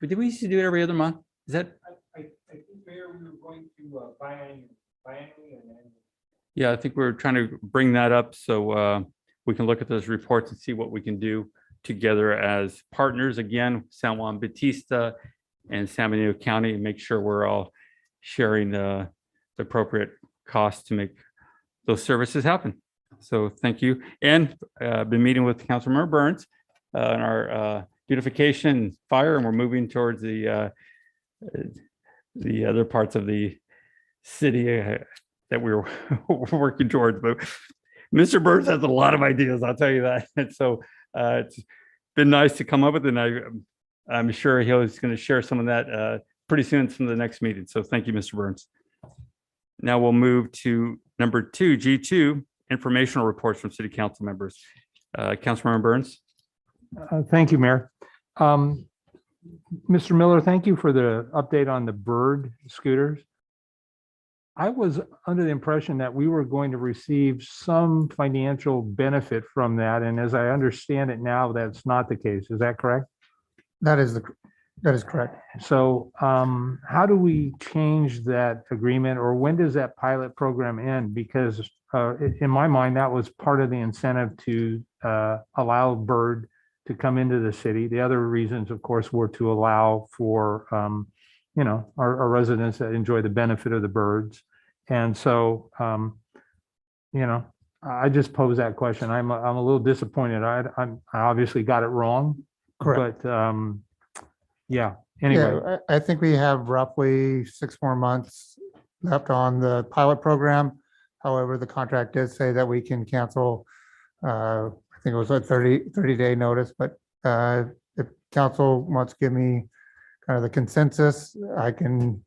A: Did we used to do it every other month? Is that?
G: I think, Mayor, we were going to biannually and then.
A: Yeah, I think we're trying to bring that up so we can look at those reports and see what we can do together as partners. Again, San Juan Bautista and San Benito County, and make sure we're all sharing the appropriate costs to make those services happen. So thank you. And I've been meeting with Councilmember Burns on our beautification fire, and we're moving towards the other parts of the city that we were working towards. But Mr. Burns has a lot of ideas, I'll tell you that. And so it's been nice to come up with it, and I'm sure he's going to share some of that pretty soon from the next meeting. So thank you, Mr. Burns. Now we'll move to number 2, G2, informational reports from city council members. Councilmember Burns.
G: Thank you, Mayor. Mr. Miller, thank you for the update on the bird scooters. I was under the impression that we were going to receive some financial benefit from that. And as I understand it now, that's not the case. Is that correct?
M: That is correct.
G: So how do we change that agreement, or when does that pilot program end? Because in my mind, that was part of the incentive to allow bird to come into the city. The other reasons, of course, were to allow for our residents that enjoy the benefit of the birds. And so, I just pose that question. I'm a little disappointed. I obviously got it wrong.
M: Correct.
G: But yeah, anyway.
M: Yeah, I think we have roughly 6 more months left on the pilot program. However, the contract did say that we can cancel, I think it was a 30-day notice, but if council wants to give me kind of the consensus, I can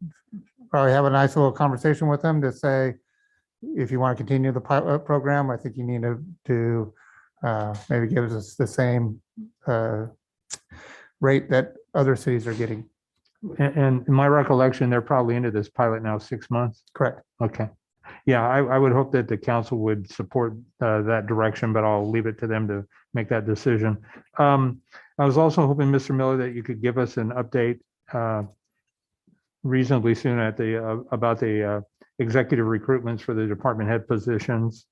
M: probably have a nice little conversation with them to say, if you want to continue the pilot program, I think you need to maybe give us the same rate that other cities are getting.
G: And in my recollection, they're probably into this pilot now 6 months.
M: Correct.
G: Okay. Yeah, I would hope that the council would support that direction, but I'll leave it to them to make that decision. I was also hoping, Mr. Miller, that you could give us an update reasonably soon about the executive recruitments for the department head positions.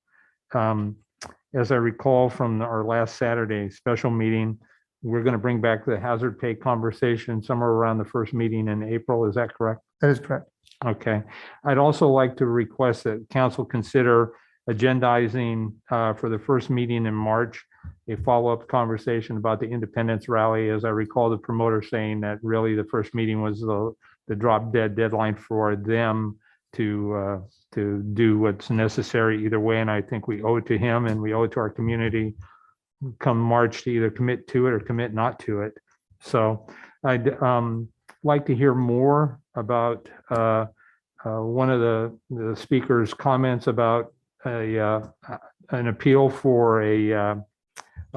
G: As I recall from our last Saturday special meeting, we're going to bring back the hazard pay conversation somewhere around the first meeting in April. Is that correct?
M: That is correct.
G: Okay. I'd also like to request that council consider agendizing for the first meeting in March, a follow-up conversation about the Independence Rally. As I recall, the promoter saying that really the first meeting was the drop dead deadline for them to do what's necessary either way. And I think we owe it to him and we owe it to our community come March to either commit to it or commit not to it. So I'd like to hear more about one of the speaker's comments about an appeal for a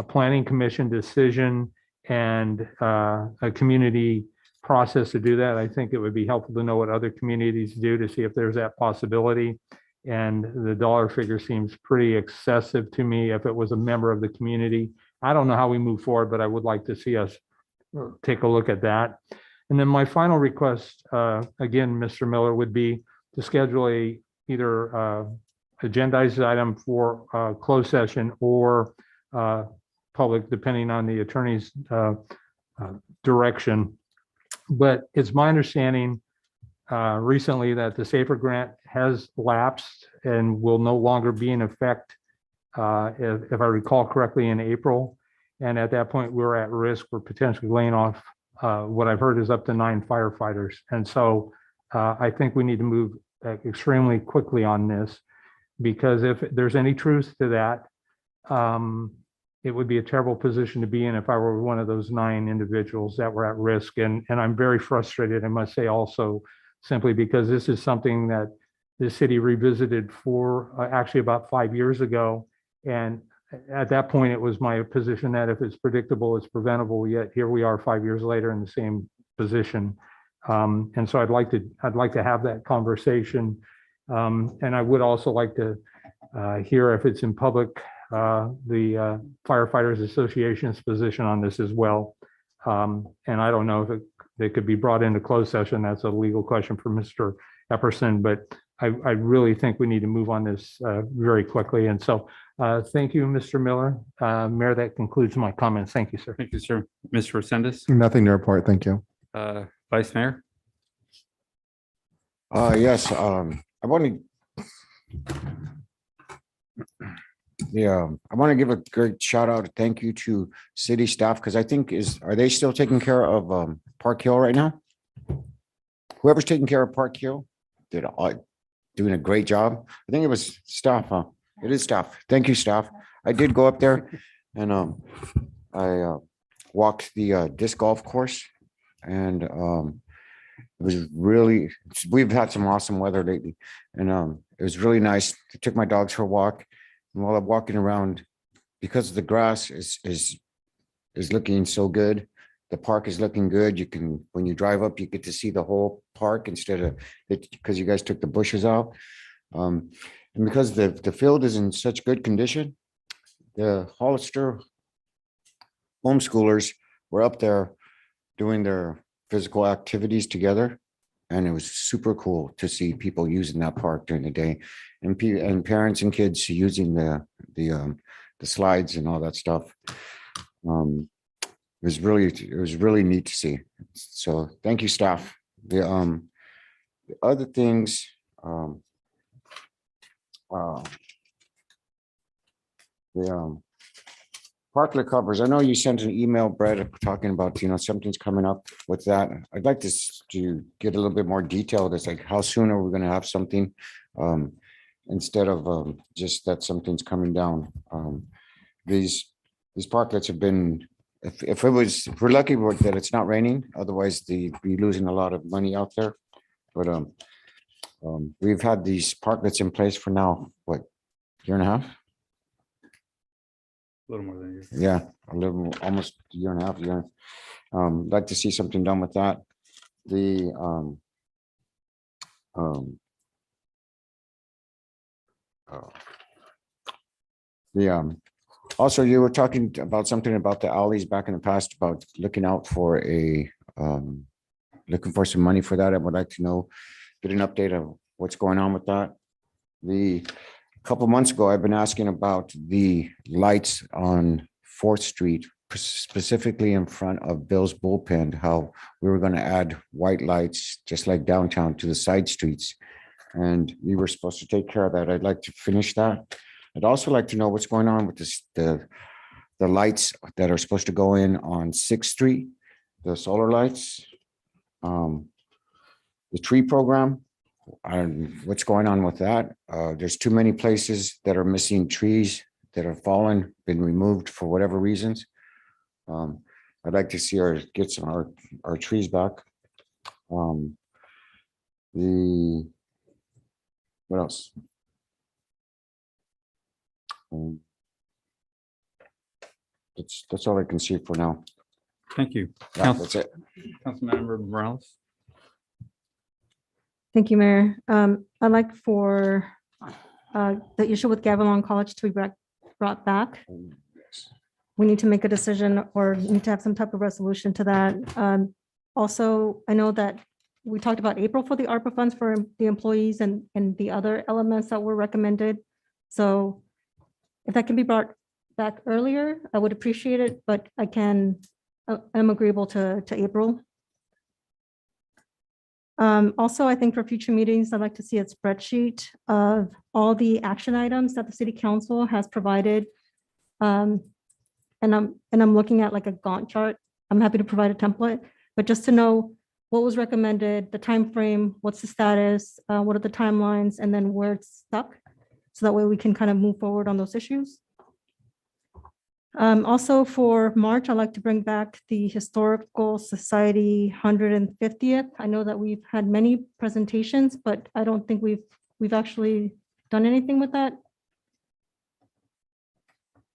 G: planning commission decision and a community process to do that. I think it would be helpful to know what other communities do to see if there's that possibility. And the dollar figure seems pretty excessive to me if it was a member of the community. I don't know how we move forward, but I would like to see us take a look at that. And then my final request, again, Mr. Miller, would be to schedule either agendized item for closed session or public, depending on the attorney's direction. But it's my understanding recently that the SAFER grant has lapsed and will no longer be in effect, if I recall correctly, in April. And at that point, we're at risk for potentially laying off what I've heard is up to 9 firefighters. And so I think we need to move extremely quickly on this, because if there's any truth to that, it would be a terrible position to be in if I were one of those 9 individuals that were at risk. And I'm very frustrated, I must say, also, simply because this is something that the city revisited for actually about 5 years ago. And at that point, it was my position that if it's predictable, it's preventable. Yet here we are 5 years later in the same position. And so I'd like to have that conversation. And I would also like to hear, if it's in public, the Firefighters Association's position on this as well. And I don't know if they could be brought into closed session. That's a legal question for Mr. Epperson, but I really think we need to move on this very quickly. And so thank you, Mr. Miller. Mayor, that concludes my comments. Thank you, sir.
A: Thank you, sir. Mr. Resendez,
B: Nothing to report. Thank you.
A: Vice Mayor.
H: Yes, I want to give a great shout out, thank you to city staff, because I think are they still taking care of Park Hill right now? Whoever's taking care of Park Hill doing a great job. I think it was staff, huh? It is staff. Thank you, staff. I did go up there and I walked the disc golf course, and it was really, we've had some awesome weather lately, and it was really nice. I took my dogs for a walk, and while I'm walking around, because the grass is looking so good, the park is looking good. You can, when you drive up, you get to see the whole park instead of it, because you guys took the bushes out. And because the field is in such good condition, the Hollister homeschoolers were up there doing their physical activities together. And it was super cool to see people using that park during the day, and parents and kids using the slides and all that stuff. It was really neat to see. So thank you, staff. The other things, parklet covers. I know you sent an email, Brett, talking about, something's coming up with that. I'd like to get a little bit more detailed. It's like, how soon are we going to have something, instead of just that something's coming down. These parklets have been, if we're lucky that it's not raining, otherwise they'd be losing a lot of money out there. But we've had these parklets in place for now, what, year and a half?
A: A little more than a year.
H: Yeah, almost a year and a half. Like to see something done with that. Also, you were talking about something about the alleys back in the past, about looking out for looking for some money for that. I would like to know, get an update of what's going on with that. A couple months ago, I've been asking about the lights on 4th Street, specifically in front of Bill's Bullpen, how we were going to add white lights, just like downtown, to the side streets. And we were supposed to take care of that. I'd like to finish that. I'd also like to know what's going on with the lights that are supposed to go in on 6th Street, the solar lights, the tree program. What's going on with that? There's too many places that are missing trees that are fallen, been removed for whatever reasons. I'd like to see get some our trees back. What else? That's all I can see for now.
A: Thank you.
H: Yeah, that's it.
A: Councilmember Morales.
E: Thank you, Mayor. I'd like for the issue with Gavilan College to be brought back. We need to make a decision or need to have some type of resolution to that. Also, I know that we talked about April for the ARPA funds for the employees and the other elements that were recommended. So if that can be brought back earlier, I would appreciate it, but I'm agreeable to April. Also, I think for future meetings, I'd like to see a spreadsheet of all the action items that the city council has provided. And I'm looking at like a Gantt chart. I'm happy to provide a template, but just to know what was recommended, the time frame, what's the status, what are the timelines, and then where it's stuck. So that way we can kind of move forward on those issues. Also for March, I'd like to bring back the Historical Society 150th. I know that we've had many presentations, but I don't think we've actually done anything with that.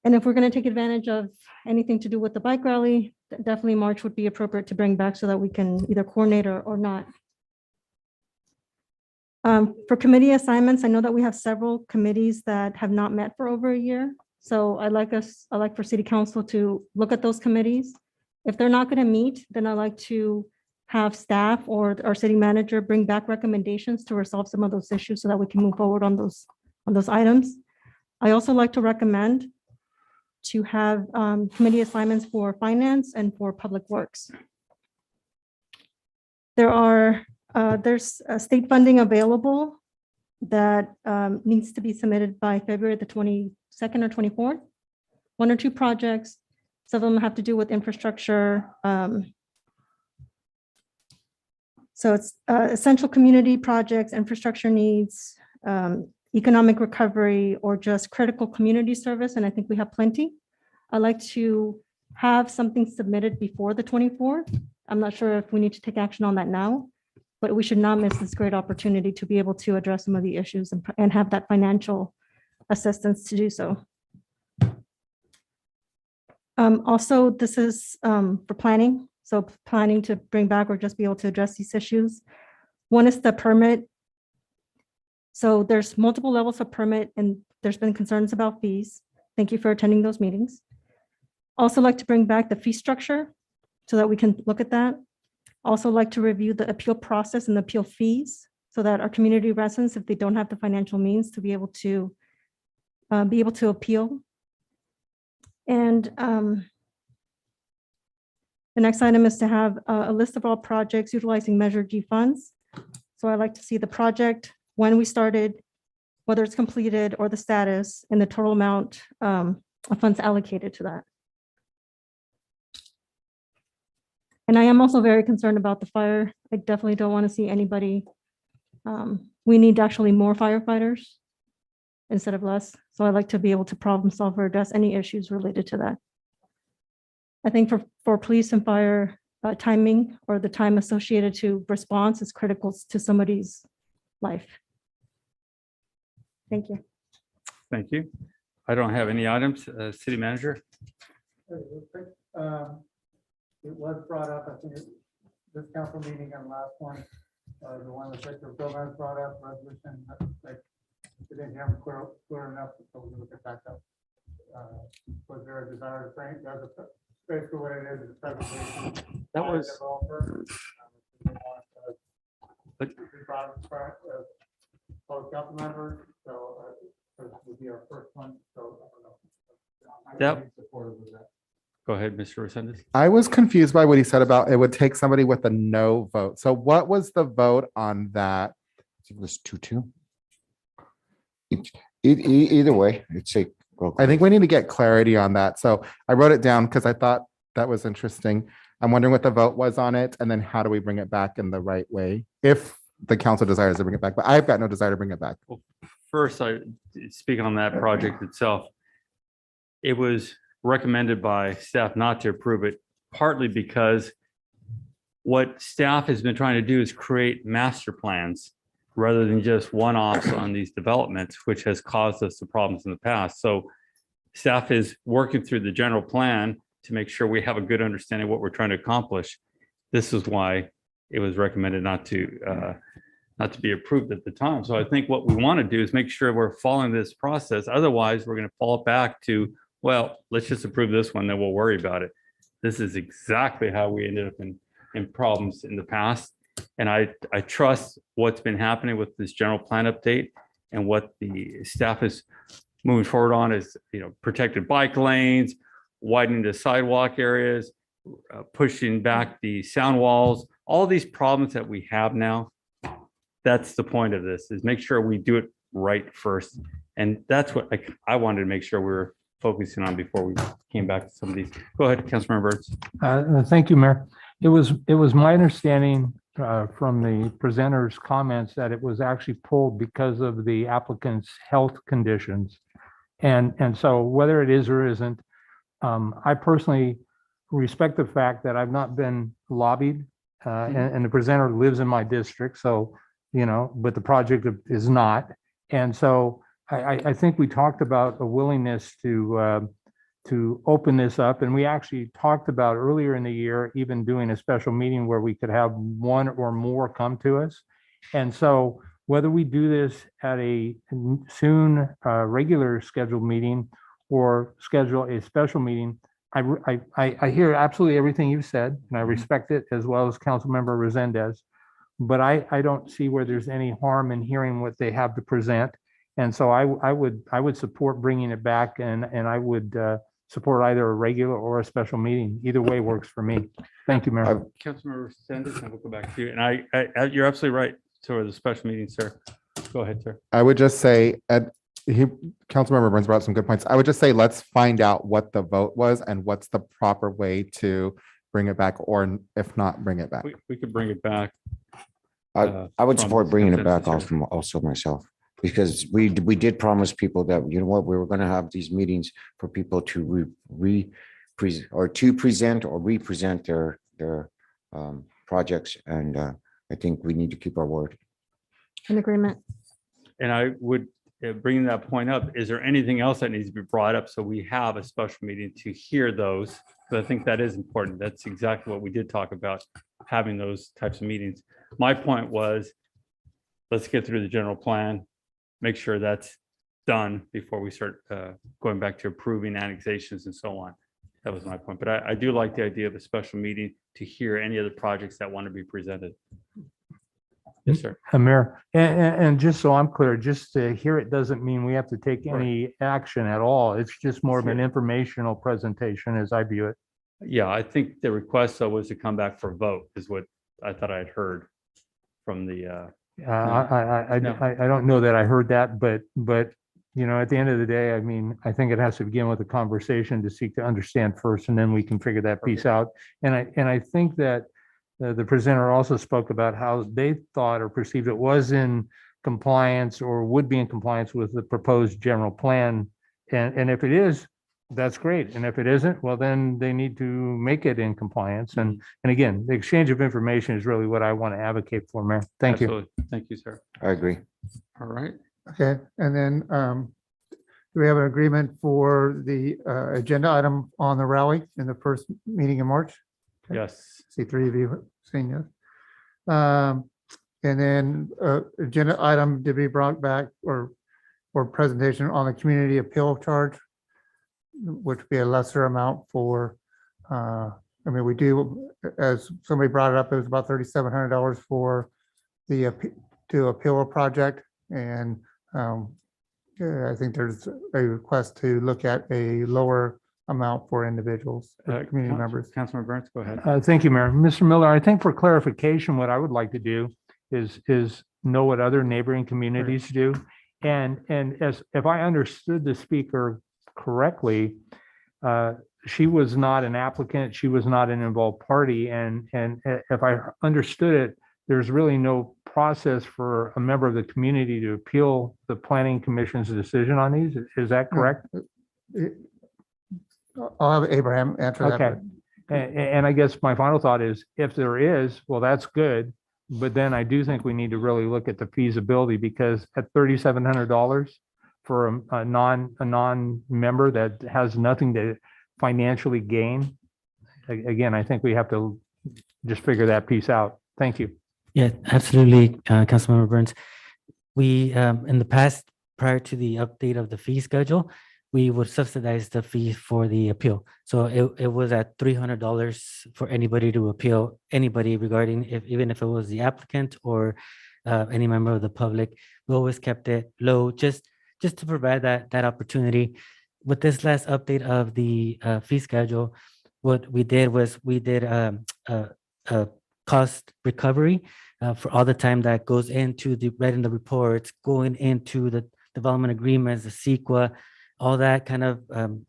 E: And if we're going to take advantage of anything to do with the bike rally, definitely March would be appropriate to bring back so that we can either coordinate or not. For committee assignments, I know that we have several committees that have not met for over a year. So I'd like for city council to look at those committees. If they're not going to meet, then I'd like to have staff or our city manager bring back recommendations to resolve some of those issues so that we can move forward on those items. I also like to recommend to have committee assignments for finance and for public works. There's state funding available that needs to be submitted by February the 22nd or 24th. One or two projects. Some of them have to do with infrastructure. So it's essential community projects, infrastructure needs, economic recovery, or just critical community service. And I think we have plenty. I'd like to have something submitted before the 24th. I'm not sure if we need to take action on that now, but we should not miss this great opportunity to be able to address some of the issues and have that financial assistance to do so. Also, this is for planning. So planning to bring back or just be able to address these issues. One is the permit. So there's multiple levels of permit and there's been concerns about fees. Thank you for attending those meetings. Also like to bring back the fee structure so that we can look at that. Also like to review the appeal process and the appeal fees so that our community residents, if they don't have the financial means to be able to appeal. And the next item is to have a list of all projects utilizing Measure G funds. So I'd like to see the project, when we started, whether it's completed or the status and the total amount of funds allocated to that. And I am also very concerned about the fire. I definitely don't want to see anybody. We need actually more firefighters instead of less. So I'd like to be able to problem solve or address any issues related to that. I think for police and fire timing or the time associated to response is critical to somebody's life. Thank you.
A: Thank you. I don't have any items. City manager.
M: It was brought up, I think, this council meeting and last one, the one that Victor Gomez brought up, resolution, like, we didn't have clear enough, so we're gonna look at that up. Was there a desire to bring, that's basically what it is a presentation.
A: That was.
M: Developer. We brought it both council members, so this would be our first one, so I don't know.
A: Yep.
M: Supportive of that.
A: Go ahead, Mr. Resendez.
B: I was confused by what he said about it would take somebody with a no vote. So what was the vote on that?
H: It was 2-2. Either way, it's a.
B: I think we need to get clarity on that. So I wrote it down because I thought that was interesting. I'm wondering what the vote was on it and then how do we bring it back in the right way? If the council desires to bring it back, but I've got no desire to bring it back.
A: Well, first, I speak on that project itself. It was recommended by staff not to approve it, partly because what staff has been trying to do is create master plans rather than just one-offs on these developments, which has caused us the problems in the past. So staff is working through the general plan to make sure we have a good understanding of what we're trying to accomplish. This is why it was recommended not to be approved at the time. So I think what we want to do is make sure we're following this process. Otherwise, we're going to fall back to, well, let's just approve this one, then we'll worry about it. This is exactly how we ended up in problems in the past. And I trust what's been happening with this general plan update and what the staff is moving forward on is, protected bike lanes, widening the sidewalk areas, pushing back the sound walls, all these problems that we have now. That's the point of this, is make sure we do it right first. And that's what I wanted to make sure we were focusing on before we came back to some of these. Go ahead, Councilmember Burns.
G: Thank you, Mayor. It was my understanding from the presenter's comments that it was actually pulled because of the applicant's health conditions. And so whether it is or isn't, I personally respect the fact that I've not been lobbied and the presenter lives in my district. So, but the project is not. And so I think we talked about a willingness to open this up. And we actually talked about earlier in the year, even doing a special meeting where we could have one or more come to us. And so whether we do this at a soon regular scheduled meeting or schedule a special meeting, I hear absolutely everything you've said, and I respect it, as well as Councilmember Resendez. But I don't see where there's any harm in hearing what they have to present. And so I would support bringing it back, and I would support either a regular or a special meeting. Either way works for me. Thank you, Mayor.
A: Councilmember Resendez, and we'll go back to you. And you're absolutely right. So the special meeting, sir. Go ahead, sir.
B: I would just say, Councilmember Burns brought up some good points. I would just say, let's find out what the vote was and what's the proper way to bring it back, or if not, bring it back.
A: We could bring it back.
H: I would
A: from
H: support bringing it back
A: consensus
H: also myself, because we did promise people that, we were going to have these meetings for people to present or represent their projects. And I think we need to keep our word.
E: In agreement.
A: And I would, bringing that point up, is there anything else that needs to be brought up so we have a special meeting to hear those? But I think that is important. That's exactly what we did talk about, having those types of meetings. My point was, let's get through the general plan, make sure that's done before we start going back to approving annexations and so on. That was my point. But I do like the idea of a special meeting to hear any of the projects that want to be presented. Yes, sir.
G: Mayor, and just so I'm clear, just to hear it doesn't mean we have to take any action at all. It's just more of an informational presentation as I view it.
A: Yeah, I think the request though was to come back for a vote, is what I thought I had heard from the.
G: I don't know that I heard that, but at the end of the day, I mean, I think it has to begin with a conversation to seek to understand first, and then we can figure that piece out. And I think that the presenter also spoke about how they thought or perceived it was in compliance or would be in compliance with the proposed general plan. And if it is, that's great. And if it isn't, well, then they need to make it in compliance. And again, the exchange of information is really what I want to advocate for, Mayor. Thank you.
A: Absolutely. Thank you, sir.
H: I agree.
A: All right.
M: Okay, and then do we have an agreement for the agenda item on the rally in the first meeting in March? Okay.
A: Yes.
M: See three of you saying yes. And then agenda item to be brought back or presentation on the community appeal charge, which would be a lesser amount for, we do, as somebody brought it up, it was about $3,700 for the to appeal a project. And I think there's a request to look at a lower amount for individuals, community members.
A: Councilman Burns, go ahead.
G: Thank you, Mayor. Mr. Miller, I think for clarification, what I would like to do is know what other neighboring communities do. And as if I understood the speaker correctly, she was not an applicant, she was not an involved party. And if I understood it, there's really no process for a member of the community to appeal the planning commission's decision on these. Is that correct?
M: I'll have Abraham answer that.
G: Okay. And I guess my final thought is, if there is, well, that's good. But then I do think we need to really look at the feasibility, because at $3,700 for a non-member that has nothing to financially gain. Again, I think we have to just figure that piece out. Thank you.
D: Yeah, absolutely, Councilmember Burns. We, in the past, prior to the update of the fee schedule, we would subsidize the fee for the appeal. So it was at $300 for anybody to appeal, anybody regarding, even if it was the applicant or any member of the public. We always kept it low, just to provide that opportunity. With this last update of the fee schedule, what we did was we did a cost recovery for all the time that goes into the writing the reports, going into the development agreements, the CEQA, all that kind of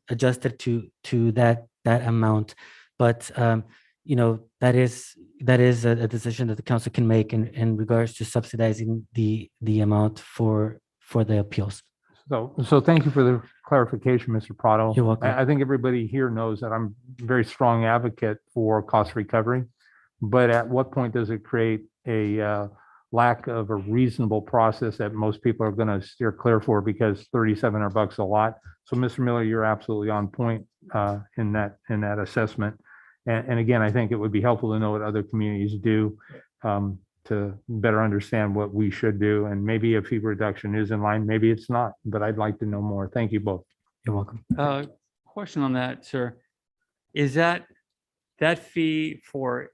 D: adjusted to that amount. But that is a decision that the council can make in regards to subsidizing the amount for the appeals.
G: So thank you for the clarification, Mr. Prado.
D: You're welcome.
G: I think everybody here knows that I'm a very strong advocate for cost recovery. But at what point does it create a lack of a reasonable process that most people are going to steer clear for, because $3,700 a lot? So Mr. Miller, you're absolutely on point in that assessment. And again, I think it would be helpful to know what other communities do to better understand what we should do. And maybe a fee reduction is in line, maybe it's not, but I'd like to know more. Thank you both.
D: You're welcome.
A: Question on that, sir. Is that fee for,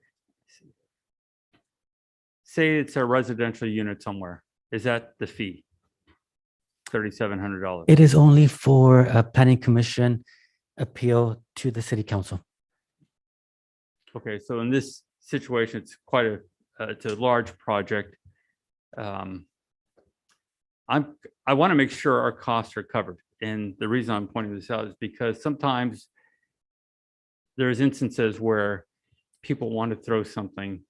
A: say it's a residential unit somewhere, is that the fee? $3,700?
D: It is only for a planning commission appeal to the city council.
A: Okay, so in this situation, it's quite it's a large project. I want to make sure our costs are covered. And the reason I'm pointing this out is because sometimes there's instances where people want to throw something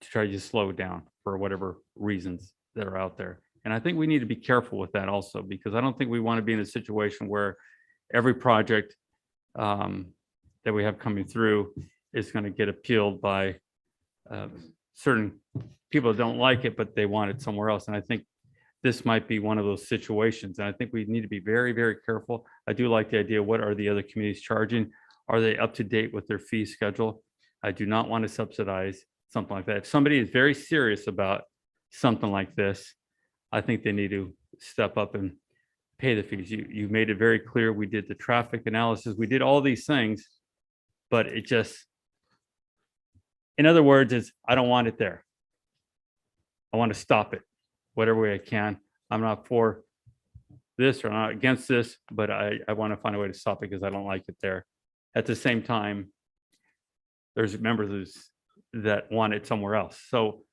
A: to try to slow it down for whatever reasons that are out there. And I think we need to be careful with that also, because I don't think we want to be in a situation where every project that we have coming through is going to get appealed by certain people that don't like it, but they want it somewhere else. And I think this might be one of those situations. And I think we need to be very, very careful. I do like the idea, what are the other communities charging? Are they up to date with their fee schedule? I do not want to subsidize something like that. If somebody is very serious about something like this, I think they need to step up and pay the fees. You made it very clear. We did the traffic analysis. We did all these things, but it just, in other words, is I don't want it there. I want to stop it whatever way I can. I'm not for this or not against this, but I want to find a way to stop it because I don't like it there. At the same time, there's members that want it somewhere else. So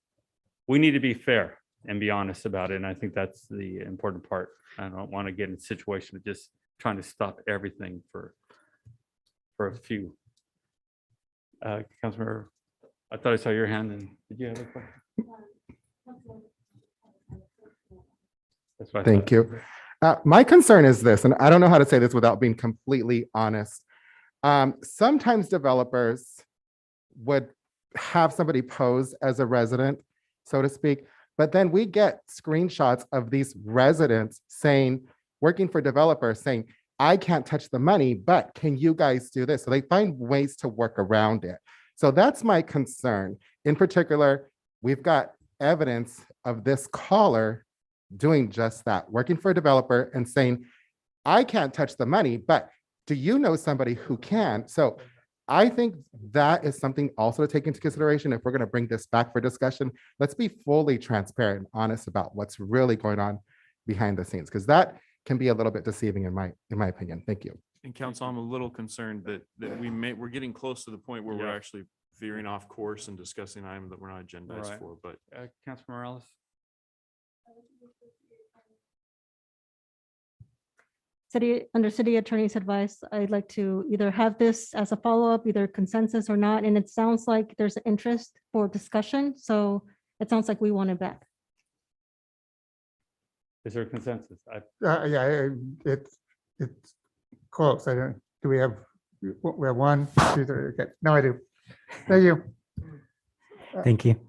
A: we need to be fair and be honest about it. And I think that's the important part. I don't want to get in a situation of just trying to stop everything for a few. Councilmember, I thought I saw your hand, and did you have a question? That's what I
B: Thank
A: thought.
B: you. My concern is this, and I don't know how to say this without being completely honest. Sometimes developers would have somebody pose as a resident, so to speak, but then we get screenshots of these residents saying, working for developers saying, I can't touch the money, but can you guys do this? So they find ways to work around it. So that's my concern. In particular, we've got evidence of this caller doing just that, working for a developer and saying, I can't touch the money, but do you know somebody who can? So I think that is something also to take into consideration. If we're going to bring this back for discussion, let's be fully transparent and honest about what's really going on behind the scenes, because that can be a little bit deceiving in my opinion. Thank you.
C: And council, I'm a little concerned that we're getting close to the point where we're actually veering off course and discussing items that we're not agendized
A: Right.
C: for, but.
A: Councilor Morales?
E: Under city attorney's advice, I'd like to either have this as a follow-up, either consensus or not, and it sounds like there's an interest for discussion, so it sounds like we want it back.
A: Is there a consensus?
M: Yeah, it's close. I don't, do we have 1, 2, 3? Okay, no, I do. Thank you.
D: Thank you.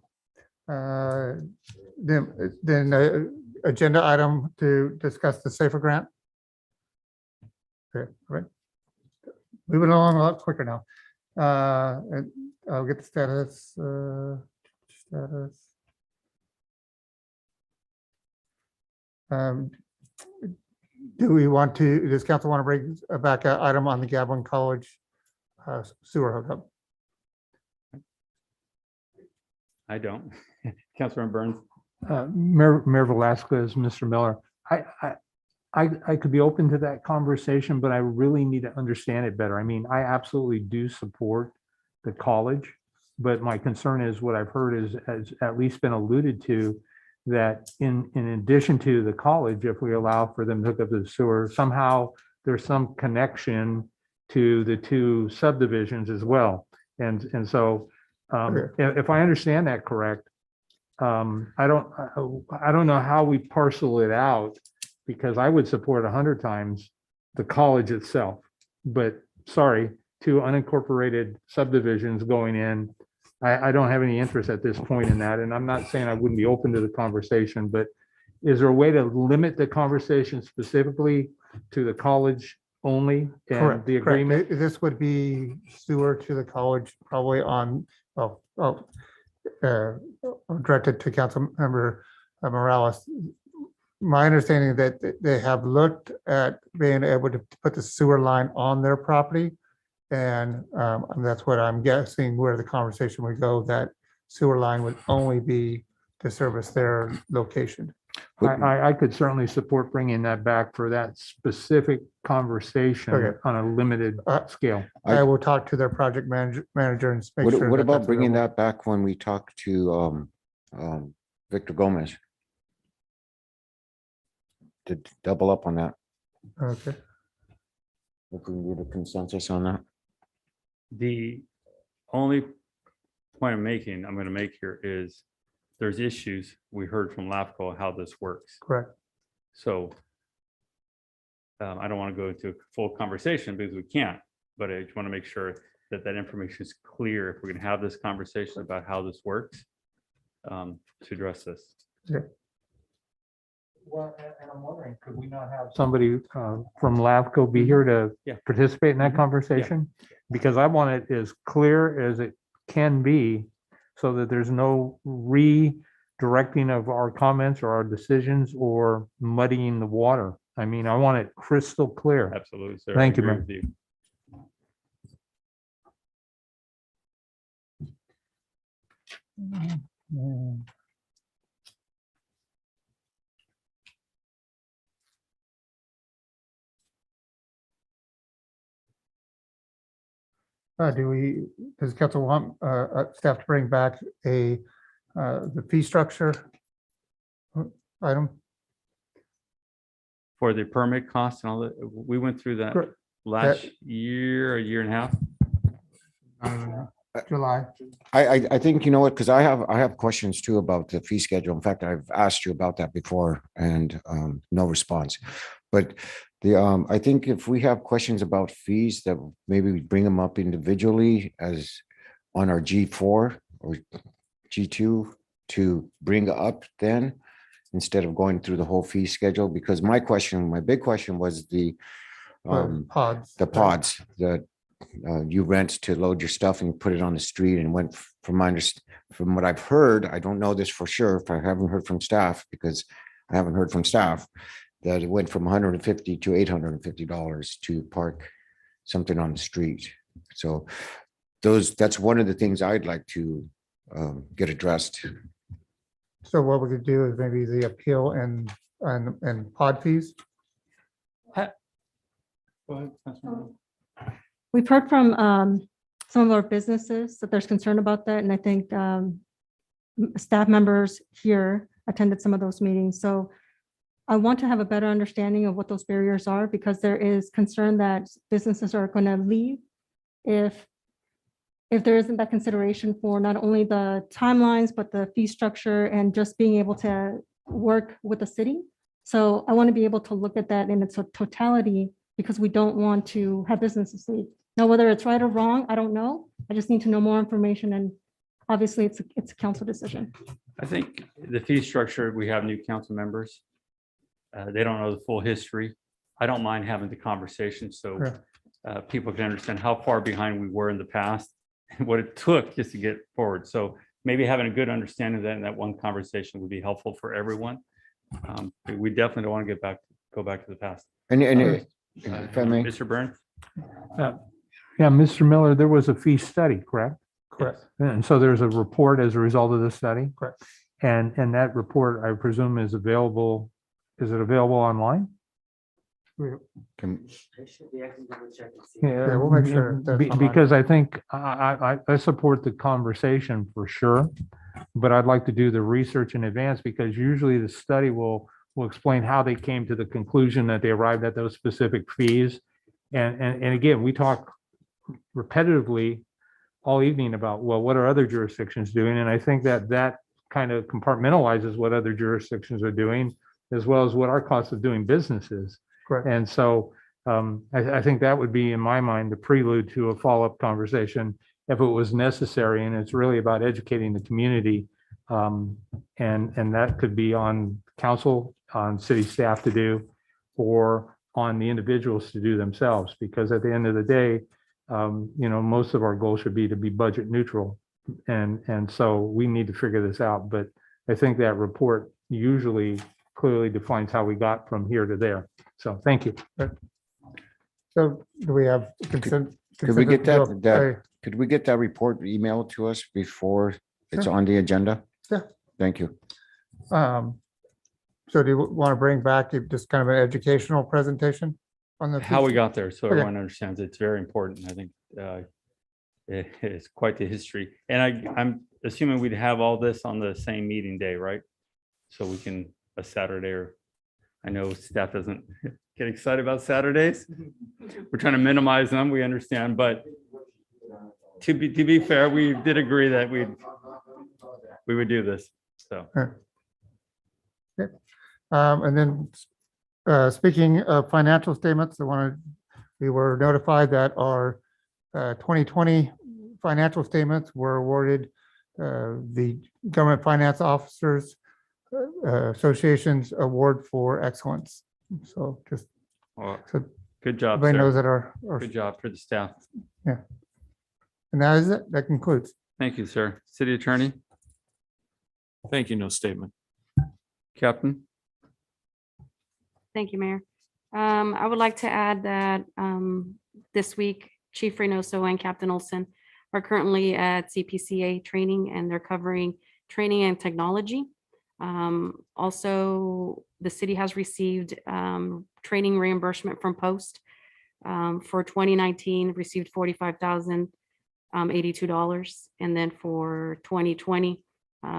M: Then agenda item to discuss the SAFER grant. Okay, all right. Moving along a lot quicker now. And I'll get the status. Status. Do we want to, does council want to bring back an item on the Gatlin College sewer hookup?
A: I don't. Councilmember Burns.
G: Mayor Velasquez, Mr. Miller, I could be open to that conversation, but I really need to understand it better. I mean, I absolutely do support the college, but my concern is what I've heard is, has at least been alluded to, that in addition to the college, if we allow for them to hook up to the sewer, somehow there's some connection to the two subdivisions as well. And so if I understand that correct, I don't know how we parcel it out, because I would support 100 times the college itself. But sorry, two unincorporated subdivisions going in, I don't have any interest at this point in that. And I'm not saying I wouldn't be open to the conversation, but is there a way to limit the conversation specifically to the college only and
M: Correct,
G: the
M: correct.
G: agreement?
M: This would be sewer to the college, probably on, directed to Councilmember Morales. My understanding that they have looked at being able to put the sewer line on their property. And that's what I'm guessing where the conversation would go, that sewer line would only be to service their location.
G: I could certainly support bringing that back for that specific conversation
M: Okay.
G: on a limited scale.
M: I will talk to their project manager and make sure.
H: What
M: that
H: about
M: that's
H: bringing
M: available.
H: that back when we talk to Victor Gomez? To double up on that.
M: Okay.
H: If we can get a consensus on that.
A: The only point I'm going to make here is there's issues. We heard from LAFCO how this works.
M: Correct.
A: So I don't want to go into a full conversation because we can't, but I just want to make sure that that information is clear if we're going to have this conversation about how this works to address this.
M: Okay.
G: Well, and I'm wondering, could we not have somebody from LAFCO be here to participate in that conversation? Because I want it as clear as it can be so that there's no redirecting of our comments or our decisions or muddying the water. I mean, I want it crystal clear.
A: Absolutely, sir.
G: Thank
A: I
G: you,
A: agree
G: Mayor.
A: with you.
M: Does council want staff to bring back the fee structure item?
A: For the permit costs and all that, we went through that
M: Correct.
A: last year, a year and a half.
M: July.
H: I think, you know what, because I have questions too about the fee schedule. In fact, I've asked you about that before and no response. But I think if we have questions about fees, that maybe we bring them up individually as on our G4 or G2 to bring up then, instead of going through the whole fee schedule. Because my big question was the
M: pods
H: that you rent to load your stuff and put it on the street, and went from what I've heard, I don't know this for sure if I haven't heard from staff, because I haven't heard from staff, that it went from $150 to $850 to park something on the street. So that's one of the things I'd like to get addressed.
M: So what we could do is maybe the appeal and pod fees.
E: We've heard from some of our businesses that there's concern about that, and I think staff members here attended some of those meetings. So I want to have a better understanding of what those barriers are, because there is concern that businesses are going to leave if there isn't that consideration for not only the timelines, but the fee structure and just being able to work with the city. So I want to be able to look at that in its totality, because we don't want to have businesses leave. Now, whether it's right or wrong, I don't know. I just need to know more information, and obviously it's a council decision.
A: I think the fee structure, we have new council members. They don't know the full history I don't mind having the conversation so
G: Sure.
A: people can understand how far behind we were in the past and what it took just to get forward. So maybe having a good understanding of that in that one conversation would be helpful for everyone. We definitely don't want to go back to the past.
H: And if I may,
A: Mr. Burns?
G: Yeah, Mr. Miller, there was a fee study, correct?
M: Correct.
G: And so there's a report as a result of this study?
M: Correct.
G: And that report, I presume, is available, is it available online?
H: can-
M: Yeah, we'll make sure that's online.
G: Because I think I support the conversation for sure, but I'd like to do the research in advance because usually the study will explain how they came to the conclusion that they arrived at those specific fees. And again, we talk repetitively all evening about, well, what are other jurisdictions doing? And I think that kind of compartmentalizes what other jurisdictions are doing, as well as what our cost of doing business is.
M: Correct.
G: And so I think that would be, in my mind, the prelude to a follow-up conversation if it was necessary. And it's really about educating the community. And that could be on council, on city staff to do, or on the individuals to do themselves. Because at the end of the day, most of our goals should be to be budget neutral. And so we need to figure this out. But I think that report usually clearly defines how we got from here to there. So thank you.
M: So do we have consent?
H: Could we get
M: consent to
H: could we get that report emailed to us before it's
M: Sure.
H: on the agenda?
M: Yeah.
H: Thank you.
M: So do you want to bring back just kind of an educational presentation on the?
A: How we got there, so
M: Okay.
A: everyone understands. It's very important. I think it's quite the history. And I'm assuming we'd have all this on the same meeting day, right? So we can, a Saturday, or I know staff doesn't get excited about Saturdays. We're trying to minimize them, we understand, but to be fair, we did agree that we would do this, so.
M: Okay. And then speaking of financial statements, we were notified that our 2020 financial statements were awarded the Government Finance Officers Association's Award for Excellence. So just
A: Well,
M: so
A: good job,
M: everybody knows
A: sir.
M: that our
A: Good job for the staff.
M: yeah. And that is it. That concludes.
A: Thank you, sir. City Attorney,
C: Thank you. No statement.
A: Captain?
N: Thank you, Mayor. I would like to add that this week, Chief Reynoso and Captain Olson are currently at CPCA training, and they're covering training and technology. Also, the city has received training reimbursement from Post. For 2019, received $45,082. And then for 2020,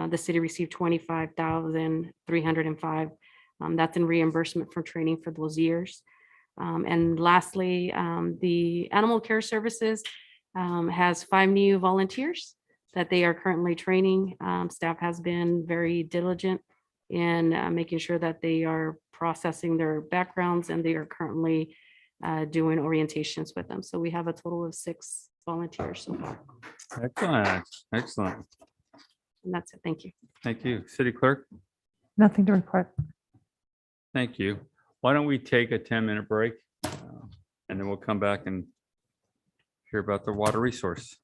N: the city received $25,305. That's in reimbursement for training for those years. And lastly, the Animal Care Services has 5 new volunteers that they are currently training. Staff has been very diligent in making sure that they are processing their backgrounds, and they are currently doing orientations with them. So we have a total of 6 volunteers so far.
A: Excellent, excellent.
N: And that's it. Thank you.
A: Thank you. City Clerk?
F: Nothing to report.
A: Thank you. Why don't we take a 10-minute break? And then we'll come back and hear about the water resource.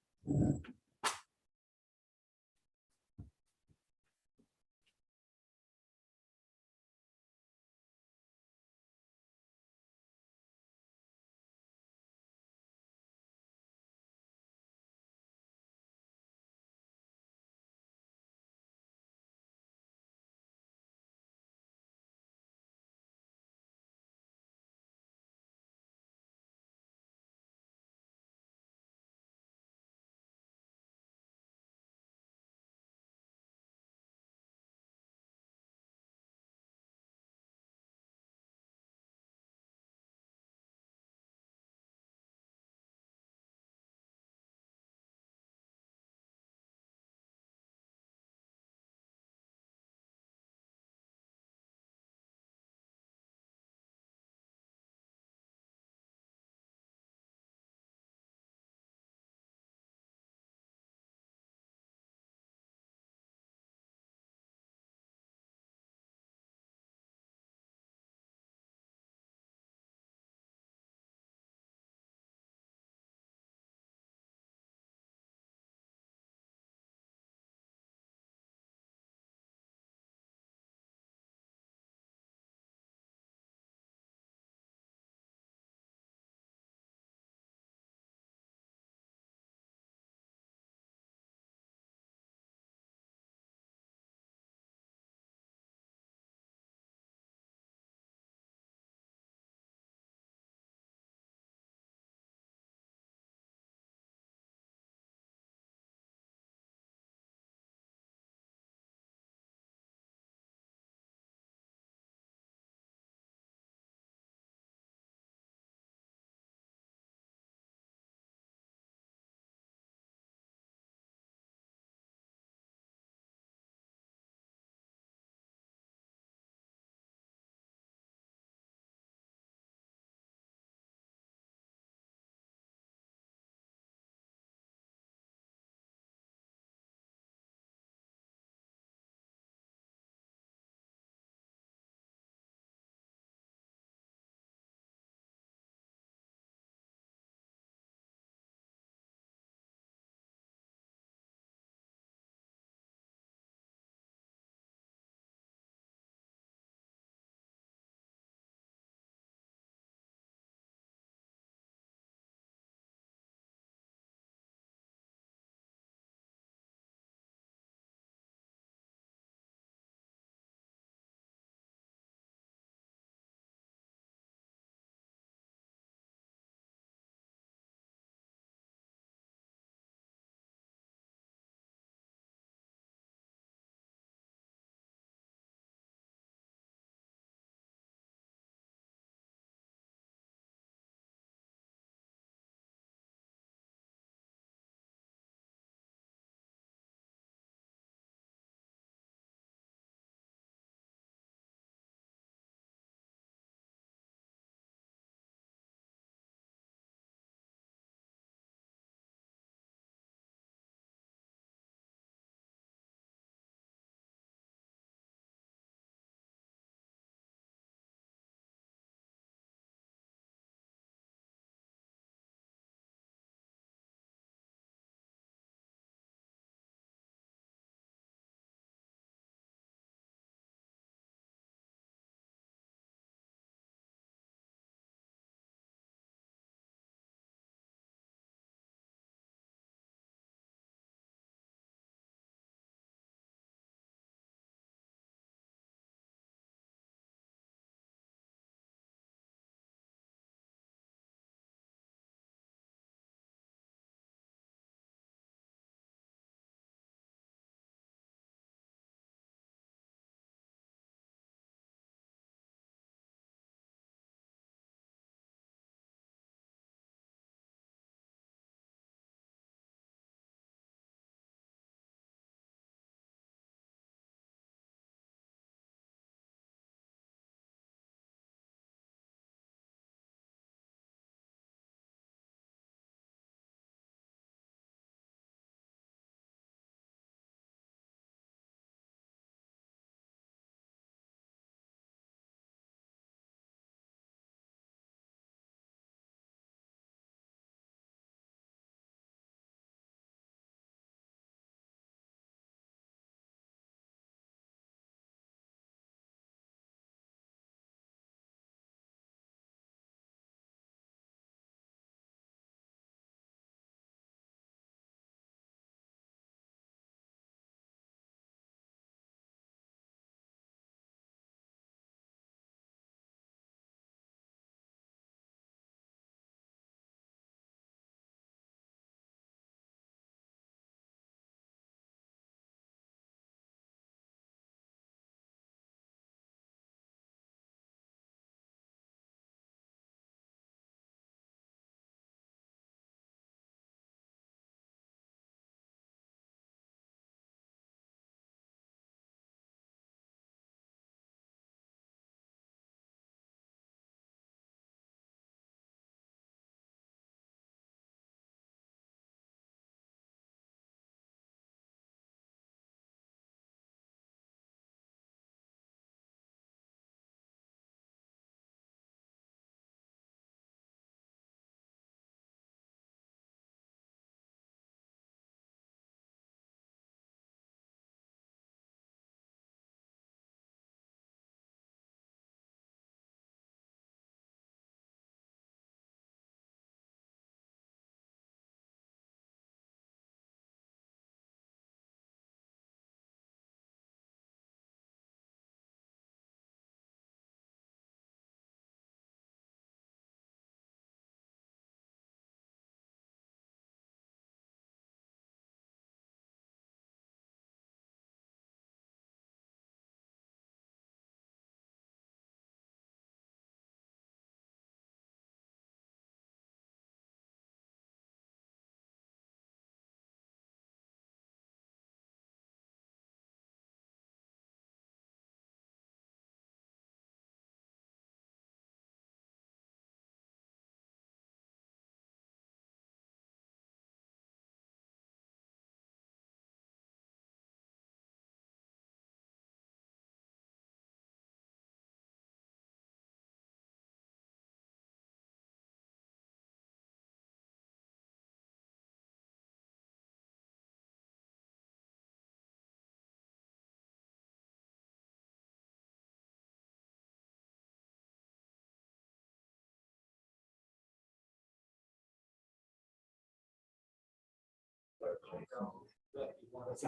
A: This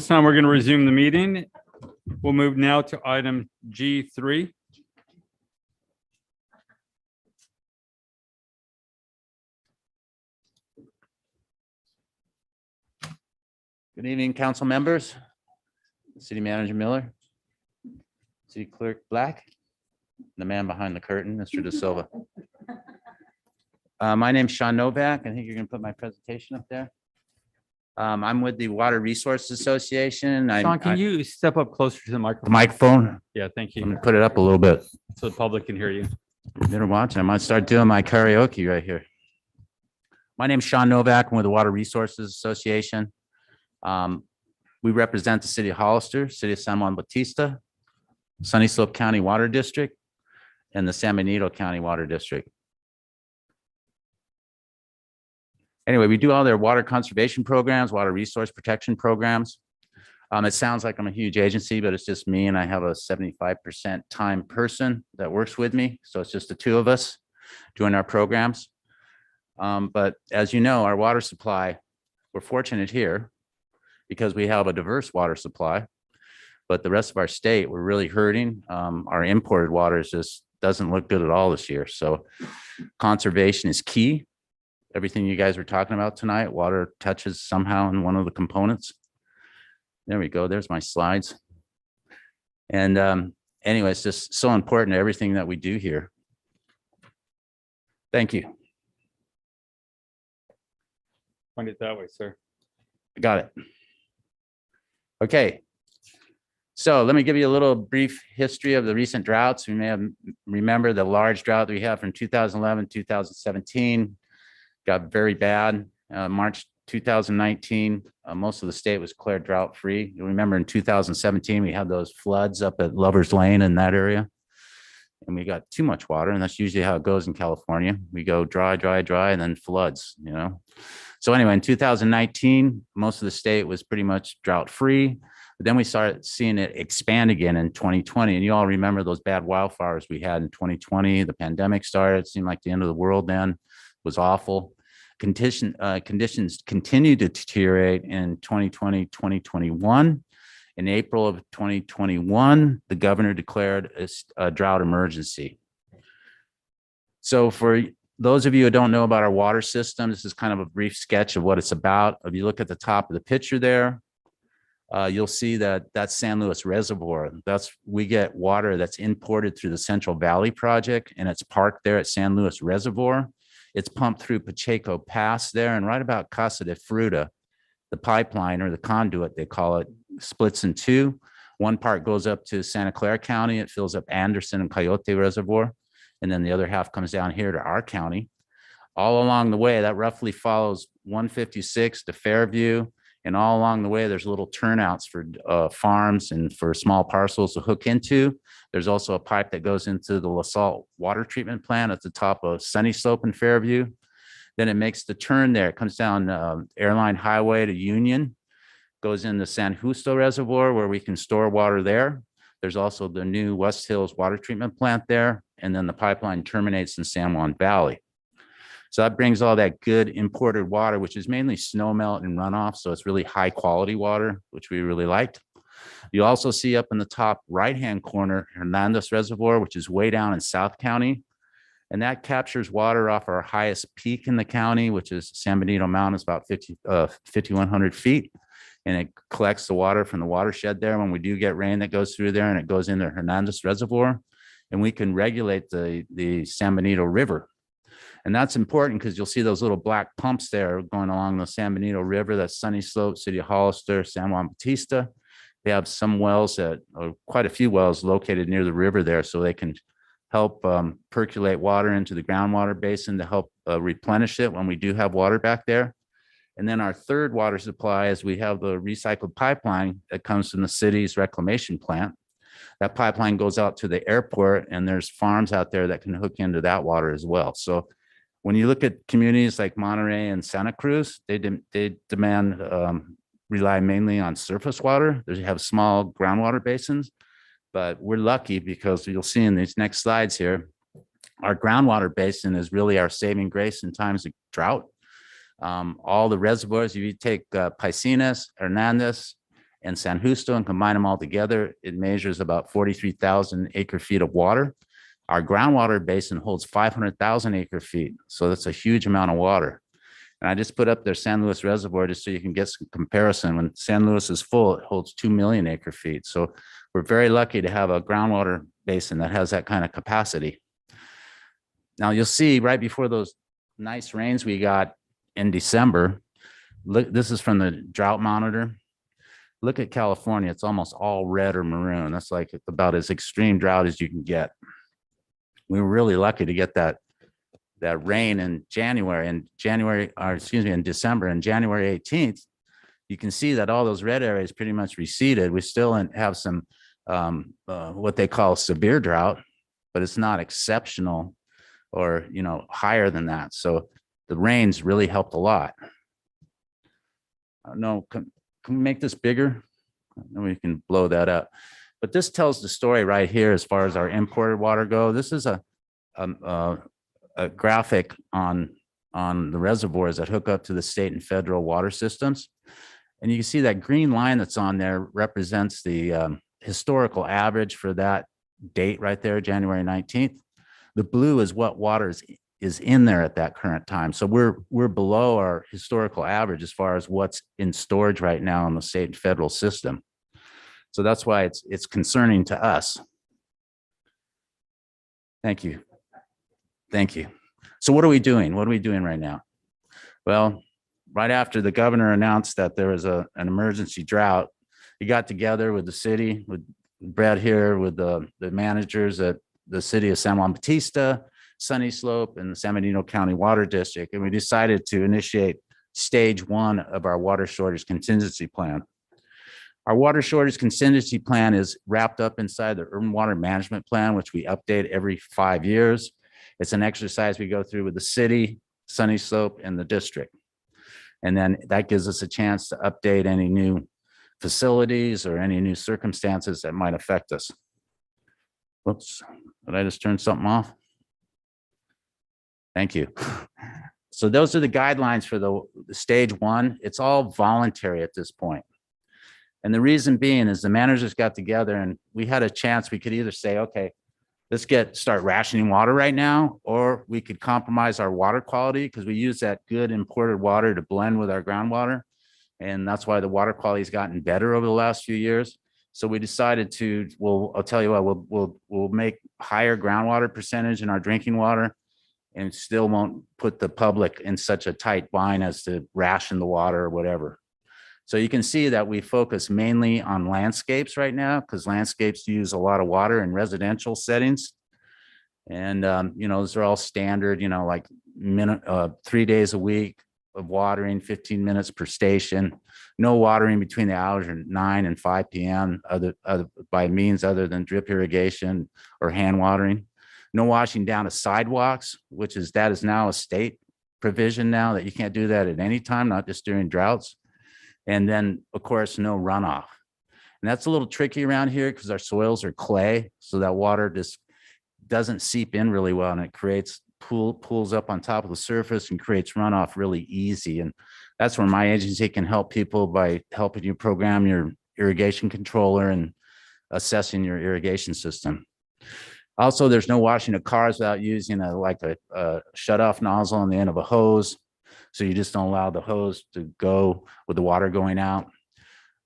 A: time we're going to resume the meeting. We'll move now to item G3.
I: Good evening, council members, City Manager Miller, City Clerk Black, the man behind the curtain, Mr. De Silva. My name's Sean Novak. I think you're going to put my presentation up there. I'm with the Water Resources Association.
A: Sean, can you step up closer to the microphone?
I: The microphone?
A: Yeah, thank
I: I'm
A: you.
I: going to put it up a little bit.
A: So the public can hear you.
I: You better watch. I might start doing my karaoke right here. My name's Sean Novak. I'm with the Water Resources Association. We represent the city of Hollister, city of San Juan Bautista, Sunny Slope County Water District, and the San Benito County Water District. Anyway, we do all their water conservation programs, water resource protection programs. It sounds like I'm a huge agency, but it's just me, and I have a 75% time person that works with me. So it's just the two of us doing our programs. But as you know, our water supply, we're fortunate here because we have a diverse water supply, but the rest of our state, we're really hurting. Our imported water just doesn't look good at all this year. So conservation is key. Everything you guys were talking about tonight, water touches somehow in one of the components. There we go. There's my slides. And anyway, it's just so important to everything that we do here. Thank you.
A: Point it that way, sir.
I: Got it. Okay. So let me give you a little brief history of the recent droughts. We may have remember the large drought that we had from 2011, 2017. Got very bad. March 2019, most of the state was declared drought free. You remember in 2017, we had those floods up at Lover's Lane in that area. And we got too much water, and that's usually how it goes in California. We go dry, dry, dry, and then floods, you know. So anyway, in 2019, most of the state was pretty much drought free. But then we started seeing it expand again in 2020. And you all remember those bad wildfires we had in 2020. The pandemic started. It seemed like the end of the world then. It was awful. Conditions continued to deteriorate in 2020, 2021. In April of 2021, the governor declared a drought emergency. So for those of you who don't know about our water system, this is kind of a brief sketch of what it's about. If you look at the top of the picture there, you'll see that that's San Luis Reservoir. We get water that's imported through the Central Valley Project, and it's parked there at San Luis Reservoir. It's pumped through Pacheco Pass there, and right about Casa de Fruta, the pipeline or the conduit, they call it, splits in two. One part goes up to Santa Clara County. It fills up Anderson and Coyote Reservoir. And then the other half comes down here to our county. All along the way, that roughly follows 156 to Fairview. And all along the way, there's little turnouts for farms and for small parcels to hook into. There's also a pipe that goes into the LaSalle water treatment plant at the top of Sunny Slope in Fairview. Then it makes the turn there. It comes down Airline Highway to Union, goes into San Justo Reservoir where we can store water there. There's also the new West Hills water treatment plant there. And then the pipeline terminates in San Juan Valley. So that brings all that good imported water, which is mainly snow melt and runoff. So it's really high quality water, which we really liked. You also see up in the top right-hand corner, Hernandez Reservoir, which is way down in South County. And that captures water off our highest peak in the county, which is San Benito Mountain. It's about 5,100 feet. And it collects the water from the watershed there. When we do get rain that goes through there, and it goes into Hernandez Reservoir. And we can regulate the San Benito River. And that's important because you'll see those little black pumps there going along the San Benito River. That's Sunny Slope, City of Hollister, San Juan Bautista. They have some wells quite a few wells located near the river there, so they can help percolate water into the groundwater basin to help replenish it when we do have water back there. And then our third water supply is we have the recycled pipeline that comes from the city's reclamation plant. That pipeline goes out to the airport, and there's farms out there that can hook into that water as well. So When you look at communities like Monterey and Santa Cruz, they demand, rely mainly on surface water. They have small groundwater basins, but we're lucky because you'll see in these next slides here, our groundwater basin is really our saving grace in times of drought. All the reservoirs, if you take Piscinas, Hernandez, and San Justo and combine them all together, it measures about 43,000 acre feet of water. Our groundwater basin holds 500,000 acre feet. So that's a huge amount of water. And I just put up their San Luis Reservoir just so you can get some comparison. When San Luis is full, it holds 2 million acre feet. So we're very lucky to have a groundwater basin that has that kind of capacity. Now you'll see right before those nice rains we got in December, look, this is from the drought monitor. Look at California, it's almost all red or maroon. That's like about as extreme drought as you can get. We were really lucky to get that rain in January, in December, and January 18th, you can see that all those red areas pretty much receded. We still have some what they call severe drought, but it's not exceptional or, you know, higher than that. So the rains really helped a lot. I don't know, can we make this bigger? And we can blow that up. But this tells the story right here as far as our imported water go. This is a graphic on the reservoirs that hook up to the state and federal water systems. And you can see that green line that's on there represents the historical average for that date right there, January 19th. The blue is what water is in there at that current time. So we're below our historical average as far as what's in storage right now in the state and federal system. So that's why it's concerning to us. Thank you. Thank you. So what are we doing? What are we doing right now? Well, right after the governor announced that there was an emergency drought, he got together with the city, with Brad here, with the managers at the city of San Juan Bautista, Sunny Slope, and the San Bernardino County Water District. And we decided to initiate stage 1 of our water shortage contingency plan. Our water shortage contingency plan is wrapped up inside the urban water management plan, which we update every 5 years. It's an exercise we go through with the city, Sunny Slope, and the district. And then that gives us a chance to update any new facilities or any new circumstances that might affect us. Whoops, did I just turn something off? Thank you. So those are the guidelines for the stage 1. It's all voluntary at this point. And the reason being is the managers got together and we had a chance. We could either say, okay, let's start rationing water right now, or we could compromise our water quality because we use that good imported water to blend with our groundwater. And that's why the water quality has gotten better over the last few years. So we decided to, well, I'll tell you what, we'll make higher groundwater percentage in our drinking water and still won't put the public in such a tight bind as to ration the water or whatever. So you can see that we focus mainly on landscapes right now because landscapes use a lot of water in residential settings. And, you know, those are all standard, you know, like 3 days a week of watering, 15 minutes per station. No watering between the hours of 9 and 5 p.m. By means other than drip irrigation or hand watering. No washing down of sidewalks, that is now a state provision now that you can't do that at any time, not just during droughts. And then, of course, no runoff. And that's a little tricky around here because our soils are clay. So that water just doesn't seep in really well. And it creates pools up on top of the surface and creates runoff really easy. And that's where my agency can help people by helping you program your irrigation controller and assessing your irrigation system. Also, there's no washing of cars without using a shut-off nozzle on the end of a hose. So you just don't allow the hose to go with the water going out.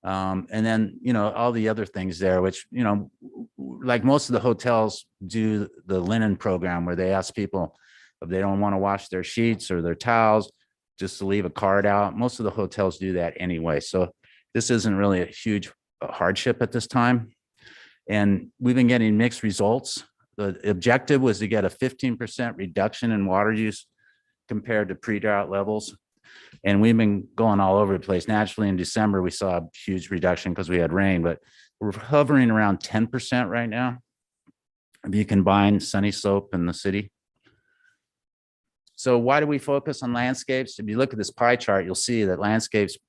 I: And then, you know, all the other things there, which, you know, like most of the hotels do the linen program where they ask people if they don't want to wash their sheets or their towels, just to leave a card out. Most of the hotels do that anyway. So this isn't really a huge hardship at this time. And we've been getting mixed results. The objective was to get a 15% reduction in water use compared to pre-drought levels. And we've been going all over the place. Naturally, in December, we saw a huge reduction because we had rain, but we're hovering around 10% right now. If you combine Sunny Slope and the city. So why do we focus on landscapes? If you look at this pie chart, you'll see that landscapes,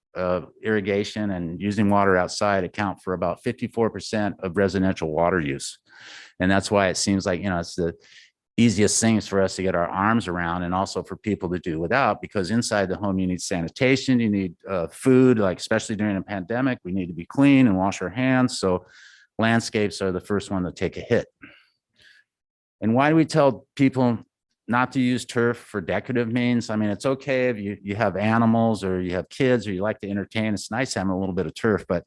I: irrigation and using water outside account for about 54% of residential water use. And that's why it seems like, it's the easiest things for us to get our arms around, and also for people to do without, because inside the home, you need sanitation, you need food, like especially during a pandemic, we need to be clean and wash our hands. So landscapes are the first one to take a hit. And why do we tell people not to use turf for decorative means? I mean, it's okay if you have animals or you have kids or you like to entertain. It's nice having a little bit of turf, but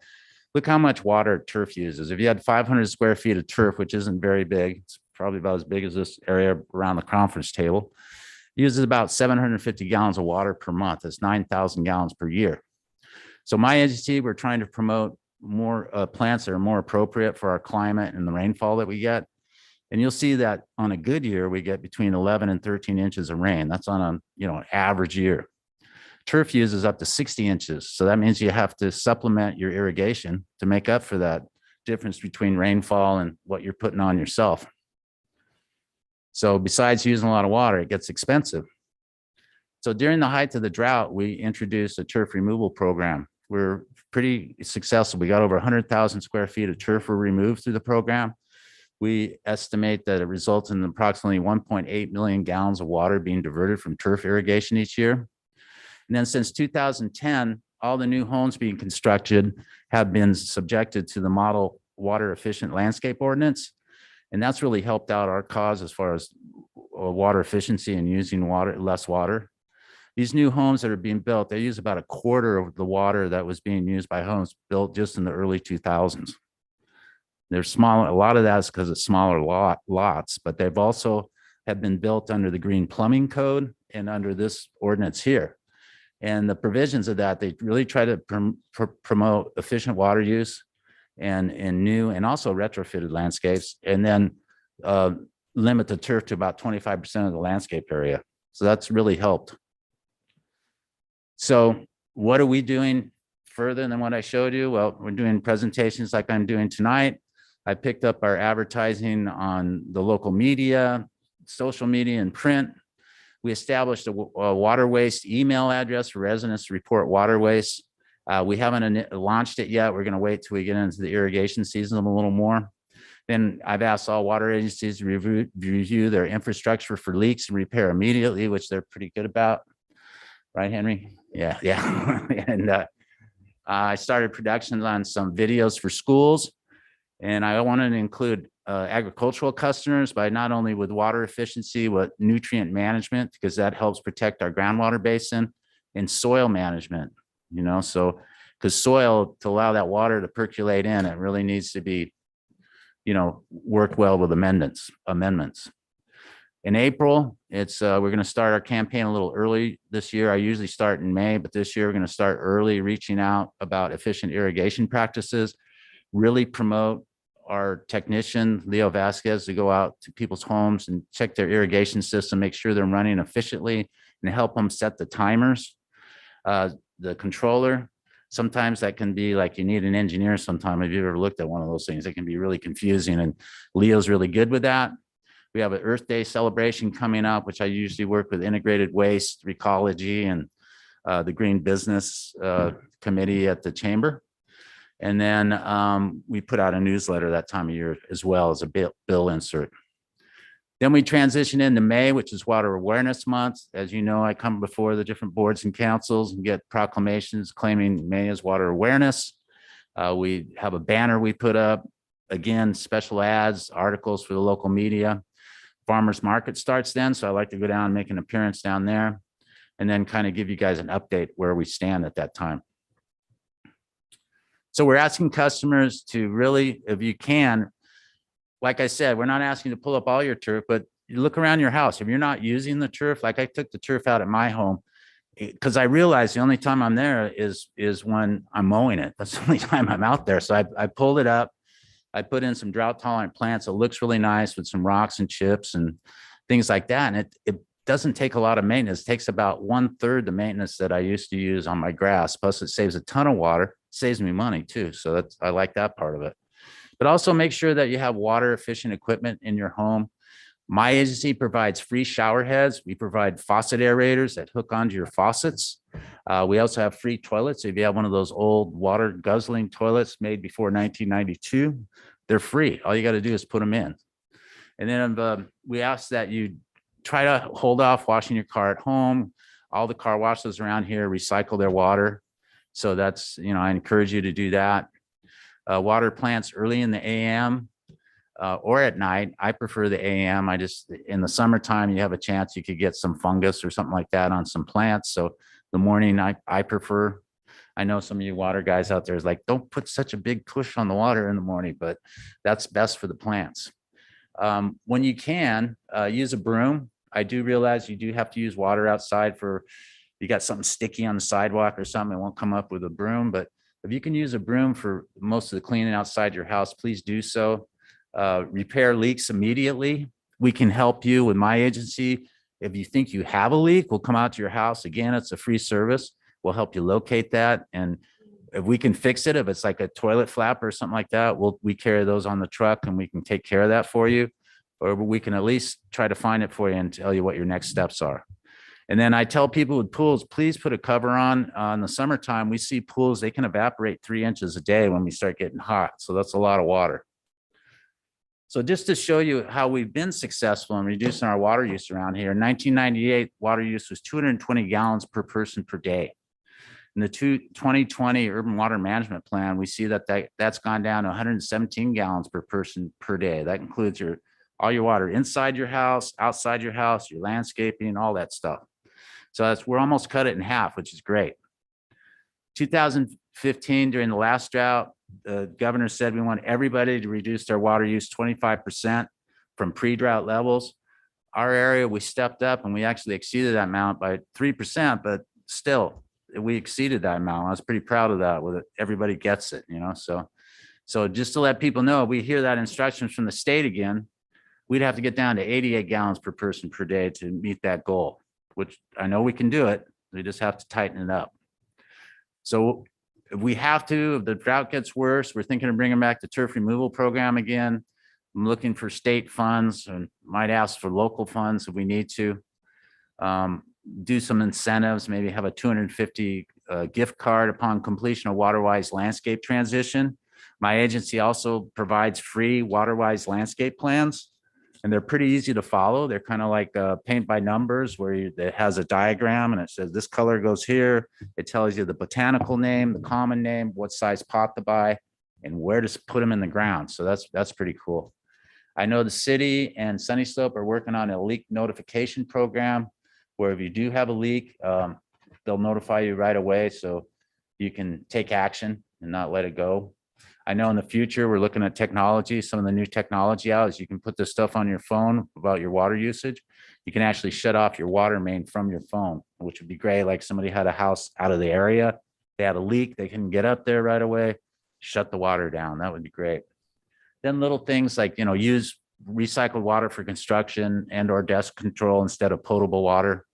I: look how much water turf uses. If you had 500 square feet of turf, which isn't very big, it's probably about as big as this area around the conference table, uses about 750 gallons of water per month. That's 9,000 gallons per year. So my agency, we're trying to promote more plants that are more appropriate for our climate and the rainfall that we get. And you'll see that on a good year, we get between 11 and 13 inches of rain. That's on an average year. Turf uses up to 60 inches. So that means you have to supplement your irrigation to make up for that difference between rainfall and what you're putting on yourself. So besides using a lot of water, it gets expensive. So during the height of the drought, we introduced a turf removal program. We're pretty successful. We got over 100,000 square feet of turf were removed through the program. We estimate that it results in approximately 1.8 million gallons of water being diverted from turf irrigation each year. And then since 2010, all the new homes being constructed have been subjected to the model water efficient landscape ordinance. And that's really helped out our cause as far as water efficiency and using less water. These new homes that are being built, they use about a quarter of the water that was being used by homes built just in the early 2000s. They're smaller. A lot of that is because of smaller lots, but they've also have been built under the Green Plumbing Code and under this ordinance here. And the provisions of that, they really try to promote efficient water use and new and also retrofitted landscapes, and then limit the turf to about 25% of the landscape area. So that's really helped. So what are we doing further than what I showed you? Well, we're doing presentations like I'm doing tonight. I picked up our advertising on the local media, social media, and print. We established a water waste email address for residents to report water waste. We haven't launched it yet. We're going to wait till we get into the irrigation season a little more. Then I've asked all water agencies to review their infrastructure for leaks and repair immediately, which they're pretty good about. Right, Henry? Yeah. And I started production on some videos for schools. And I wanted to include agricultural customers by not only with water efficiency, but nutrient management, because that helps protect our groundwater basin, and soil management, so because soil, to allow that water to percolate in, it really needs to be, worked well with amendments. In April, we're going to start our campaign a little early this year. I usually start in May, but this year we're going to start early, reaching out about efficient irrigation practices, really promote our technician, Leo Vasquez, to go out to people's homes and check their irrigation system, make sure they're running efficiently, and help them set the timers. The controller, sometimes that can be like you need an engineer sometime. If you've ever looked at one of those things, it can be really confusing, and Leo's really good with that. We have an Earth Day celebration coming up, which I usually work with Integrated Waste, Recology, and the Green Business Committee at the Chamber. And then we put out a newsletter that time of year as well as a bill insert. Then we transition into May, which is Water Awareness Month. As you know, I come before the different boards and councils and get proclamations claiming May is Water Awareness. We have a banner we put up. Again, special ads, articles for the local media. Farmers Market starts then, so I like to go down and make an appearance down there, and then kind of give you guys an update where we stand at that time. So we're asking customers to really, if you can, like I said, we're not asking you to pull up all your turf, but you look around your house. If you're not using the turf, like I took the turf out at my home, because I realized the only time I'm there is when I'm mowing it. That's the only time I'm out there. So I pulled it up. I put in some drought tolerant plants. It looks really nice with some rocks and chips and things like that. And it doesn't take a lot of maintenance. It takes about 1/3 the maintenance that I used to use on my grass. Plus it saves a ton of water, saves me money too. So I like that part of it. But also make sure that you have water efficient equipment in your home. My agency provides free shower heads. We provide faucet aerators that hook onto your faucets. We also have free toilets. If you have one of those old water guzzling toilets made before 1992, they're free. All you got to do is put them in. And then we ask that you try to hold off washing your car at home. All the car washes around here recycle their water. So that's, I encourage you to do that. Water plants early in the AM. Or at night. I prefer the AM. In the summertime, you have a chance you could get some fungus or something like that on some plants. So the morning I prefer. I know some of you water guys out there is like, don't put such a big push on the water in the morning, but that's best for the plants. When you can, use a broom. I do realize you do have to use water outside you got something sticky on the sidewalk or something, it won't come up with a broom. But if you can use a broom for most of the cleaning outside your house, please do so. Repair leaks immediately. We can help you with my agency. If you think you have a leak, we'll come out to your house. Again, it's a free service. We'll help you locate that. And if we can fix it, if it's like a toilet flap or something like that, we carry those on the truck and we can take care of that for you. Or we can at least try to find it for you and tell you what your next steps are. And then I tell people with pools, please put a cover on. In the summertime, we see pools, they can evaporate 3 inches a day when we start getting hot. So that's a lot of water. So just to show you how we've been successful in reducing our water use around here, in 1998, water use was 220 gallons per person per day. In the 2020 Urban Water Management Plan, we see that's gone down to 117 gallons per person per day. That includes all your water inside your house, outside your house, your landscaping, all that stuff. So we're almost cut it in half, which is great. 2015, during the last drought, the governor said we want everybody to reduce their water use 25% from pre-drought levels. Our area, we stepped up and we actually exceeded that amount by 3%, but still we exceeded that amount. I was pretty proud of that. With it, everybody gets it, So just to let people know, we hear that instructions from the state again, we'd have to get down to 88 gallons per person per day to meet that goal, which I know we can do it. We just have to tighten it up. So if we have to, if the drought gets worse, we're thinking of bringing back the turf removal program again. I'm looking for state funds and might ask for local funds if we need to. Do some incentives, maybe have a 250 gift card upon completion of WaterWise landscape transition. My agency also provides free WaterWise landscape plans, and they're pretty easy to follow. They're kind of like paint by numbers where it has a diagram and it says this color goes here. It tells you the botanical name, the common name, what size pot to buy, and where to put them in the ground. So that's pretty cool. I know the city and Sunny Slope are working on a leak notification program where if you do have a leak, they'll notify you right away so you can take action and not let it go. I know in the future, we're looking at technology. Some of the new technology out is you can put this stuff on your phone about your water usage. You can actually shut off your water main from your phone, which would be great. Like somebody had a house out of the area, they had a leak, they couldn't get up there right away, shut the water down. That would be great. Then little things like, use recycled water for construction and or dust control instead of potable water,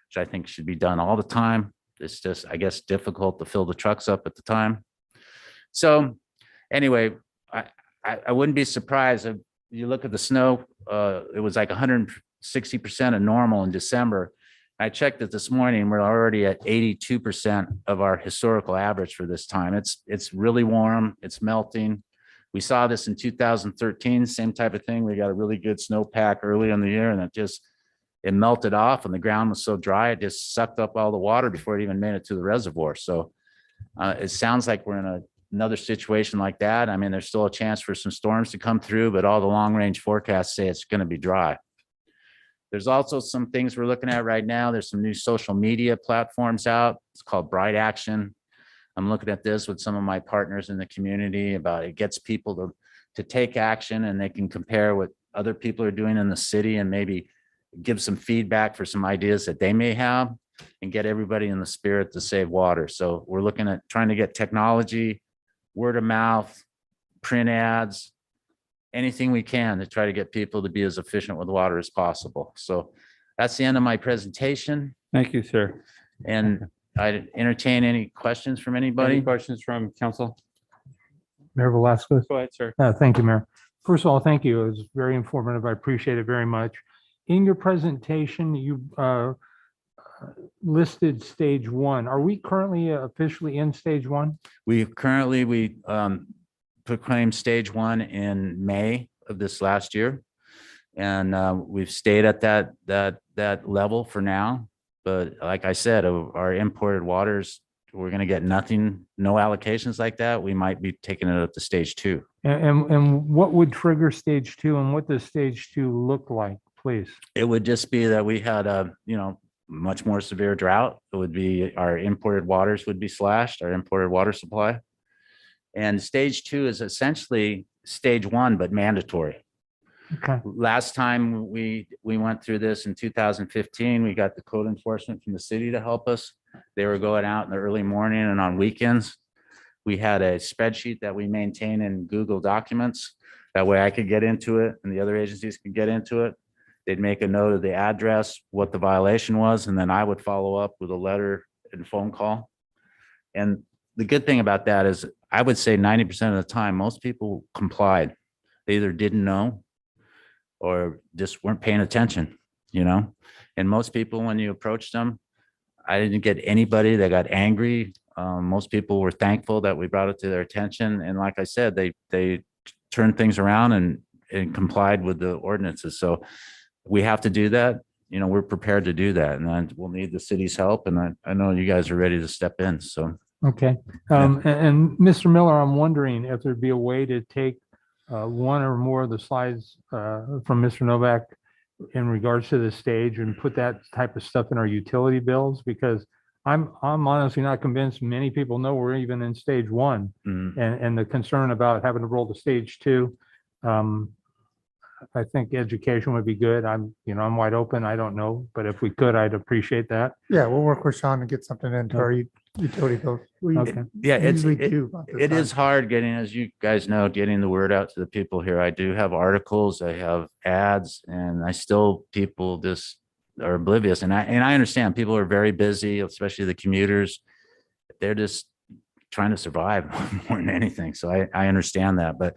I: which I think should be done all the time. It's just, I guess, difficult to fill the trucks up at the time. So anyway, I wouldn't be surprised if you look at the snow, it was like 160% of normal in December. I checked it this morning, we're already at 82% of our historical average for this time. It's really warm, it's melting. We saw this in 2013, same type of thing. We got a really good snowpack early in the year and it melted off and the ground was so dry, it just sucked up all the water before it even made it to the reservoir. So it sounds like we're in another situation like that. I mean, there's still a chance for some storms to come through, but all the long range forecasts say it's going to be dry. There's also some things we're looking at right now. There's some new social media platforms out. It's called Bright Action. I'm looking at this with some of my partners in the community about it gets people to take action and they can compare what other people are doing in the city and maybe give some feedback for some ideas that they may have and get everybody in the spirit to save water. So we're looking at trying to get technology, word of mouth, print ads, anything we can to try to get people to be as efficient with water as possible. So that's the end of my presentation.
A: Thank you, sir.
I: And I'd entertain any questions from anybody.
A: Any questions from council?
G: Mayor Velazquez.
A: Go ahead, sir.
G: Thank you, Mayor. First of all, thank you. It was very informative. I appreciate it very much. In your presentation, you listed stage one. Are we currently officially in stage one?
I: We proclaimed stage one in May of this last year. And we've stayed at that level for now. But like I said, our imported waters, we're going to get nothing, no allocations like that. We might be taking it up to stage two.
G: And what would trigger stage two, and what does stage two look like, please?
I: It would just be that we had a, much more severe drought. It would be our imported waters would be slashed, our imported water supply. And stage two is essentially stage one, but mandatory.
G: Okay.
I: Last time we went through this in 2015, we got the code enforcement from the city to help us. They were going out in the early morning and on weekends. We had a spreadsheet that we maintain in Google Documents. That way I could get into it and the other agencies could get into it. They'd make a note of the address, what the violation was, and then I would follow up with a letter and phone call. And the good thing about that is I would say 90% of the time, most people complied. They either didn't know or just weren't paying attention, And most people, when you approached them, I didn't get anybody that got angry. Most people were thankful that we brought it to their attention. And like I said, they turned things around and complied with the ordinances. So we have to do that. We're prepared to do that. And then we'll need the city's help. And I know you guys are ready to step in. So.
G: Okay. And Mr. Miller, I'm wondering if there'd be a way to take one or more of the slides from Mr. Novak in regards to the stage and put that type of stuff in our utility bills, because I'm honestly not convinced many people know we're even in stage one. And the concern about having to roll to stage two. I think education would be good. I'm wide open. I don't know, but if we could, I'd appreciate that.
M: Yeah, we'll work with Sean and get something into our utility bills. We
G: Okay.
I: Yeah,
M: usually do about this
I: it is
M: time.
I: hard getting, as you guys know, getting the word out to the people here. I do have articles, I have ads, and people just are oblivious. And I understand people are very busy, especially the commuters. They're just trying to survive more than anything. So I understand that. But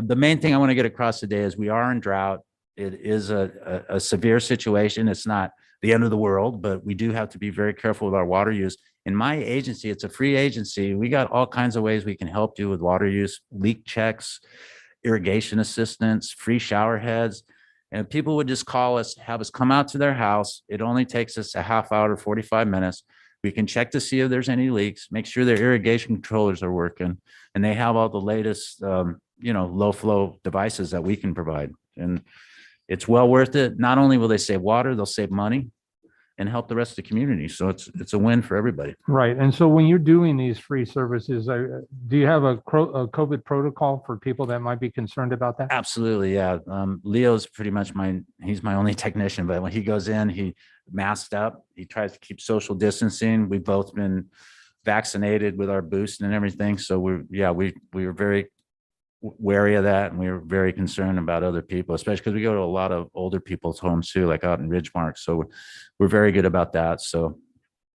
I: the main thing I want to get across today is we are in drought. It is a severe situation. It's not the end of the world, but we do have to be very careful with our water use. In my agency, it's a free agency. We got all kinds of ways we can help you with water use, leak checks, irrigation assistance, free shower heads. And if people would just call us, have us come out to their house. It only takes us a half hour to 45 minutes. We can check to see if there's any leaks, make sure their irrigation controllers are working, and they have all the latest, low flow devices that we can provide. And it's well worth it. Not only will they save water, they'll save money and help the rest of the community. So it's a win for everybody.
G: Right. And so when you're doing these free services, do you have a COVID protocol for people that might be concerned about that?
I: Absolutely. Yeah. Leo's pretty much he's my only technician, but when he goes in, he masked up, he tries to keep social distancing. We've both been vaccinated with our boost and everything. So we were very wary of that. And we were very concerned about other people, especially because we go to a lot of older people's homes too, like out in Ridgemark. So we're very good about that. So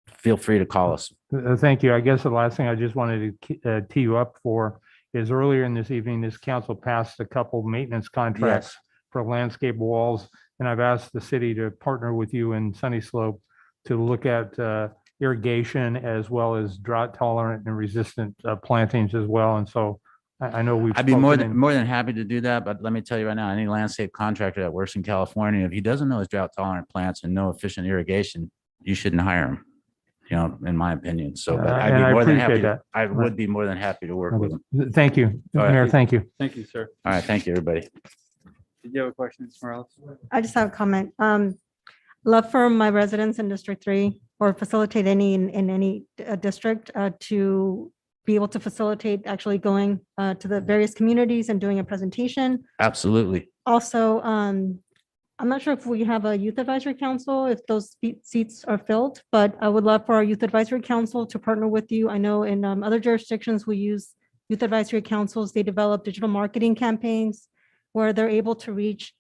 I: feel free to call us.
G: Thank you. I guess the last thing I just wanted to tee you up for is earlier in this evening, this council passed a couple maintenance contracts for landscape walls. And I've asked the city to partner with you in Sunny Slope to look at irrigation as well as drought tolerant and resistant plantings as well. And so I know
I: I'd be more than happy to do that. But let me tell you right now, any landscape contractor that works in California, if he doesn't know his drought tolerant plants and no efficient irrigation, you shouldn't hire him, in my opinion. So but I'd be more than happy. I would be more than happy to work with him.
G: Thank you, Mayor. Thank you.
A: Thank you, sir.
I: All right. Thank you, everybody.
A: Did you have a question, Ms. Morales?
E: I just have a comment. Love for my residents in District 3 or facilitate any in any district to be able to facilitate actually going to the various communities and doing a presentation.
I: Absolutely.
E: Also, I'm not sure if we have a youth advisory council, if those seats are filled, but I would love for our youth advisory council to partner with you. I know in other jurisdictions, we use youth advisory councils. They develop digital marketing campaigns where they're able to reach,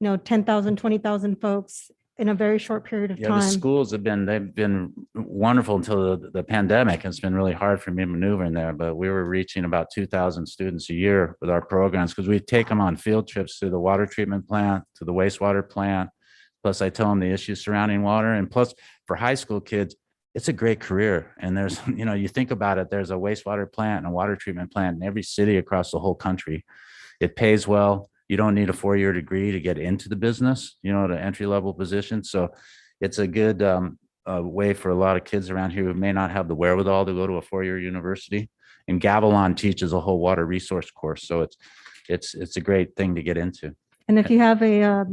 E: 10,000, 20,000 folks in a very short period of
I: Yeah, the
E: time.
I: schools they've been wonderful until the pandemic. It's been really hard for me to maneuver in there, but we were reaching about 2,000 students a year with our programs because we take them on field trips to the water treatment plant, to the wastewater plant. Plus I tell them the issues surrounding water. And plus for high school kids, it's a great career. And there's, you think about it, there's a wastewater plant and a water treatment plant in every city across the whole country. It pays well. You don't need a 4-year degree to get into the business, the entry level position. So it's a good way for a lot of kids around here who may not have the wherewithal to go to a 4-year university. And Gavilan teaches a whole water resource course. So it's a great thing to get into.
E: And if you have a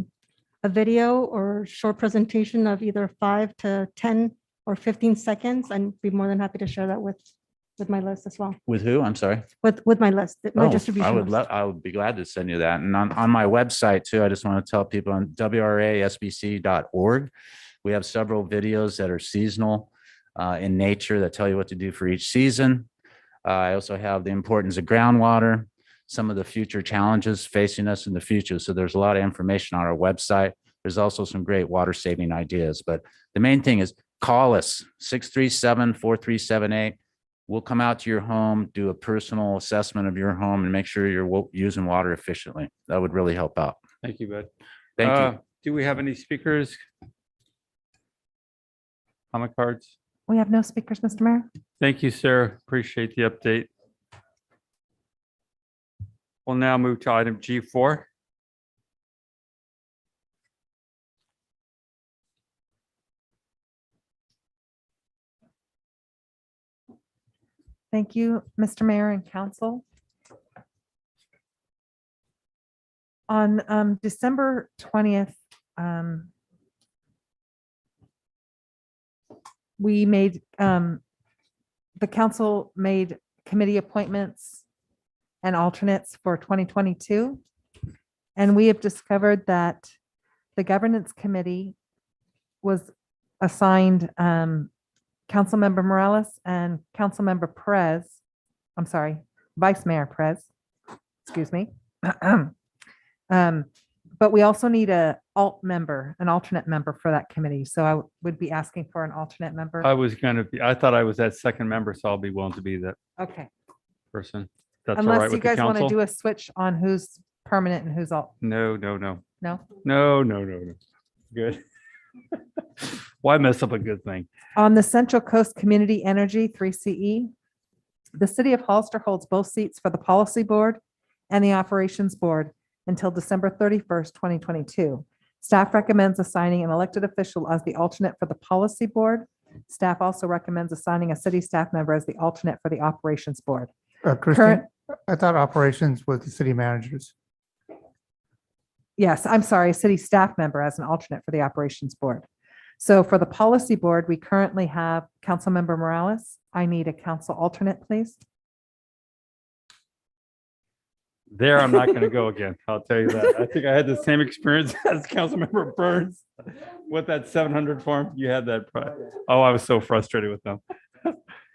E: video or short presentation of either 5 to 10 or 15 seconds, I'd be more than happy to share that with my list as well.
I: With who? I'm sorry.
E: With my list, my
I: Oh,
E: distribution list.
I: I would be glad to send you that. And on my website too, I just want to tell people on wrasbc.org, we have several videos that are seasonal in nature that tell you what to do for each season. I also have the importance of groundwater, some of the future challenges facing us in the future. So there's a lot of information on our website. There's also some great water saving ideas, but the main thing is call us 637-4378. We'll come out to your home, do a personal assessment of your home and make sure you're using water efficiently. That would really help out.
A: Thank you, bud.
I: Thank you.
A: Do we have any speakers? Comment cards?
F: We have no speakers, Mr. Mayor.
A: Thank you, sir. Appreciate the update. We'll now move to item G4.
F: Thank you, Mr. Mayor and Council. On December 20th, we made, the council made committee appointments and alternates for 2022. And we have discovered that the governance committee was assigned Councilmember Morales and Councilmember Perez. I'm sorry, Vice Mayor Perez, excuse me. But we also need an alternate member for that committee. So I would be asking for an alternate member.
A: I thought I was that second member, so I'll be willing to be that
F: Okay.
A: person. That's all right
F: Unless you
A: with the
F: guys want to
A: council?
F: do a switch on who's permanent and who's alt.
A: No.
F: No?
A: Good. Why mess up a good thing?
F: On the Central Coast Community Energy 3CE, the city of Hollister holds both seats for the policy board and the operations board until December 31st, 2022. Staff recommends assigning an elected official as the alternate for the policy board. Staff also recommends assigning a city staff member as the alternate for the operations board.
M: Christine, I thought operations was the city managers.
F: Yes, I'm sorry, city staff member as an alternate for the operations board. So for the policy board, we currently have Councilmember Morales. I need a council alternate, please.
A: There, I'm not going to go again. I'll tell you that. I think I had the same experience as Councilmember Burns with that 700 form. You had that. Oh, I was so frustrated with them.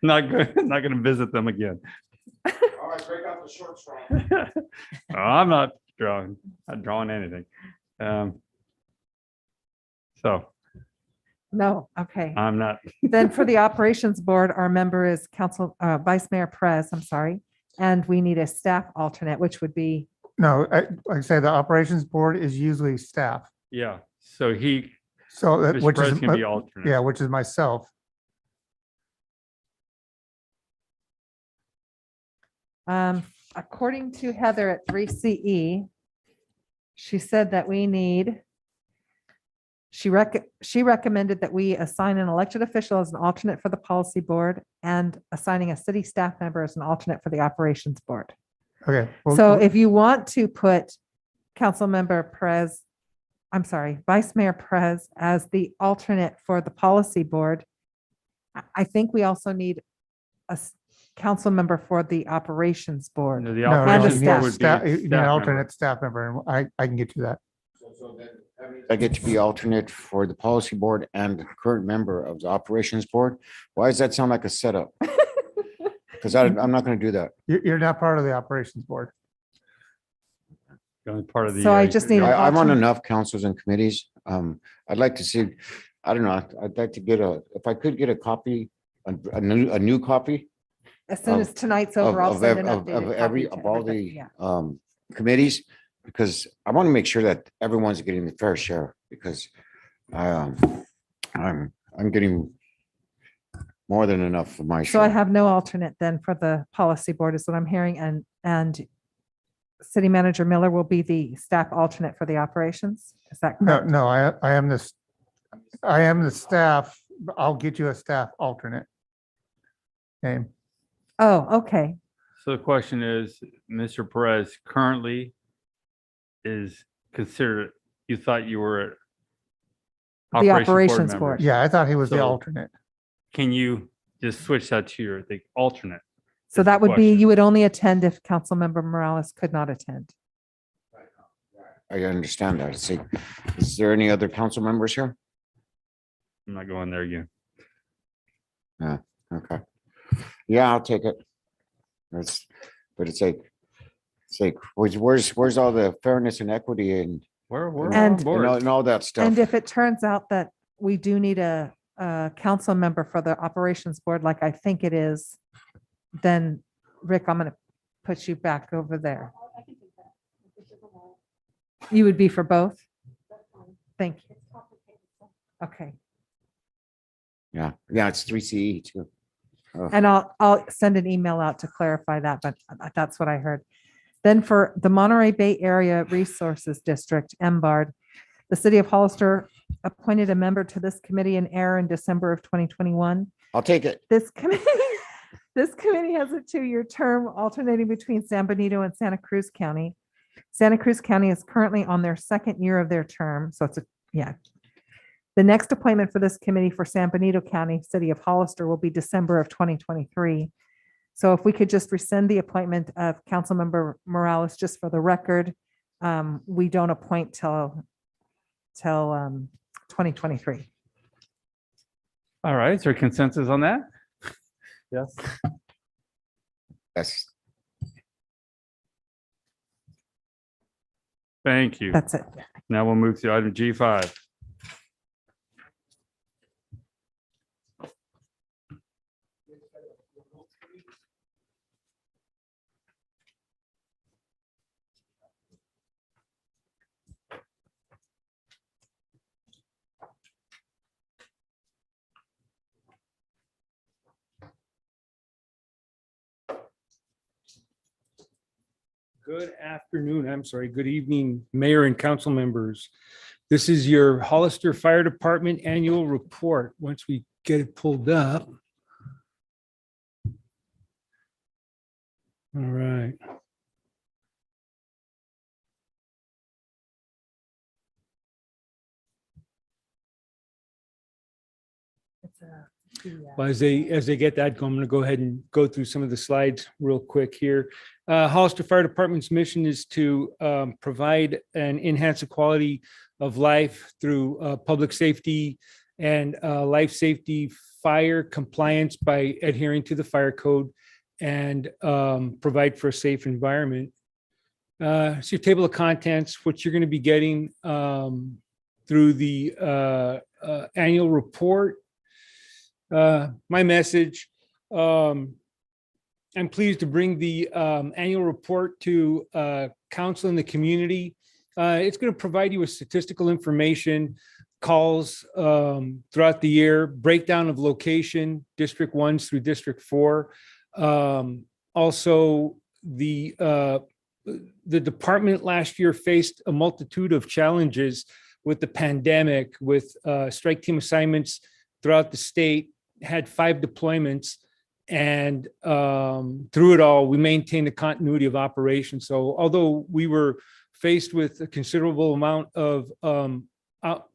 A: Not good. Not going to visit them again.
H: All right, break out the short straw.
A: Oh, I'm not drawing anything. So
F: No, okay.
A: I'm not.
F: Then for the operations board, our member is Vice Mayor Perez, I'm sorry. And we need a staff alternate, which would be,
M: No, like I say, the operations board is usually staff.
A: Yeah. So Mr.
M: Which
A: Perez
M: is,
A: can be alternate.
M: yeah, which is myself.
F: according to Heather at 3CE, she said that we need, she recommended that we assign an elected official as an alternate for the policy board and assigning a city staff member as an alternate for the operations board.
M: Okay.
F: So if you want to put Councilmember Perez, I'm sorry, Vice Mayor Perez as the alternate for the policy board, I think we also need a council member for the operations board.
A: No, the
M: No,
A: operations
M: you
A: board
M: need
A: would be
M: staff-
A: a
M: you need an
A: staff member.
M: alternate staff member, and I can get you that.
H: I get to be alternate for the policy board and current member of the operations board. Why does that sound like a setup? Because I'm not going to do that.
M: You're not part of the operations board.
A: Part of the,
F: So I just need an
H: I'm on
F: alternate.
H: enough councils and committees. I'd like to see, I don't know, I'd like to get if I could get a copy, a new copy
F: As soon
H: of-
F: as tonight's over, I'll send an
H: of
F: updated
H: every,
F: copy to
H: of all
F: everybody.
H: the,
F: Yeah.
H: committees, because I want to make sure that everyone's getting the fair share, because I'm getting more than enough for my
F: So I
H: share.
F: have no alternate then for the policy board is what I'm hearing, and City Manager Miller will be the staff alternate for the operations. Is that
M: No,
F: correct?
M: no, I am this, I am the staff. But I'll get you a staff alternate. Okay.
F: Oh, okay.
A: So the question is, Mr. Perez currently is considered, you thought you were
F: The operations
A: member.
F: board.
M: Yeah, I thought he was the
A: So-
M: alternate.
A: Can you just switch that to the alternate?
F: So
A: is the
F: that would be,
A: question.
F: you would only attend if Councilmember Morales could not attend.
H: I understand that. See, is there any other council members here?
A: I'm not going there again.
H: Yeah, okay. Yeah, I'll take it. But it's like, where's all the fairness and equity and
A: We're
F: And-
A: on board.
H: and all that stuff?
F: And if it turns out that we do need a council member for the operations board, like I think it is, then Rick, I'm going to put you back over there. You would be for both? Thank you. Okay.
H: Yeah, it's 3CE too. Oh.
F: And I'll send an email out to clarify that, but that's what I heard. Then for the Monterey Bay Area Resources District, MBARD, the city of Hollister appointed a member to this committee in error in December of 2021.
H: I'll take it.
F: This committee has a 2-year term alternating between San Benito and Santa Cruz County. Santa Cruz County is currently on their 2nd year of their term, so yeah. The next appointment for this committee for San Benito County, City of Hollister, will be December of 2023. So if we could just rescind the appointment of Councilmember Morales, just for the record, we don't appoint till 2023.
A: All right, is there consensus on that? Yes.
H: Yes.
A: Thank you.
F: That's it.
A: Now we'll move to item G5.
J: Good afternoon. I'm sorry. Good evening, Mayor and council members. This is your Hollister Fire Department Annual Report. Once we get it pulled up. All right. Well, as they get that going, I'm going to go ahead and go through some of the slides real quick here. Hollister Fire Department's mission is to provide and enhance the quality of life through public safety and life safety, fire compliance by adhering to the fire code, and provide for a safe environment. So your table of contents, what you're going to be getting through the annual report. My message, I'm pleased to bring the annual report to council and the community. It's going to provide you with statistical information, calls throughout the year, breakdown of location, District 1 through District 4. Also, the department last year faced a multitude of challenges with the pandemic, with strike team assignments throughout the state, had 5 deployments, and through it all, we maintained the continuity of operations. So although we were faced with a considerable amount of out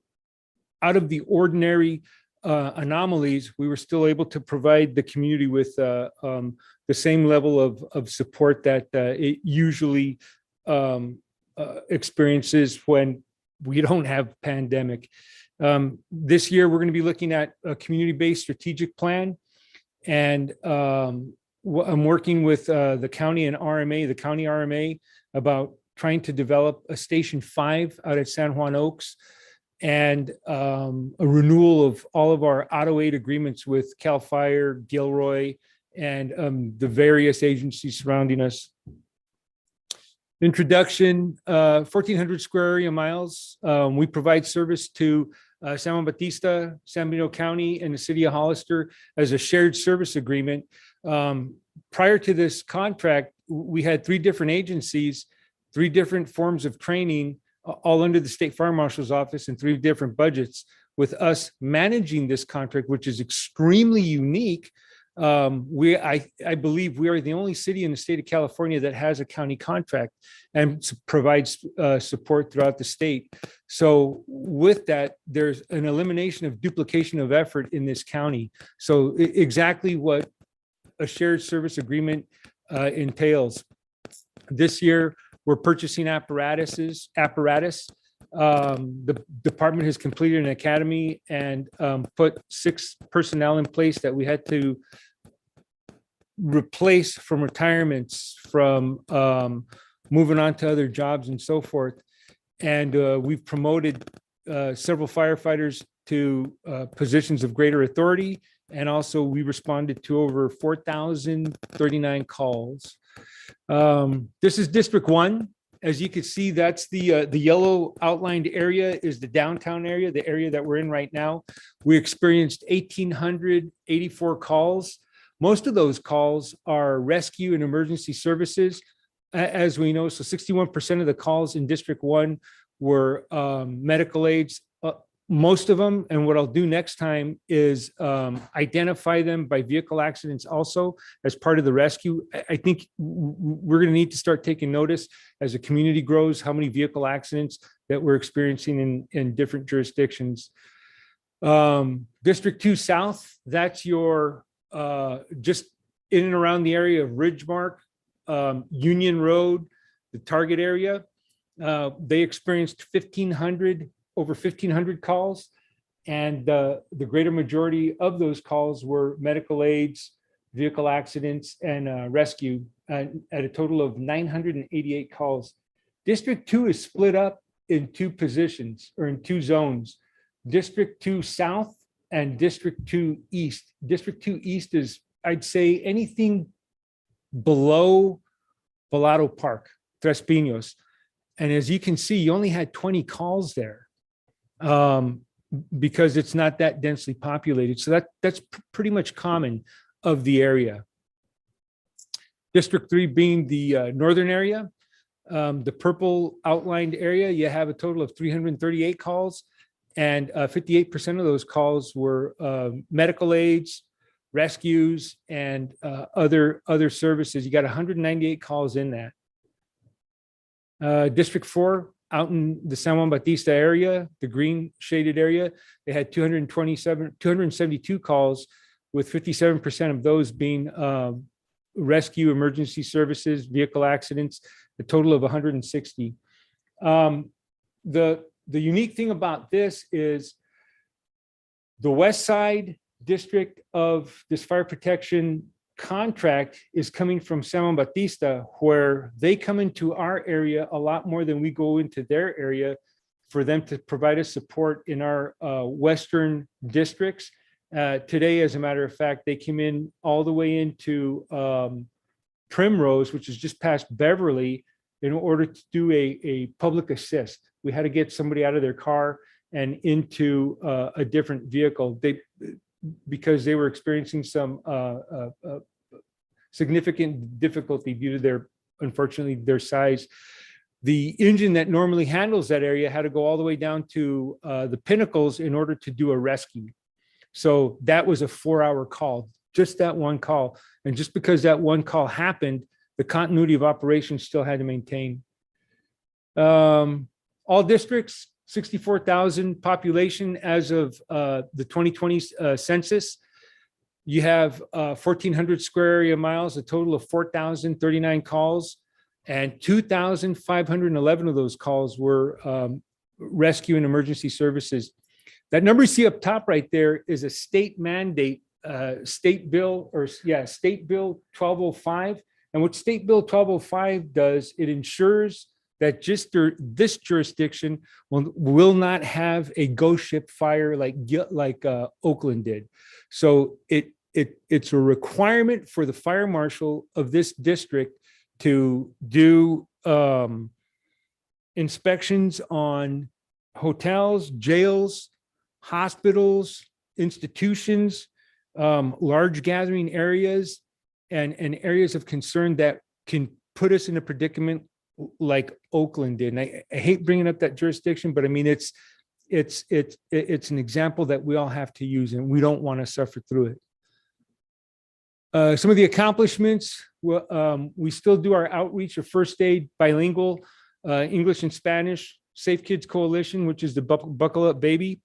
J: of the ordinary anomalies, we were still able to provide the community with the same level of support that it usually experiences when we don't have pandemic. This year, we're going to be looking at a community-based strategic plan. And I'm working with the county and RMA, the county RMA, about trying to develop a Station 5 out at San Juan Oaks. and a renewal of all of our auto aid agreements with CAL FIRE, Gilroy, and the various agencies surrounding us. Introduction, 1,400 square area miles. We provide service to San Juan Bautista, San Benito County, and the city of Hollister as a shared service agreement. Prior to this contract, we had 3 different agencies, 3 different forms of training, all under the State Fire Marshal's office and 3 different budgets. With us managing this contract, which is extremely unique, I believe we are the only city in the state of California that has a county contract and provides support throughout the state. So with that, there's an elimination of duplication of effort in this county. So exactly what a shared service agreement entails. This year, we're purchasing apparatus. The department has completed an academy and put 6 personnel in place that we had to replace from retirements, from moving on to other jobs and so forth. And we've promoted several firefighters to positions of greater authority. And also we responded to over 4,039 calls. This is District 1. As you can see, that's the yellow outlined area is the downtown area, the area that we're in right now. We experienced 1,884 calls. Most of those calls are rescue and emergency services, as we know. So 61% of the calls in District 1 were medical aids. Most of them, and what I'll do next time is identify them by vehicle accidents also as part of the rescue. I think we're going to need to start taking notice as the community grows, how many vehicle accidents that we're experiencing in different jurisdictions. District 2 South, that's your just in and around the area of Ridgemark, Union Road, the Target area. They experienced over 1,500 calls, and the greater majority of those calls were medical aids, vehicle accidents, and rescue at a total of 988 calls. District 2 is split up in 2 positions or in 2 zones, District 2 South and District 2 East. District 2 East is, I'd say, anything below Volado Park, Tres Pinos. And as you can see, you only had 20 calls there. Because it's not that densely populated. So that's pretty much common of the area. District 3 being the northern area, the purple outlined area, you have a total of 338 calls, and 58% of those calls were medical aids, rescues, and other services. You got 198 calls in that. District 4, out in the San Juan Bautista area, the green shaded area, they had 272 calls, with 57% of those being rescue, emergency services, vehicle accidents, a total of 160. The unique thing about this is the west side district of this fire protection contract is coming from San Juan Bautista, where they come into our area a lot more than we go into their area for them to provide us support in our western districts. Today, as a matter of fact, they came in all the way into Primrose, which is just past Beverly, in order to do a public assist. We had to get somebody out of their car and into a different vehicle. Because they were experiencing some significant difficulty due to unfortunately, their size. The engine that normally handles that area had to go all the way down to the Pinnacles in order to do a rescue. So that was a 4-hour call, just that one call. And just because that one call happened, the continuity of operations still had to maintain. All districts, 64,000 population as of the 2020 census. You have 1,400 square area miles, a total of 4,039 calls, and 2,511 of those calls were rescue and emergency services. That number you see up top right there is a state mandate, State Bill 1205. And what State Bill 1205 does, it ensures that just this jurisdiction will not have a ghost ship fire like Oakland did. So it's a requirement for the fire marshal of this district to do inspections on hotels, jails, hospitals, institutions, large gathering areas, and areas of concern that can put us in a predicament like Oakland did. And I hate bringing up that jurisdiction, but I mean, it's an example that we all have to use, and we don't want to suffer through it. Some of the accomplishments, we still do our outreach of first aid bilingual, English and Spanish, Safe Kids Coalition, which is the Buckle Up Baby,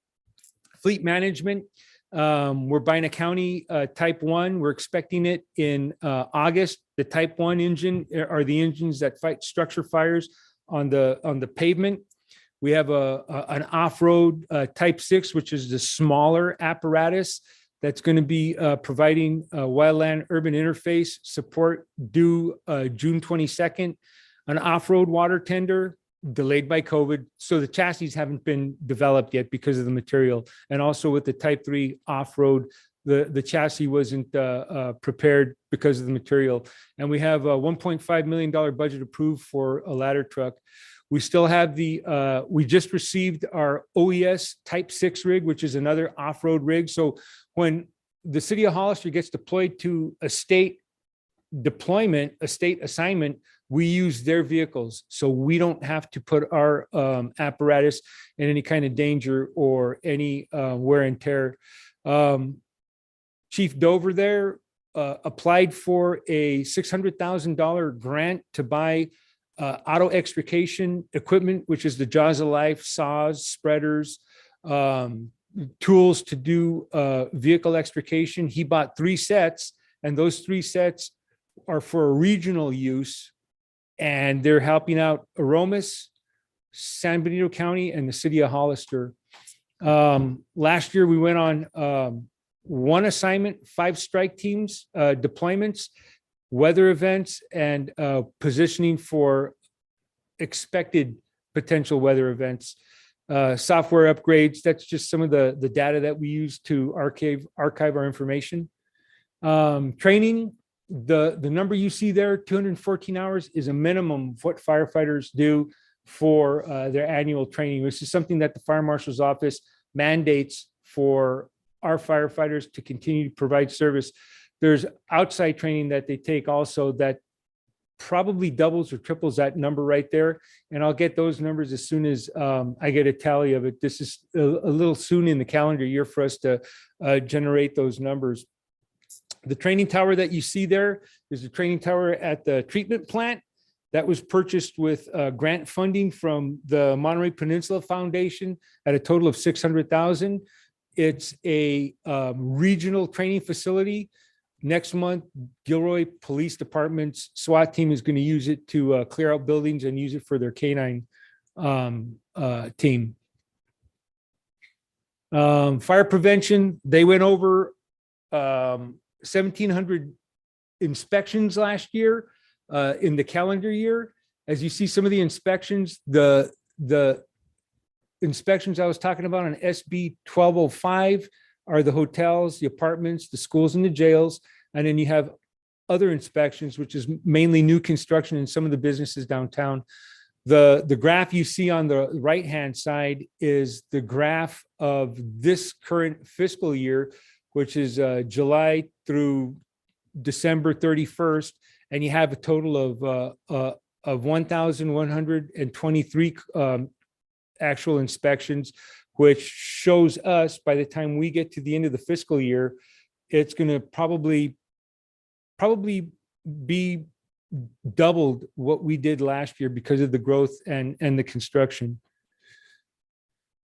J: fleet management. We're buying a county type 1. We're expecting it in August. The type 1 engine are the engines that fight structure fires on the pavement. We have an off-road type 6, which is the smaller apparatus that's going to be providing wildland urban interface support due June 22nd. An off-road water tender delayed by COVID. So the chassis haven't been developed yet because of the material. And also with the type 3 off-road, the chassis wasn't prepared because of the material. And we have a $1.5 million budget approved for a ladder truck. We still have we just received our OES type 6 rig, which is another off-road rig. So when the city of Hollister gets deployed to a state deployment, a state assignment, we use their vehicles. So we don't have to put our apparatus in any kind of danger or any wear and tear. Chief Dover there applied for a $600,000 grant to buy auto extrication equipment, which is the Jaws of Life, saws, spreaders, tools to do vehicle extrication. He bought 3 sets, and those 3 sets are for regional use, and they're helping out Aromas, San Benito County, and the city of Hollister. Last year, we went on 1 assignment, 5 strike teams, deployments, weather events, and positioning for expected potential weather events. Software upgrades, that's just some of the data that we use to archive our information. Training, the number you see there, 214 hours, is a minimum of what firefighters do for their annual training. This is something that the fire marshal's office mandates for our firefighters to continue to provide service. There's outside training that they take also that probably doubles or triples that number right there. And I'll get those numbers as soon as I get a tally of it. This is a little soon in the calendar year for us to generate those numbers. The training tower that you see there is the training tower at the treatment plant that was purchased with grant funding from the Monterey Peninsula Foundation at a total of $600,000. It's a regional training facility. Next month, Gilroy Police Department's SWAT team is going to use it to clear out buildings and use it for their canine team. Fire prevention, they went over 1,700 inspections last year in the calendar year. As you see, some of the inspections, the inspections I was talking about on SB 1205 are the hotels, the apartments, the schools, and the jails. And then you have other inspections, which is mainly new construction in some of the businesses downtown. The graph you see on the right-hand side is the graph of this current fiscal year, which is July through December 31st. And you have a total of 1,123 actual inspections, which shows us by the time we get to the end of the fiscal year, it's going to probably be doubled what we did last year because of the growth and the construction.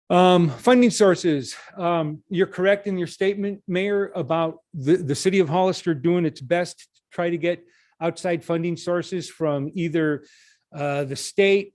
J: Funding sources. You're correct in your statement, Mayor, about the city of Hollister doing its best to try to get outside funding sources from either the state,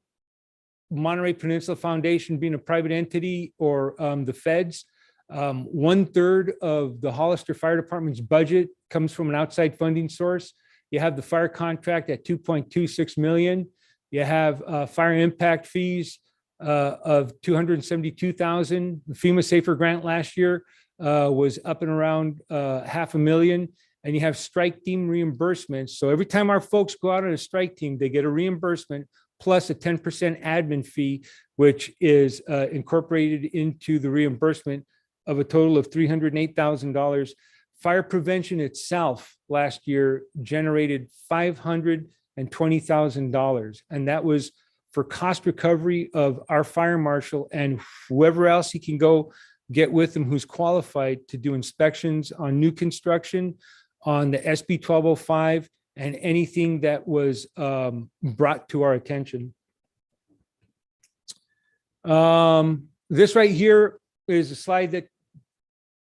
J: Monterey Peninsula Foundation being a private entity, or the feds. 1/3 of the Hollister Fire Department's budget comes from an outside funding source. You have the fire contract at $2.26 million. You have fire impact fees of 272,000. The FEMA Safer Grant last year was up and around $500,000. And you have strike team reimbursements. So every time our folks go out on a strike team, they get a reimbursement plus a 10% admin fee, which is incorporated into the reimbursement of a total of $308,000. Fire prevention itself last year generated $520,000. And that was for cost recovery of our fire marshal and whoever else he can go get with him who's qualified to do inspections on new construction, on the SB 1205, and anything that was brought to our attention. This right here is a slide that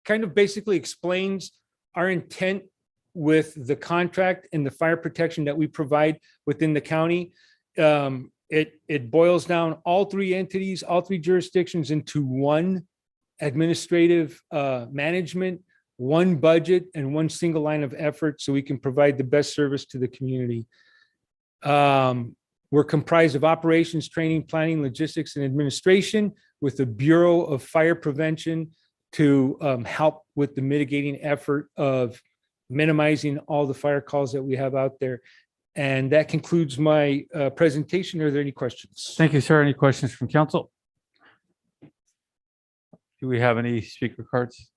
J: kind of basically explains our intent with the contract and the fire protection that we provide within the county. It boils down all three entities, all three jurisdictions into one administrative management, one budget, and one single line of effort so we can provide the best service to the community. We're comprised of operations, training, planning, logistics, and administration with the Bureau of Fire Prevention to help with the mitigating effort of minimizing all the fire calls that we have out there. And that concludes my presentation. Are there any questions?
A: Thank you, sir. Any questions from council? Do we have any speaker cards?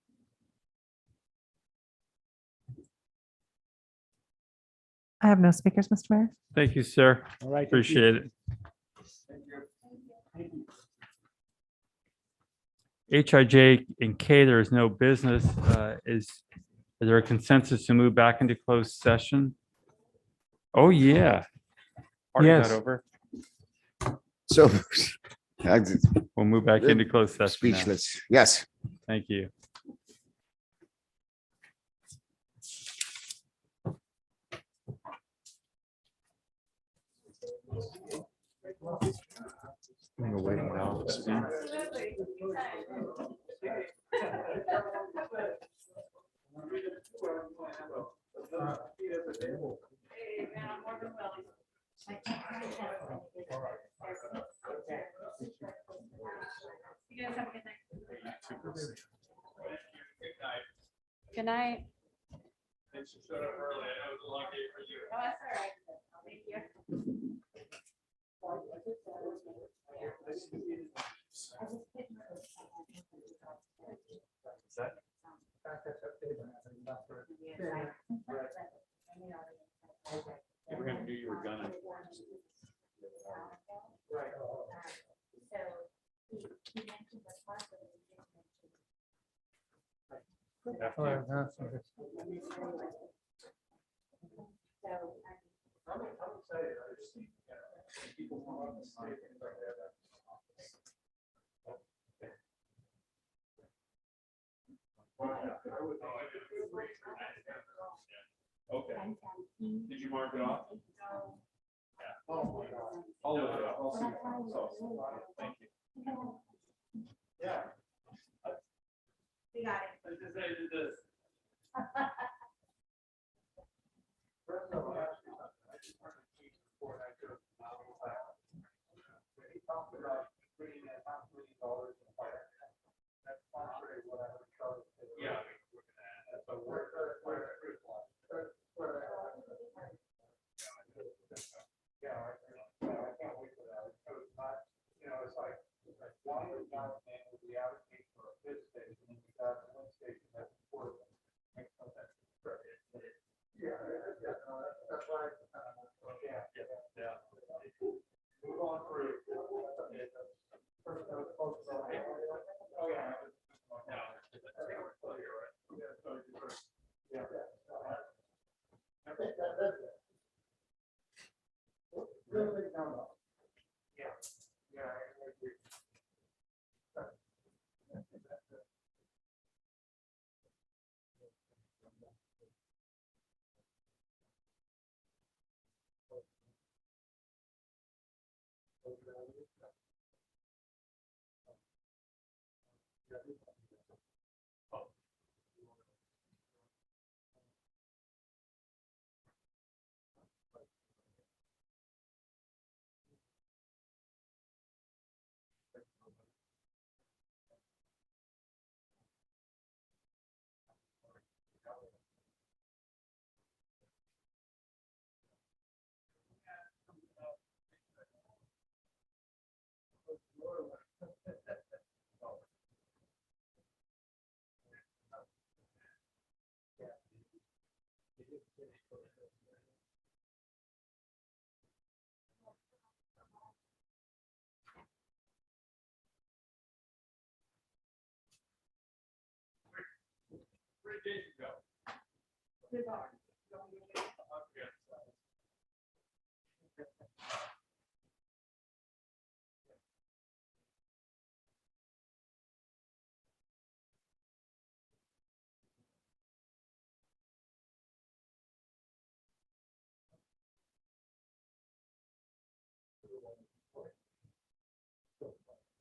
F: I have no speakers, Mr. Mayor.
A: Thank you, sir.
J: All right.
A: Appreciate it. HIJ and K, there is no business. Is there a consensus to move back into closed session? Oh, yeah. Already got
G: Yes.
A: over.
H: So
A: We'll move back into closed session now.
H: speechless. Yes.
A: Thank you.
N: Good night.
A: We're gonna do your gun. Okay. Did you mark it off? Oh my God. I'll look it up. I'll see. Thank you. Yeah.
T: We got it.
A: Yeah.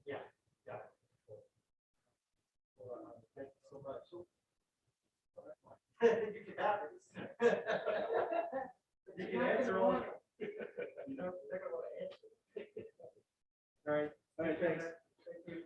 G: Yeah. Yeah. Thank you so much. You can have it. You can answer all. You know, they're gonna want to answer. All right. All right, thanks. Thank you.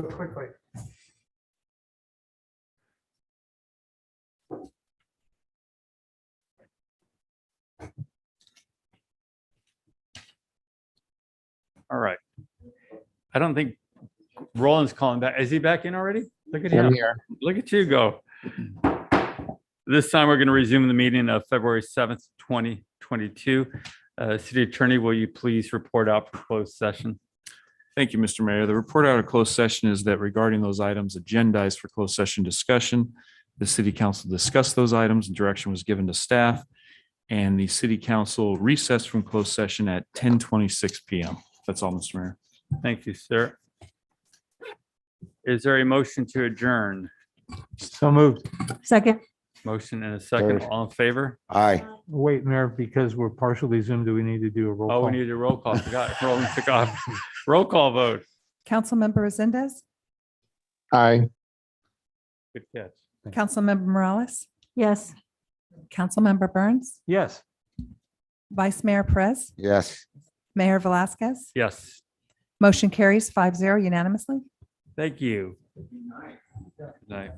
G: Quickly.
A: All right. I don't think Roland's calling back. Is he back in already? Look at
B: I'm
A: him.
B: here.
A: Look at you go. This time we're going to resume the meeting of February 7th, 2022. City Attorney, will you please report out for closed session?
C: Thank you, Mr. Mayor. The report out of closed session is that regarding those items agendized for closed session discussion, the city council discussed those items and direction was given to staff. And the city council recessed from closed session at 10:26 p.m. That's all, Mr. Mayor.
A: Thank you, sir. Is there a motion to adjourn?
G: So moved.
E: Second.
A: Motion and a second.
H: Third.
A: All in favor?
H: Aye.
G: Wait, Mayor, because we're partially Zoom, do we need to do a roll
A: Oh,
G: call?
A: we need a roll call. Forgot. Roland took off. Roll call vote.
F: Councilmember Resendez,
B: Aye.
A: Good catch.
F: Councilmember Morales,
E: Yes.
F: Councilmember Burns,
G: Yes.
F: Vice Mayor Perez,
H: Yes.
F: Mayor Velasquez.
A: Yes.
F: Motion carries 5-0 unanimously.
A: Thank you. Good night.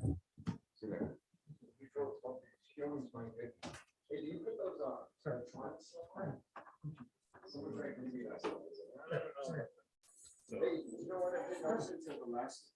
C: Hey, you know what? I think I was into the last